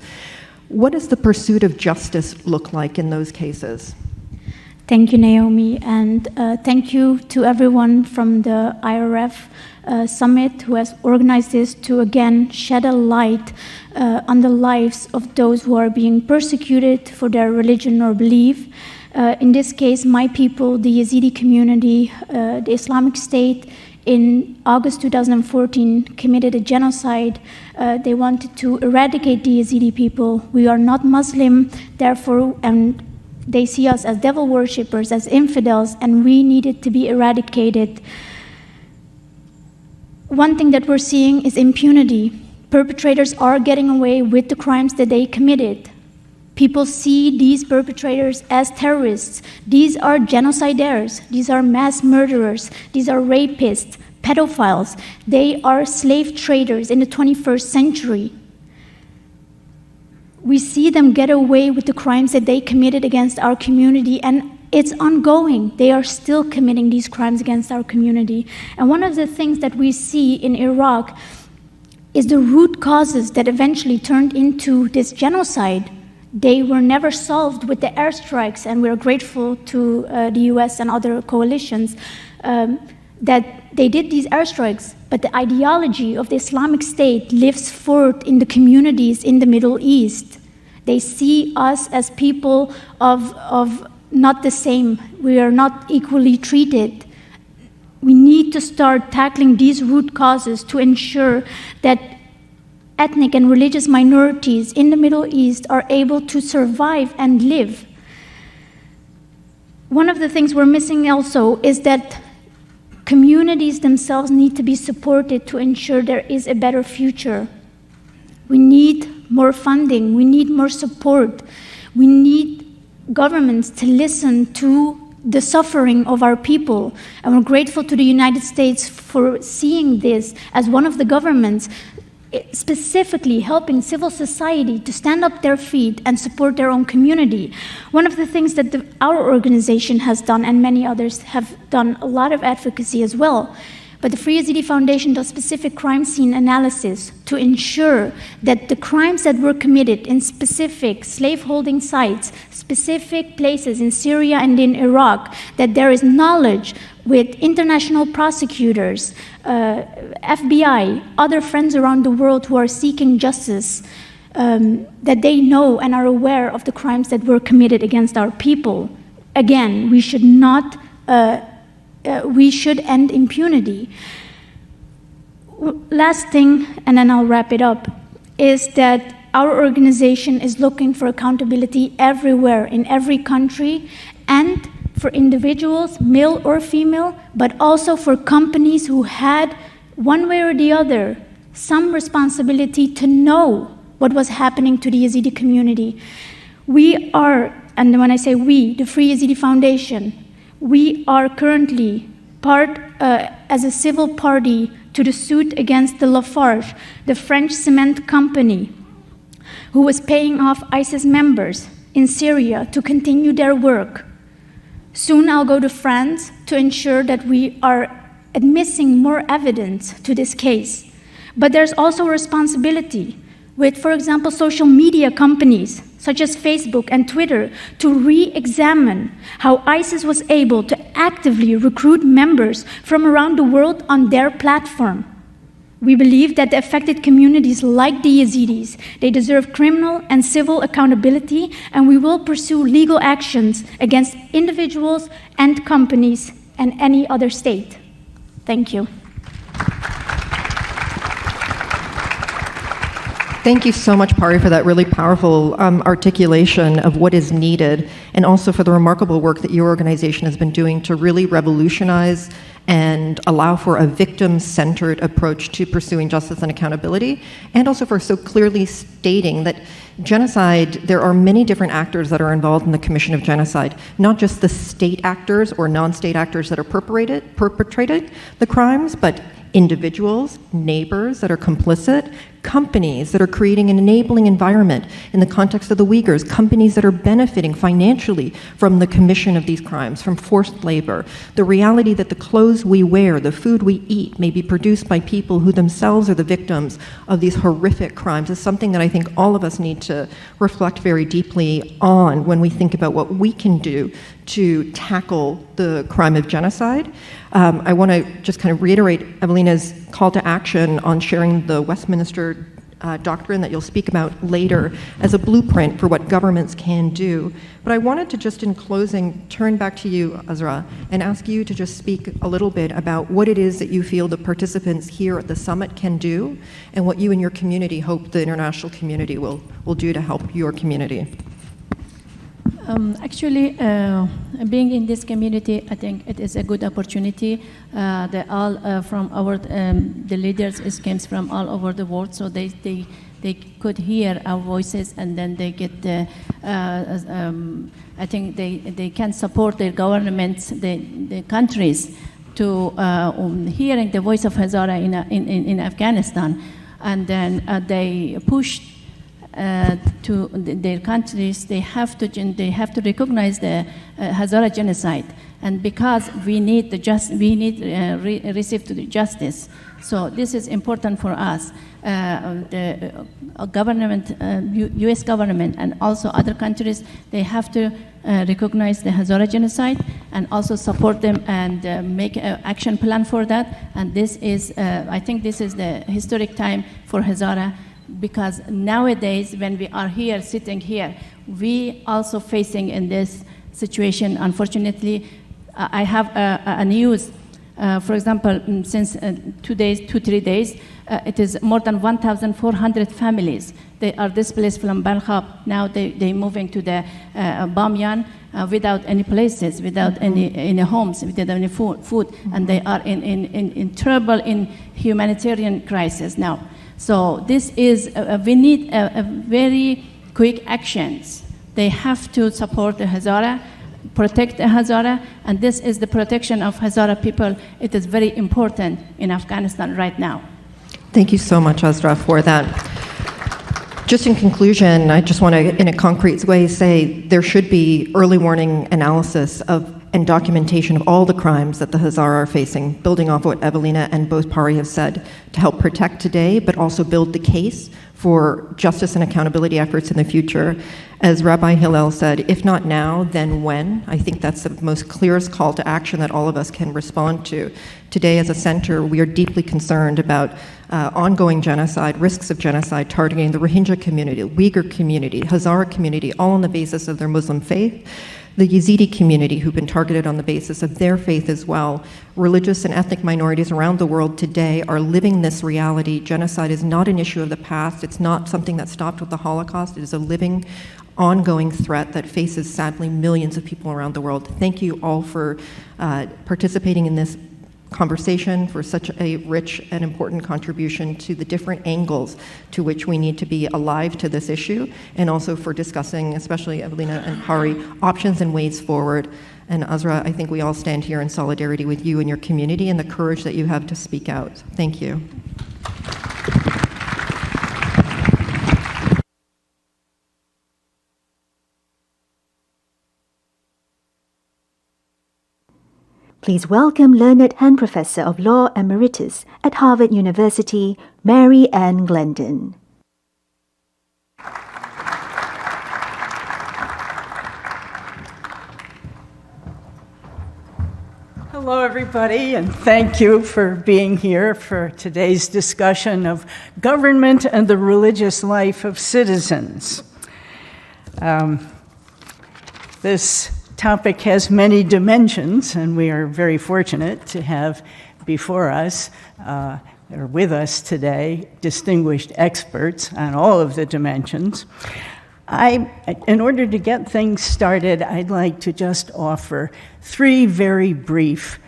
What does the pursuit of justice look like in those cases? Thank you, Naomi, and thank you to everyone from the IRF Summit who has organized this to again shed a light on the lives of those who are being persecuted for their religion or belief. In this case, my people, the Yazidi community, the Islamic State, in August 2014 committed a genocide. They wanted to eradicate the Yazidi people. We are not Muslim, therefore, and they see us as devil worshippers, as infidels, and we needed to be eradicated. One thing that we're seeing is impunity. Perpetrators are getting away with the crimes that they committed. People see these perpetrators as terrorists. These are genocidaires. These are mass murderers. These are rapists, pedophiles. They are slave traders in the 21st century. We see them get away with the crimes that they committed against our community, and it's ongoing. They are still committing these crimes against our community. And one of the things that we see in Iraq is the root causes that eventually turned into this genocide. They were never solved with the airstrikes, and we're grateful to the US and other coalitions that they did these airstrikes, but the ideology of the Islamic State lives forth in the communities in the Middle East. They see us as people of not the same. We are not equally treated. We need to start tackling these root causes to ensure that ethnic and religious minorities in the Middle East are able to survive and live. One of the things we're missing also is that communities themselves need to be supported to ensure there is a better future. We need more funding, we need more support, we need governments to listen to the suffering of our people. And we're grateful to the United States for seeing this as one of the governments specifically helping civil society to stand up their feet and support their own community. One of the things that our organization has done, and many others have done a lot of advocacy as well, but the Free Yazidi Foundation does specific crime scene analysis to ensure that the crimes that were committed in specific slaveholding sites, specific places in Syria and in Iraq, that there is knowledge with international prosecutors, FBI, other friends around the world who are seeking justice, that they know and are aware of the crimes that were committed against our people. Again, we should not, we should end impunity. Last thing, and then I'll wrap it up, is that our organization is looking for accountability everywhere, in every country, and for individuals, male or female, but also for companies who had, one way or the other, some responsibility to know what was happening to the Yazidi community. We are, and when I say we, the Free Yazidi Foundation, we are currently part, as a civil party to the suit against the Lafarge, the French cement company, who was paying off ISIS members in Syria to continue their work. Soon I'll go to France to ensure that we are admitting more evidence to this case. But there's also a responsibility with, for example, social media companies such as Facebook and Twitter to re-examine how ISIS was able to actively recruit members from around the world on their platform. We believe that the affected communities like the Yazidis, they deserve criminal and civil accountability, and we will pursue legal actions against individuals and companies and any other state. Thank you. Thank you so much, Pari, for that really powerful articulation of what is needed, and also for the remarkable work that your organization has been doing to really revolutionize and allow for a victim-centered approach to pursuing justice and accountability, and also for so clearly stating that genocide, there are many different actors that are involved in the commission of genocide, not just the state actors or non-state actors that are perpetrated the crimes, but individuals, neighbors that are complicit, companies that are creating an enabling environment in the context of the Uyghurs, companies that are benefiting financially from the commission of these crimes, from forced labor. The reality that the clothes we wear, the food we eat may be produced by people who themselves are the victims of these horrific crimes is something that I think all of us need to reflect very deeply on when we think about what we can do to tackle the crime of genocide. I want to just kind of reiterate Evelina's call to action on sharing the Westminster doctrine that you'll speak about later as a blueprint for what governments can do. But I wanted to just in closing turn back to you, Hazara, and ask you to just speak a little bit about what it is that you feel the participants here at the summit can do and what you and your community hope the international community will do to help your community. Actually, being in this community, I think it is a good opportunity. They all from our the leaders comes from all over the world, so they could hear our voices, and then they get the. I think they can support their governments, the countries, to hearing the voice of Hazara in Afghanistan, and then they push. To their countries, they have to recognize the Hazara genocide, and because we need receive the justice. So this is important for us. The government, U.S. government, and also other countries, they have to recognize the Hazara genocide and also support them and make an action plan for that. And this is, I think, this is the historic time for Hazara. Because nowadays, when we are here, sitting here, we also facing in this situation. Unfortunately, I have a news. For example, since 3 days, it is more than 1,400 families. They are displaced from Balkhab. Now they moving to the Bamyan without any places, without any homes, without any food, and they are in trouble in humanitarian crisis now. So this is, we need a very quick actions. They have to support the Hazara, protect the Hazara, and this is the protection of Hazara people. It is very important in Afghanistan right now. Thank you so much, Hazara, for that. Just in conclusion, I just want to, in a concrete way, say there should be early warning analysis of and documentation of all the crimes that the Hazara are facing, building off what Evelina and both Pari have said, to help protect today, but also build the case for justice and accountability efforts in the future. As Rabbi Hillel said, if not now, then when? I think that's the most clearest call to action that all of us can respond to. Today, as a center, we are deeply concerned about ongoing genocide, risks of genocide targeting the Rohingya community, Uyghur community, Hazara community, all on the basis of their Muslim faith. The Yazidi community, who've been targeted on the basis of their faith as well. Religious and ethnic minorities around the world today are living this reality. Genocide is not an issue of the past. It's not something that stopped with the Holocaust. It is a living, ongoing threat that faces, sadly, millions of people around the world. Thank you all for participating in this conversation, for such a rich and important contribution to the different angles to which we need to be alive to this issue, and also for discussing, especially Evelina and Pari, options and ways forward. And Hazara, I think we all stand here in solidarity with you and your community and the courage that you have to speak out. Thank you. Please welcome Learned Hand Professor of Law Emeritus at Harvard University, Mary Ann Glendon. Hello, everybody, and thank you for being here for today's discussion of government and the religious life of citizens. This topic has many dimensions, and we are very fortunate to have before us, or with us today, distinguished experts on all of the dimensions. In order to get things started, I'd like to just offer 3 very brief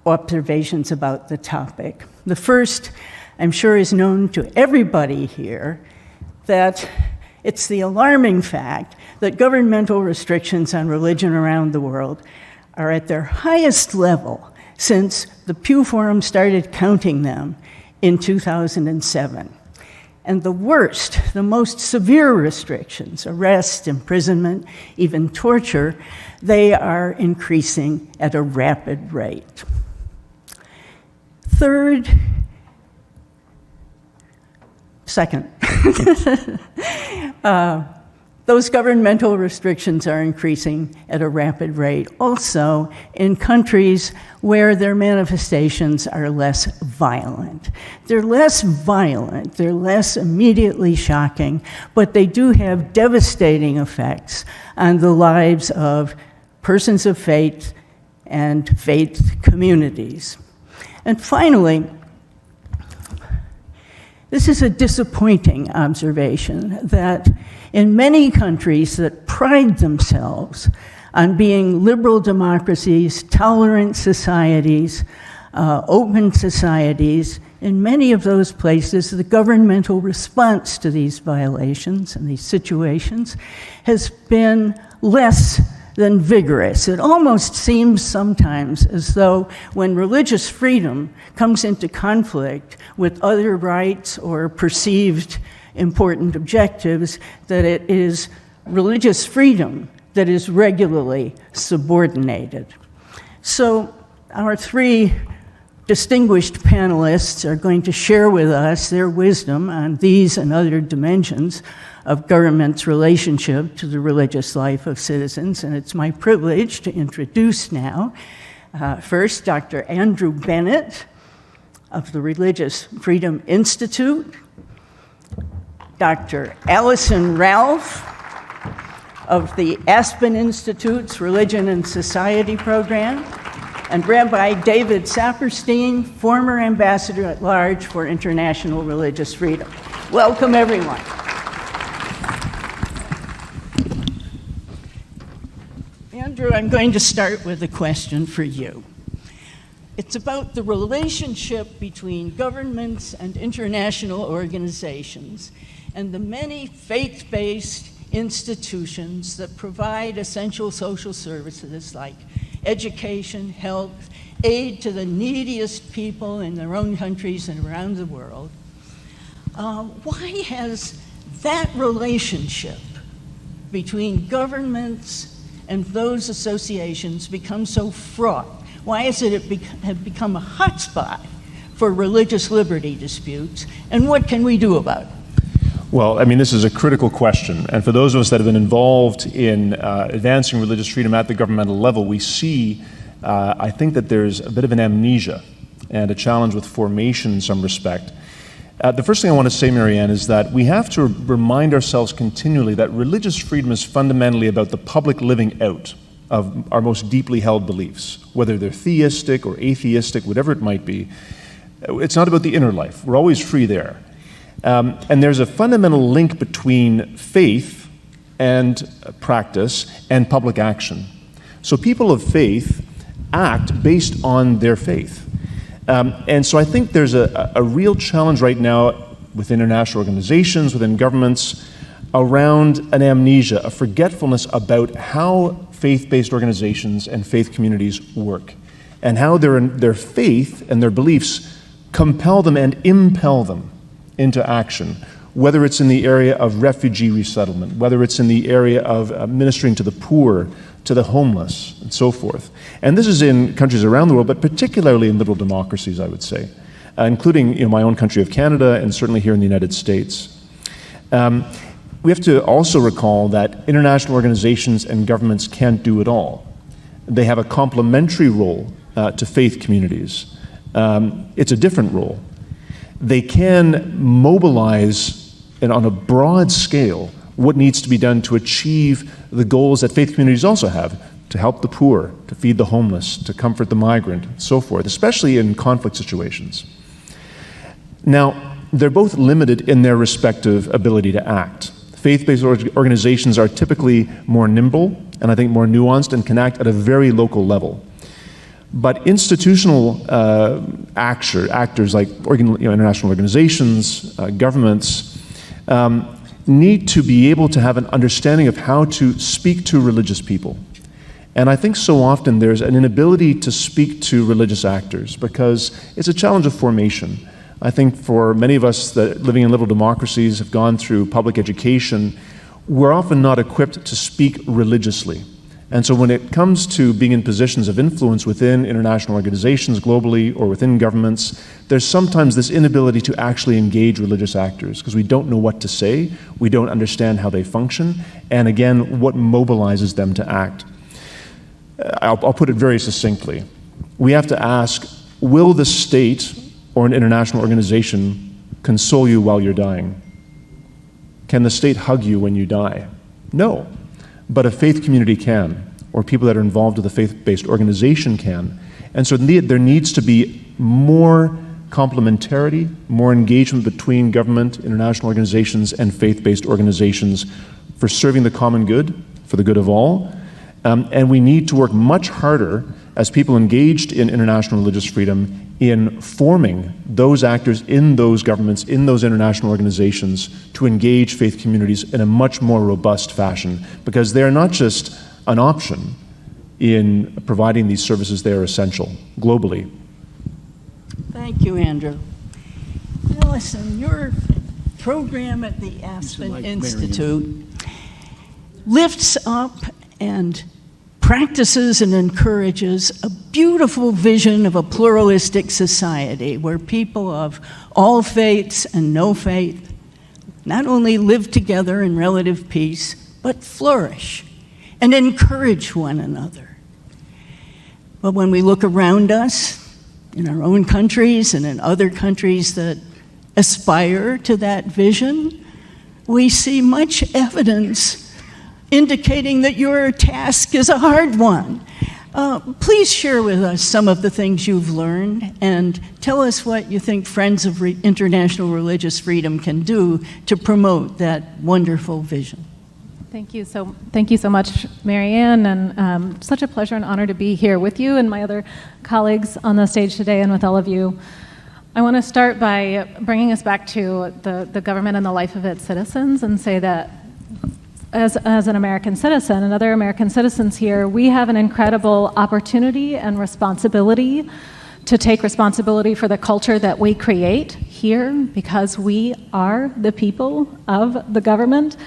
observations about the topic. The first, I'm sure, is known to everybody here, that it's the alarming fact that governmental restrictions on religion around the world are at their highest level since the Pew Forum started counting them in 2007. And the worst, the most severe restrictions, arrest, imprisonment, even torture, they are increasing at a rapid rate. Second, those governmental restrictions are increasing at a rapid rate also in countries where their manifestations are less violent. They're less violent, they're less immediately shocking, but they do have devastating effects on the lives of persons of faith and faith communities. And finally, this is a disappointing observation that in many countries that pride themselves on being liberal democracies, tolerant societies, open societies, in many of those places, the governmental response to these violations and these situations has been less than vigorous. It almost seems sometimes as though when religious freedom comes into conflict with other rights or perceived important objectives, that it is religious freedom that is regularly subordinated. So our 3 distinguished panelists are going to share with us their wisdom on these and other dimensions of government's relationship to the religious life of citizens, and it's my privilege to introduce now, first, Dr. Andrew Bennett of the Religious Freedom Institute, Dr. Allison Ralph of the Aspen Institute's Religion and Society program, and Rabbi David Saperstein, former Ambassador at Large for International Religious Freedom. Welcome, everyone. Andrew, I'm going to start with a question for you. It's about the relationship between governments and international organizations and the many faith-based institutions that provide essential social services like education, health, aid to the neediest people in their own countries and around the world. Why has that relationship between governments and those associations become so fraught? Why has it have become a hotspot for religious liberty disputes, and what can we do about it? Well, I mean, this is a critical question, and for those of us that have been involved in advancing religious freedom at the governmental level, we see, I think that there's a bit of an amnesia and a challenge with formation in some respect. The first thing I want to say, Marianne, is that we have to remind ourselves continually that religious freedom is fundamentally about the public living out of our most deeply held beliefs, whether they're theistic or atheistic, whatever it might be. It's not about the inner life. We're always free there. And there's a fundamental link between faith and practice and public action. So people of faith act based on their faith. And so I think there's a real challenge right now with international organizations, within governments, around an amnesia, a forgetfulness about how faith-based organizations and faith communities work, and how their faith and their beliefs compel them and impel them into action, whether it's in the area of refugee resettlement, whether it's in the area of ministering to the poor, to the homeless, and so forth. And this is in countries around the world, but particularly in liberal democracies, I would say, including my own country of Canada and certainly here in the United States. We have to also recall that international organizations and governments can't do it all. They have a complementary role to faith communities. It's a different role. They can mobilize, and on a broad scale, what needs to be done to achieve the goals that faith communities also have, to help the poor, to feed the homeless, to comfort the migrant, and so forth, especially in conflict situations. Now, they're both limited in their respective ability to act. Faith-based organizations are typically more nimble, and I think more nuanced, and can act at a very local level. But institutional actors like international organizations, governments, need to be able to have an understanding of how to speak to religious people. And I think so often there's an inability to speak to religious actors because it's a challenge of formation. I think for many of us that living in liberal democracies have gone through public education, we're often not equipped to speak religiously. And so when it comes to being in positions of influence within international organizations globally or within governments, there's sometimes this inability to actually engage religious actors because we don't know what to say, we don't understand how they function, and again, what mobilizes them to act. I'll put it very succinctly. We have to ask, will the state or an international organization console you while you're dying? Can the state hug you when you die? No. But a faith community can, or people that are involved with a faith-based organization can. And so there needs to be more complementarity, more engagement between government, international organizations, and faith-based organizations for serving the common good, for the good of all. And we need to work much harder as people engaged in international religious freedom in forming those actors in those governments, in those international organizations, to engage faith communities in a much more robust fashion, because they're not just an option in providing these services, they are essential globally. Thank you, Andrew. Now listen, your program at the Aspen Institute lifts up and practices and encourages a beautiful vision of a pluralistic society where people of all faiths and no faith not only live together in relative peace, but flourish and encourage one another. But when we look around us, in our own countries and in other countries that aspire to that vision, we see much evidence indicating that your task is a hard one. Please share with us some of the things you've learned and tell us what you think Friends of International Religious Freedom can do to promote that wonderful vision. Thank you so much, Marianne, and such a pleasure and honor to be here with you and my other colleagues on the stage today and with all of you. I want to start by bringing us back to the government and the life of its citizens and say that as an American citizen and other American citizens here, we have an incredible opportunity and responsibility to take responsibility for the culture that we create here because we are the people of the government.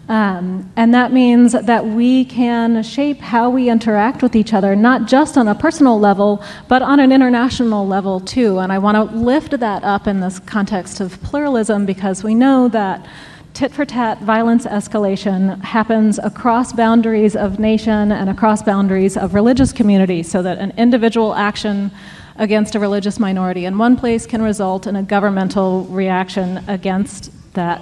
And that means that we can shape how we interact with each other, not just on a personal level, but on an international level too. And I want to lift that up in this context of pluralism because we know that tit-for-tat violence escalation happens across boundaries of nation and across boundaries of religious communities, so that an individual action against a religious minority in one place can result in a governmental reaction against that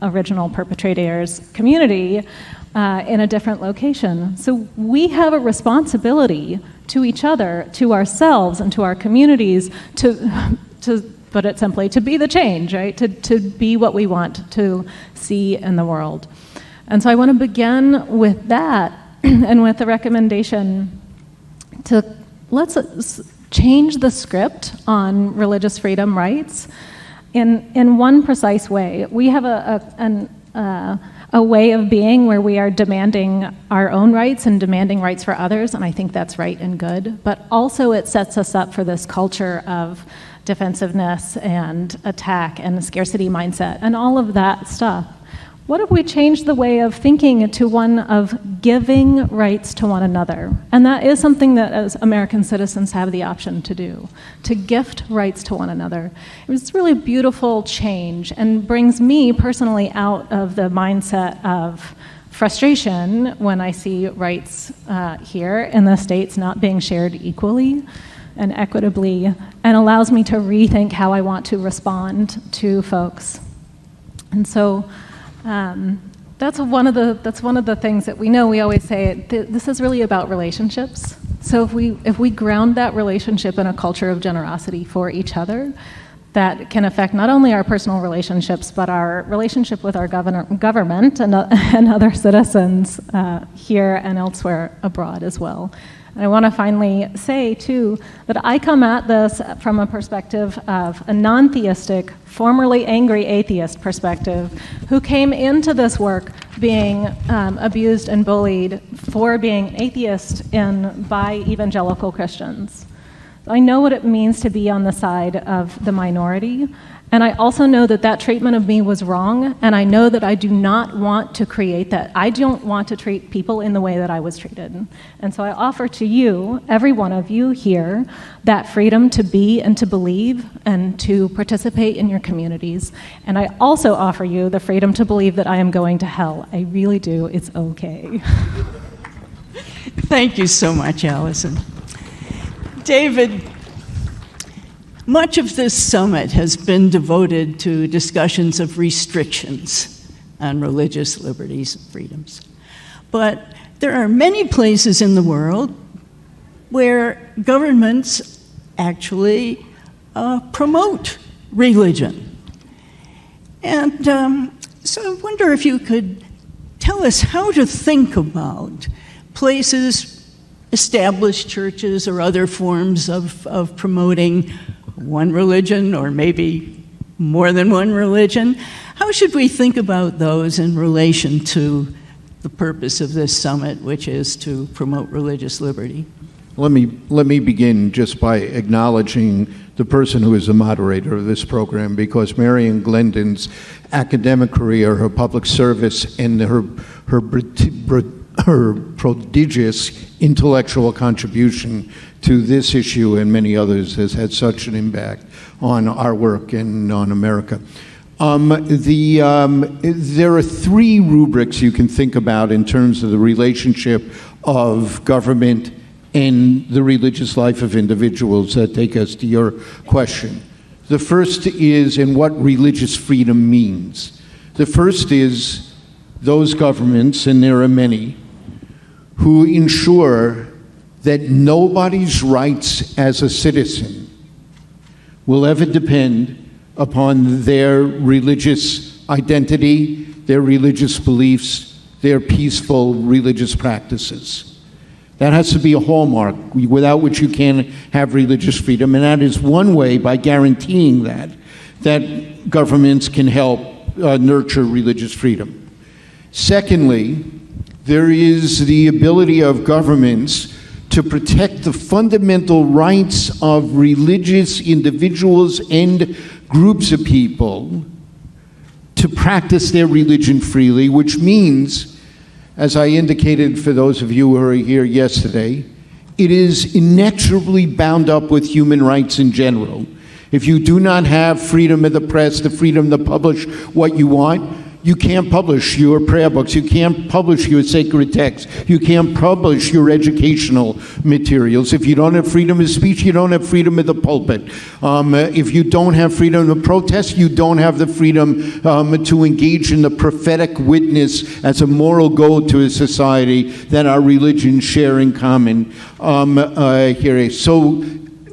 original perpetrator's community in a different location. So we have a responsibility to each other, to ourselves, and to our communities to put it simply, to be the change, right? To be what we want to see in the world. And so I want to begin with that and with the recommendation to let's change the script on religious freedom rights in one precise way. We have a way of being where we are demanding our own rights and demanding rights for others, and I think that's right and good, but also it sets us up for this culture of defensiveness and attack and scarcity mindset and all of that stuff. What if we change the way of thinking to one of giving rights to one another? And that is something that as American citizens have the option to do, to gift rights to one another. It was really beautiful change and brings me personally out of the mindset of frustration when I see rights here in the States not being shared equally and equitably, and allows me to rethink how I want to respond to folks. And so that's one of the things that we know. We always say this is really about relationships. So if we ground that relationship in a culture of generosity for each other, that can affect not only our personal relationships, but our relationship with our government and other citizens here and elsewhere abroad as well. And I want to finally say, too, that I come at this from a perspective of a non-theistic, formerly angry atheist perspective, who came into this work being abused and bullied for being atheist by evangelical Christians. I know what it means to be on the side of the minority, and I also know that that treatment of me was wrong, and I know that I do not want to create that. I don't want to treat people in the way that I was treated. And so I offer to you, every one of you here, that freedom to be and to believe and to participate in your communities. And I also offer you the freedom to believe that I am going to hell. I really do. It's okay. Thank you so much, Allison. David, much of this summit has been devoted to discussions of restrictions on religious liberties and freedoms. But there are many places in the world where governments actually promote religion. And so I wonder if you could tell us how to think about places, established churches or other forms of promoting one religion or maybe more than one religion. How should we think about those in relation to the purpose of this summit, which is to promote religious liberty? Let me begin just by acknowledging the person who is the moderator of this program, because Marian Glendon's academic career, her public service, and her prodigious intellectual contribution to this issue and many others has had such an impact on our work and on America. There are three rubrics you can think about in terms of the relationship of government and the religious life of individuals that take us to your question. The first is in what religious freedom means. The first is those governments, and there are many, who ensure that nobody's rights as a citizen will ever depend upon their religious identity, their religious beliefs, their peaceful religious practices. That has to be a hallmark, without which you can't have religious freedom, and that is one way, by guaranteeing that governments can help nurture religious freedom. Secondly, there is the ability of governments to protect the fundamental rights of religious individuals and groups of people to practice their religion freely, which means, as I indicated for those of you who were here yesterday, it is inexorably bound up with human rights in general. If you do not have freedom of the press, the freedom to publish what you want, you can't publish your prayer books, you can't publish your sacred texts, you can't publish your educational materials. If you don't have freedom of speech, you don't have freedom of the pulpit. If you don't have freedom of protest, you don't have the freedom to engage in the prophetic witness as a moral goal to a society that our religions share in common here. So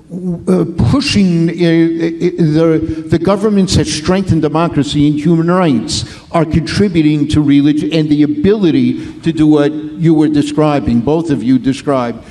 pushing the governments that strengthen democracy and human rights are contributing to religion and the ability to do what you were describing, both of you described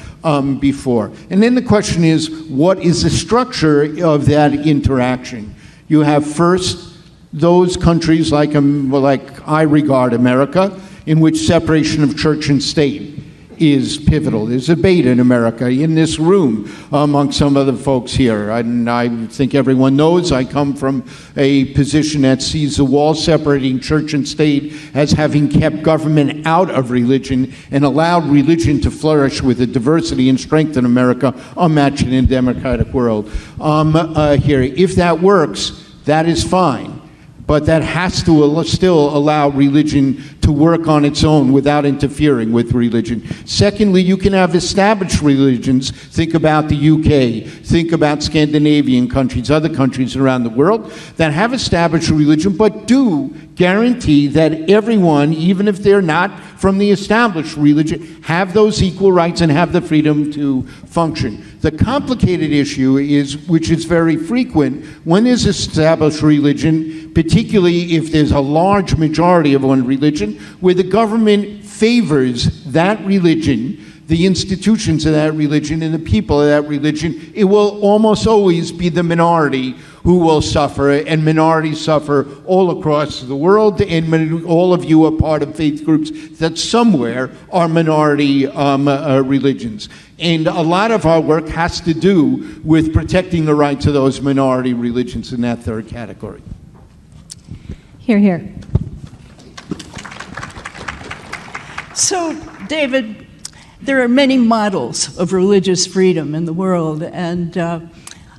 before. And then the question is, what is the structure of that interaction? You have first those countries like I regard America, in which separation of church and state is pivotal. There's a debate in America, in this room, among some other folks here. And I think everyone knows I come from a position that sees the wall separating church and state as having kept government out of religion and allowed religion to flourish with a diversity and strength in America unmatched in a democratic world. Here, if that works, that is fine. but that has to still allow religion to work on its own without interfering with religion. Secondly, you can have established religions. Think about the UK, think about Scandinavian countries, other countries around the world that have established religion, but do guarantee that everyone, even if they're not from the established religion, have those equal rights and have the freedom to function. The complicated issue is, which is very frequent, when there's established religion, particularly if there's a large majority of one religion, where the government favors that religion, the institutions of that religion, and the people of that religion, it will almost always be the minority who will suffer, and minorities suffer all across the world, and all of you are part of faith groups that somewhere are minority religions. And a lot of our work has to do with protecting the rights of those minority religions in that third category. Hear, hear. So, David, there are many models of religious freedom in the world, and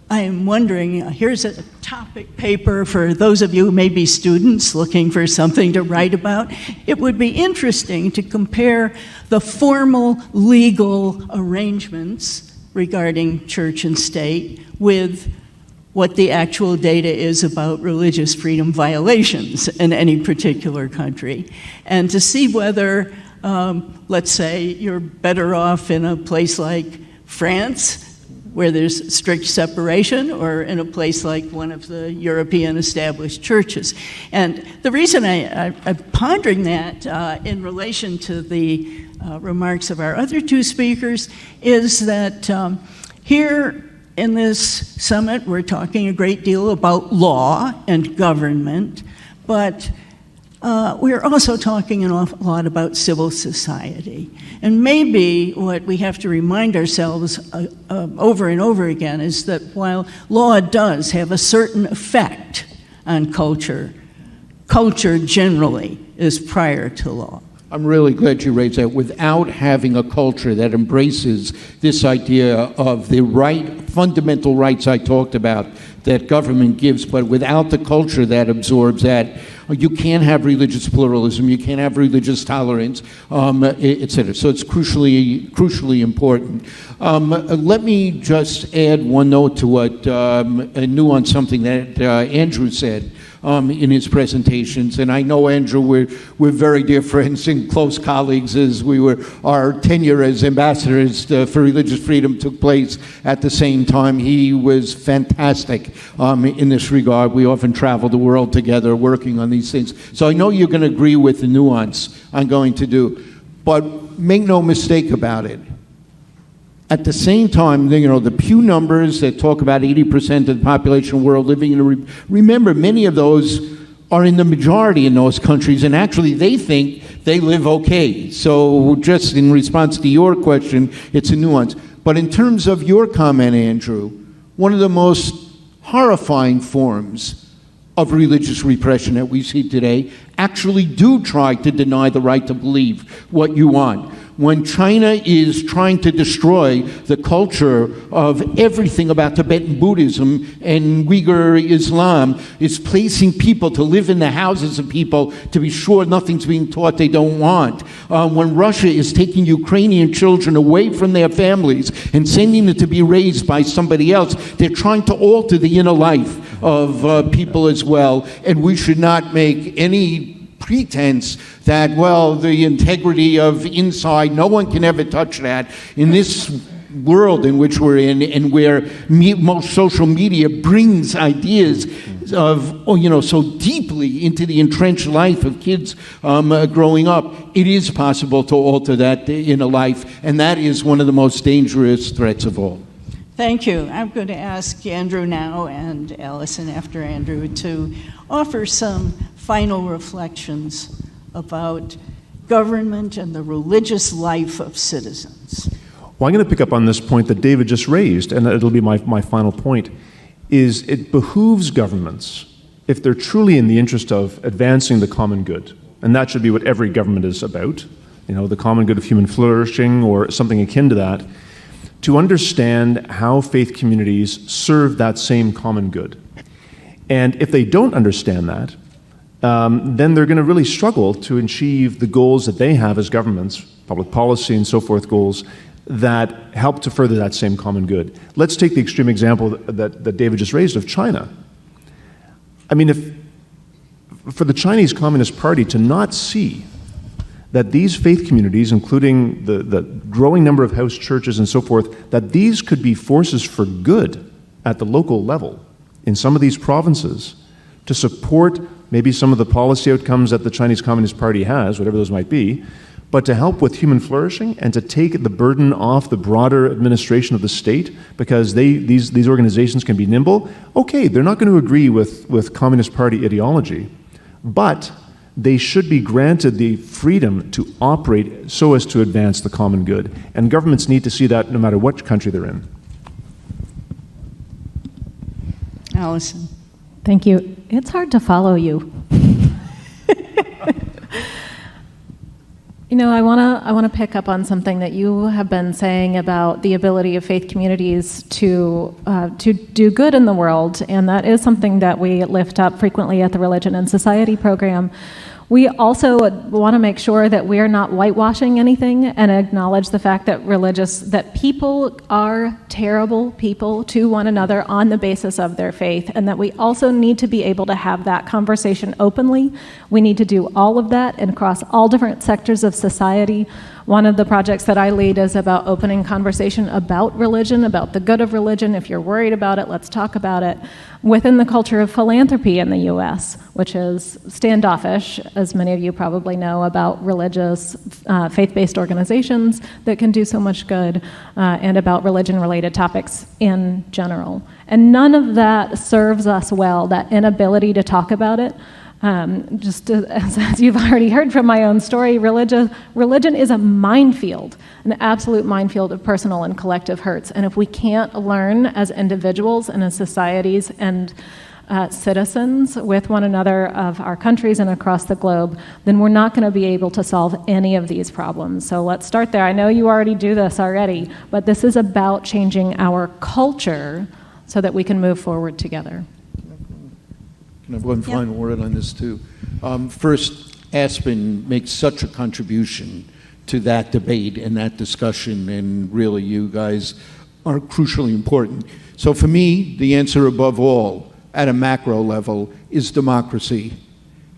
I am wondering, here's a topic paper for those of you who may be students looking for something to write about. It would be interesting to compare the formal legal arrangements regarding church and state with what the actual data is about religious freedom violations in any particular country, and to see whether, let's say, you're better off in a place like France, where there's strict separation, or in a place like one of the European established churches. And the reason I'm pondering that in relation to the remarks of our other two speakers is that here in this summit, we're talking a great deal about law and government, but we're also talking an awful lot about civil society. And maybe what we have to remind ourselves over and over again is that while law does have a certain effect on culture, culture generally is prior to law. I'm really glad you raised that. Without having a culture that embraces this idea of the fundamental rights I talked about that government gives, but without the culture that absorbs that, you can't have religious pluralism, you can't have religious tolerance, et cetera. So it's crucially important. Let me just add one note to what, a nuance, something that Andrew said in his presentations. And I know, Andrew, we're very dear friends and close colleagues, as our tenure as ambassadors for religious freedom took place at the same time. He was fantastic in this regard. We often travel the world together working on these things. So I know you're going to agree with the nuance I'm going to do. But make no mistake about it. At the same time, the Pew numbers that talk about 80% of the population of the world living in remember, many of those are in the majority in those countries, and actually they think they live okay. So just in response to your question, it's a nuance. But in terms of your comment, Andrew, one of the most horrifying forms of religious repression that we see today actually do try to deny the right to believe what you want. When China is trying to destroy the culture of everything about Tibetan Buddhism and Uyghur Islam, is placing people to live in the houses of people to be sure nothing's being taught they don't want. When Russia is taking Ukrainian children away from their families and sending them to be raised by somebody else, they're trying to alter the inner life of people as well. And we should not make any pretense that, well, the integrity of inside, no one can ever touch that. In this world in which we're in, and where most social media brings ideas of, so deeply into the entrenched life of kids growing up, it is possible to alter that inner life, and that is one of the most dangerous threats of all. Thank you. I'm going to ask Andrew now, and Allison after Andrew, to offer some final reflections about government and the religious life of citizens. Well, I'm going to pick up on this point that David just raised, and it'll be my final point, is it behooves governments, if they're truly in the interest of advancing the common good, and that should be what every government is about, the common good of human flourishing or something akin to that, to understand how faith communities serve that same common good. And if they don't understand that, then they're going to really struggle to achieve the goals that they have as governments, public policy and so forth goals, that help to further that same common good. Let's take the extreme example that David just raised of China. I mean, if for the Chinese Communist Party to not see that these faith communities, including the growing number of house churches and so forth, that these could be forces for good at the local level in some of these provinces to support maybe some of the policy outcomes that the Chinese Communist Party has, whatever those might be, but to help with human flourishing and to take the burden off the broader administration of the state because these organizations can be nimble. Okay, they're not going to agree with Communist Party ideology, but they should be granted the freedom to operate so as to advance the common good. And governments need to see that no matter what country they're in. Allison. Thank you. It's hard to follow you. You know, I want to pick up on something that you have been saying about the ability of faith communities to do good in the world, and that is something that we lift up frequently at the Religion and Society program. We also want to make sure that we are not whitewashing anything and acknowledge the fact that people are terrible people to one another on the basis of their faith, and that we also need to be able to have that conversation openly. We need to do all of that and across all different sectors of society. One of the projects that I lead is about opening conversation about religion, about the good of religion. If you're worried about it, let's talk about it. Within the culture of philanthropy in the U.S., which is standoffish, as many of you probably know, about religious, faith-based organizations that can do so much good, and about religion-related topics in general. And none of that serves us well, that inability to talk about it. As you've already heard from my own story, religion is a minefield, an absolute minefield of personal and collective hurts. And if we can't learn as individuals and as societies and citizens with one another of our countries and across the globe, then we're not going to be able to solve any of these problems. So let's start there. I know you already do this already, but this is about changing our culture so that we can move forward together. Can I have one final word on this too? First, Aspen makes such a contribution to that debate and that discussion, and really you guys are crucially important. So for me, the answer above all, at a macro level, is democracy.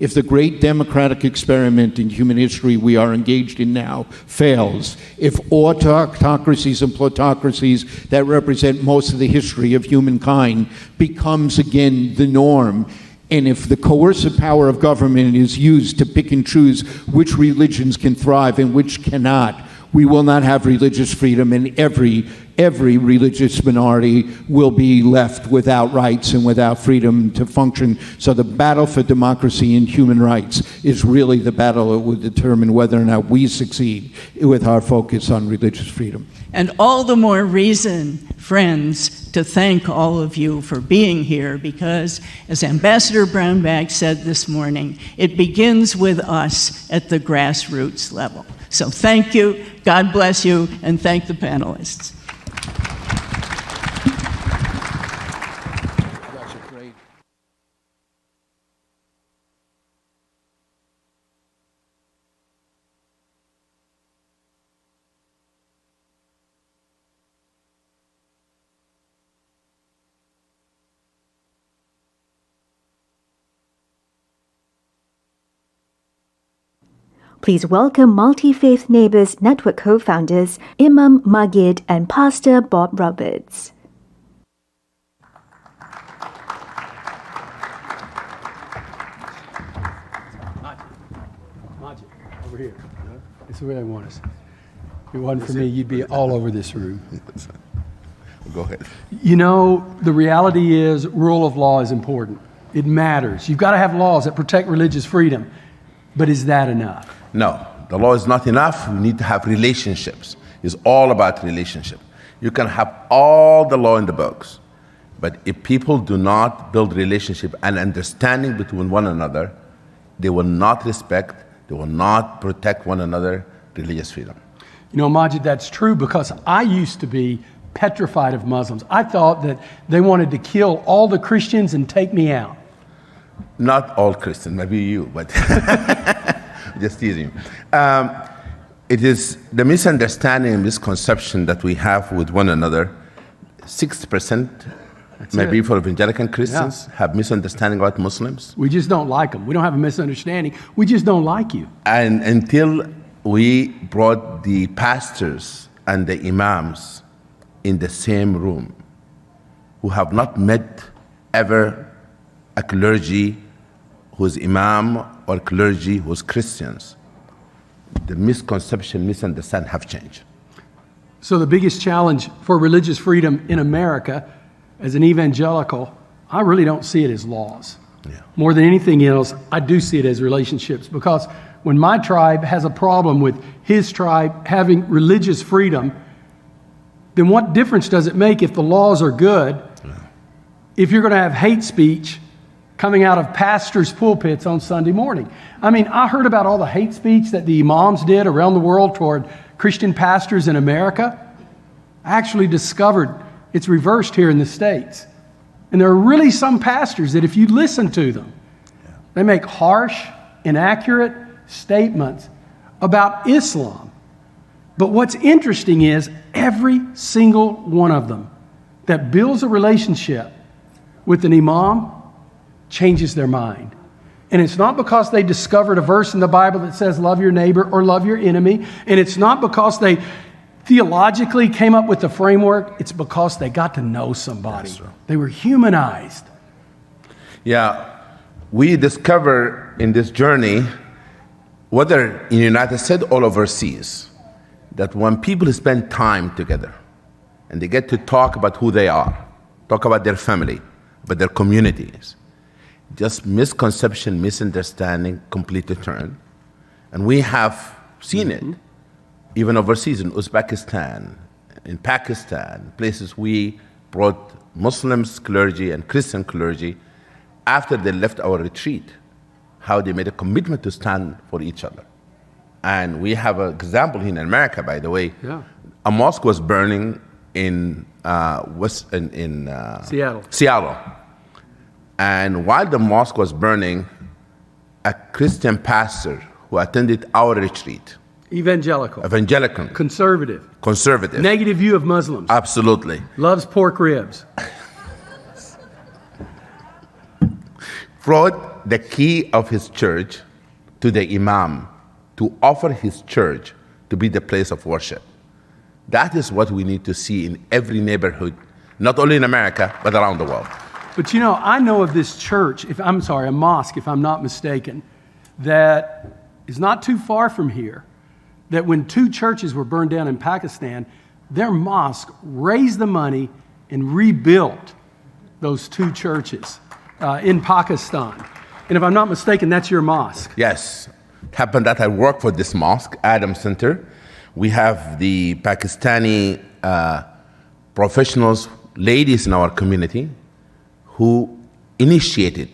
If the great democratic experiment in human history we are engaged in now fails, if autocracies and plutocracies that represent most of the history of humankind becomes again the norm, and if the coercive power of government is used to pick and choose which religions can thrive and which cannot, we will not have religious freedom, and every religious minority will be left without rights and without freedom to function. So the battle for democracy and human rights is really the battle that will determine whether or not we succeed with our focus on religious freedom. And all the more reason, friends, to thank all of you for being here, because as Ambassador Brownback said this morning, it begins with us at the grassroots level. So thank you, God bless you, and thank the panelists. Please welcome Multi-Faith Neighbors Network co-founders Imam Magid and Pastor Bob Roberts. Magid, over here. This is where I want us. If it wasn't for me, you'd be all over this room. Go ahead. You know, the reality is rule of law is important. It matters. You've got to have laws that protect religious freedom. But is that enough? No, the law is not enough. We need to have relationships. It's all about relationship. You can have all the law in the books, but if people do not build relationship and understanding between one another, they will not respect, they will not protect one another, religious freedom. You know, Majid, that's true, because I used to be petrified of Muslims. I thought that they wanted to kill all the Christians and take me out. Not all Christians, maybe you, but just teasing. It is the misunderstanding and misconception that we have with one another. 60% maybe for evangelical Christians have misunderstanding about Muslims. We just don't like them. We don't have a misunderstanding. We just don't like you. And until we brought the pastors and the imams in the same room, who have not met ever a clergy who's imam or clergy who's Christians, the misconception, misunderstanding have changed. So the biggest challenge for religious freedom in America, as an evangelical, I really don't see it as laws. More than anything else, I do see it as relationships, because when my tribe has a problem with his tribe having religious freedom, then what difference does it make if the laws are good, if you're going to have hate speech coming out of pastors' pulpits on Sunday morning? I mean, I heard about all the hate speech that the imams did around the world toward Christian pastors in America. I actually discovered it's reversed here in the States. And there are really some pastors that if you listen to them, they make harsh, inaccurate statements about Islam. But what's interesting is every single one of them that builds a relationship with an imam changes their mind. And it's not because they discovered a verse in the Bible that says love your neighbor or love your enemy. And it's not because they theologically came up with the framework. It's because they got to know somebody. Yes, they were humanized. Yeah, we discover in this journey, whether in the United States or overseas, that when people spend time together and they get to talk about who they are, talk about their family, about their communities, just misconception, misunderstanding completely turn. And we have seen it, even overseas, in Uzbekistan, in Pakistan, places we brought Muslims clergy and Christian clergy after they left our retreat, how they made a commitment to stand for each other. And we have an example here in America, by the way. Yeah. A mosque was burning in Seattle. And while the mosque was burning, a Christian pastor who attended our retreat, Evangelical. Conservative. Negative view of Muslims. Absolutely. Loves pork ribs. Brought the key of his church to the imam to offer his church to be the place of worship. That is what we need to see in every neighborhood, not only in America, but around the world. But you know, I know of this church, a mosque, if I'm not mistaken, that is not too far from here, that when 2 churches were burned down in Pakistan, their mosque raised the money and rebuilt those 2 churches in Pakistan. And if I'm not mistaken, that's your mosque. Yes. It happened that I work for this mosque, Adam Center. We have the Pakistani professionals, ladies in our community, who initiated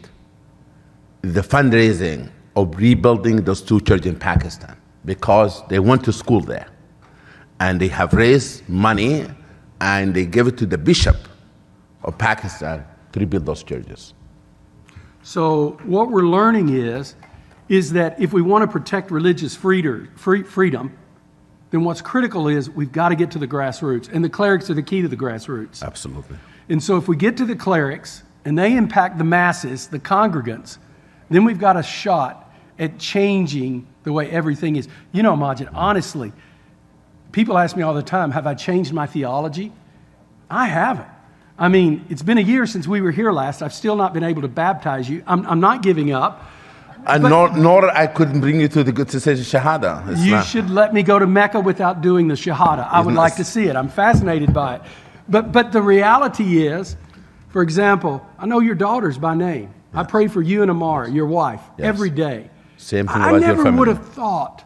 the fundraising of rebuilding those 2 churches in Pakistan because they went to school there. And they have raised money and they give it to the bishop of Pakistan to rebuild those churches. So what we're learning is that if we want to protect religious freedom, then what's critical is we've got to get to the grassroots. And the clerics are the key to the grassroots. Absolutely. And so if we get to the clerics and they impact the masses, the congregants, then we've got a shot at changing the way everything is. You know, Majid, honestly, people ask me all the time, have I changed my theology? I haven't. I mean, it's been a year since we were here last. I've still not been able to baptize you. I'm not giving up. And nor I couldn't bring you to say Shahada. You should let me go to Mecca without doing the Shahada. I would like to see it. I'm fascinated by it. But the reality is, for example, I know your daughters by name. Yeah. I pray for you and Amara, your wife, every day. Same thing I about your never family. would have thought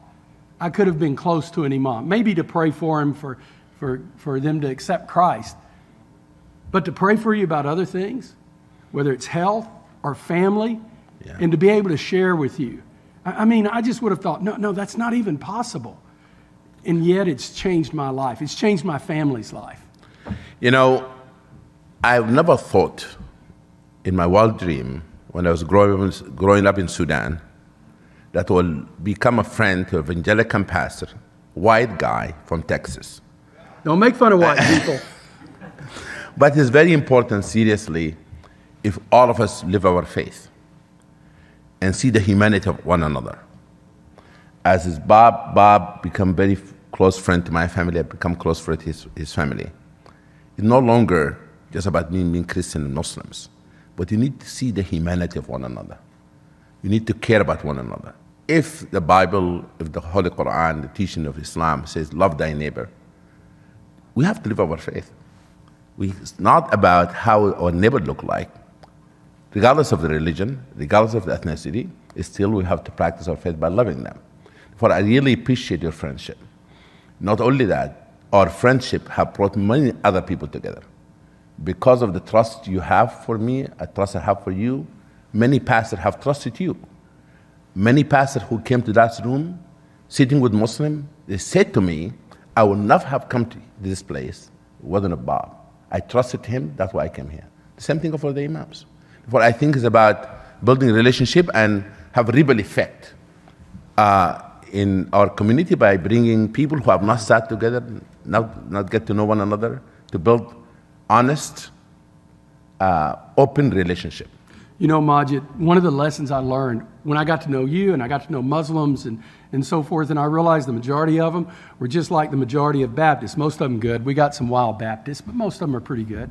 I could have been close to an imam. Maybe to pray for him, for them to accept Christ. But to pray for you about other things, whether it's health or family, and to be able to share with you. I mean, I just would have thought, no, that's not even possible. And yet it's changed my life. It's changed my family's life. You know, I've never thought in my wild dream when I was growing up in Sudan, that will become a friend to an evangelical pastor, white guy from Texas. Don't make fun of white people. But it's very important, seriously, if all of us live our faith and see the humanity of one another. As is Bob become very close friend to my family, I become close friend to his family. It's no longer just about being Christian and Muslims, but you need to see the humanity of one another. You need to care about one another. If the Bible, if the Holy Quran, the teaching of Islam says, love thy neighbor, we have to live our faith. It's not about how our neighbor look like. Regardless of the religion, regardless of the ethnicity, still we have to practice our faith by loving them. For I really appreciate your friendship. Not only that, our friendship have brought many other people together. Because of the trust you have for me, a trust I have for you, many pastors have trusted you. Many pastors who came to that room, sitting with Muslims, they said to me, I would not have come to this place, it wasn't a Bob. I trusted him, that's why I came here. The same thing for the imams. What I think is about building a relationship and have a ripple effect in our community by bringing people who have not sat together, not get to know one another, to build honest, open relationship. You know, Majid, one of the lessons I learned when I got to know you and I got to know Muslims and so forth, and I realized the majority of them were just like the majority of Baptists. Most of them good. We got some wild Baptists, but most of them are pretty good.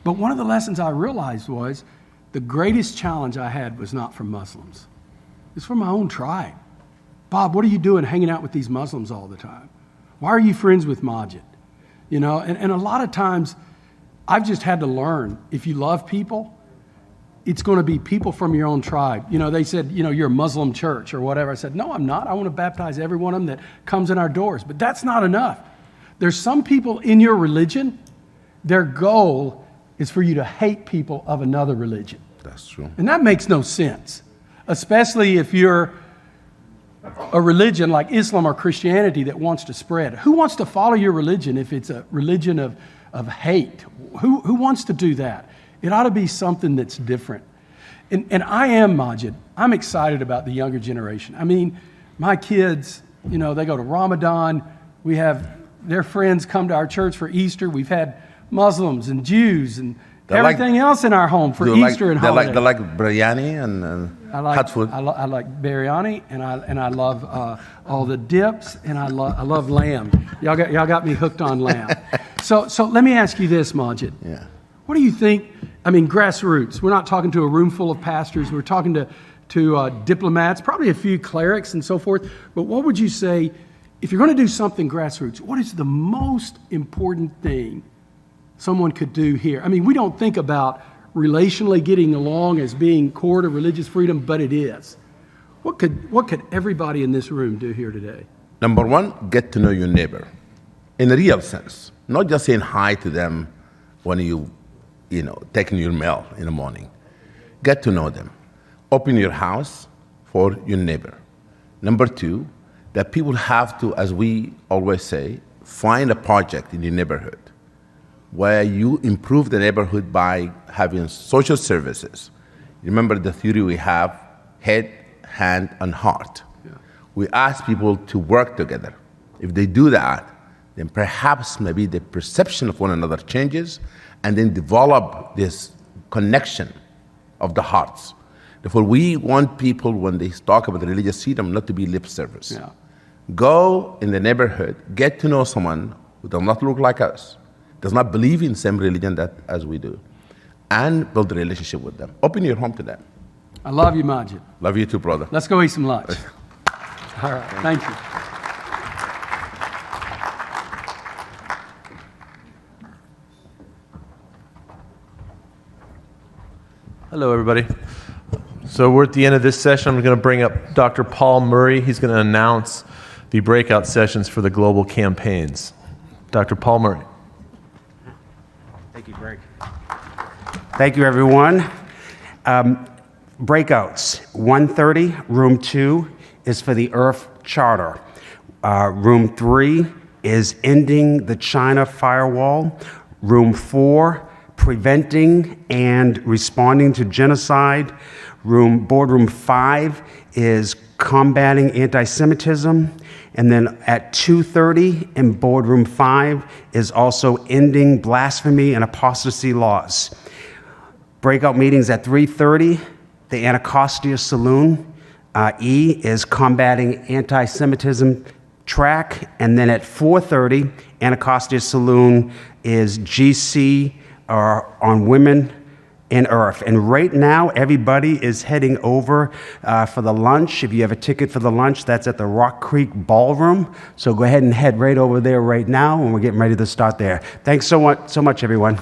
But one of the lessons I realized was the greatest challenge I had was not from Muslims. It's from my own tribe. Bob, what are you doing hanging out with these Muslims all the time? Why are you friends with Majid? You know, and a lot of times I've just had to learn, if you love people, it's going to be people from your own tribe. You know, they said, you know, you're a Muslim church or whatever. I said, no, I'm not. I want to baptize every one of them that comes in our doors. But that's not enough. There's some people in your religion, their goal is for you to hate people of another religion. That's true. And that makes no sense, especially if you're a religion like Islam or Christianity that wants to spread. Who wants to follow your religion if it's a religion of hate? Who wants to do that? It ought to be something that's different. And I am, Majid, I'm excited about the younger generation. I mean, my kids, you know, they go to Ramadan. We have their friends come to our church for Easter. We've had Muslims and Jews and everything else in our home for Easter and holidays. They like biryani and hot food. I like biryani, and I love all the dips, and I love lamb. Y'all got me hooked on lamb. So let me ask you this, Majid. Yeah. What do you think? I mean, grassroots. We're not talking to a room full of pastors. We're talking to diplomats, probably a few clerics and so forth. But what would you say, if you're going to do something grassroots, what is the most important thing someone could do here? I mean, we don't think about relationally getting along as being core to religious freedom, but it is. What could everybody in this room do here today? Number one, get to know your neighbor in a real sense. Not just saying hi to them when you taking your mail in the morning. Get to know them. Open your house for your neighbor. Number two, that people have to, as we always say, find a project in your neighborhood where you improve the neighborhood by having social services. Remember the theory we have, head, hand, and heart. Yeah. We ask people to work together. If they do that, then perhaps maybe the perception of one another changes, and then develop this connection of the hearts. Therefore, we want people, when they talk about religious freedom, not to be lip service. Yeah. Go in the neighborhood, get to know someone who does not look like us, does not believe in the same religion as we do, and build a relationship with them. Open your home to them. I love you, Majid. Love you too, brother. Let's go eat some lunch. All right, thank you. Hello, everybody. So we're at the end of this session. I'm going to bring up Dr. Paul Murray. He's going to announce the breakout sessions for the global campaigns. Dr. Paul Murray. Thank you, Greg. Thank you, everyone. Breakouts. 1:30, room 2 is for the IRF Charter. Room 3 is ending the China firewall. Room 4, Preventing and Responding to Genocide. Boardroom 5 is Combating Anti-Semitism. And then at 2:30 in Boardroom 5 is also Ending Blasphemy and Apostasy Laws. Breakout meetings at 3:30, the Anacostia Saloon. E is Combating Anti-Semitism track. And then at 4:30, Anacostia Saloon is GC on Women in IRF. And right now, everybody is heading over for the lunch. If you have a ticket for the lunch, that's at the Rock Creek Ballroom. So go ahead and head right over there right now, and we're getting ready to start there. Thanks so much everyone.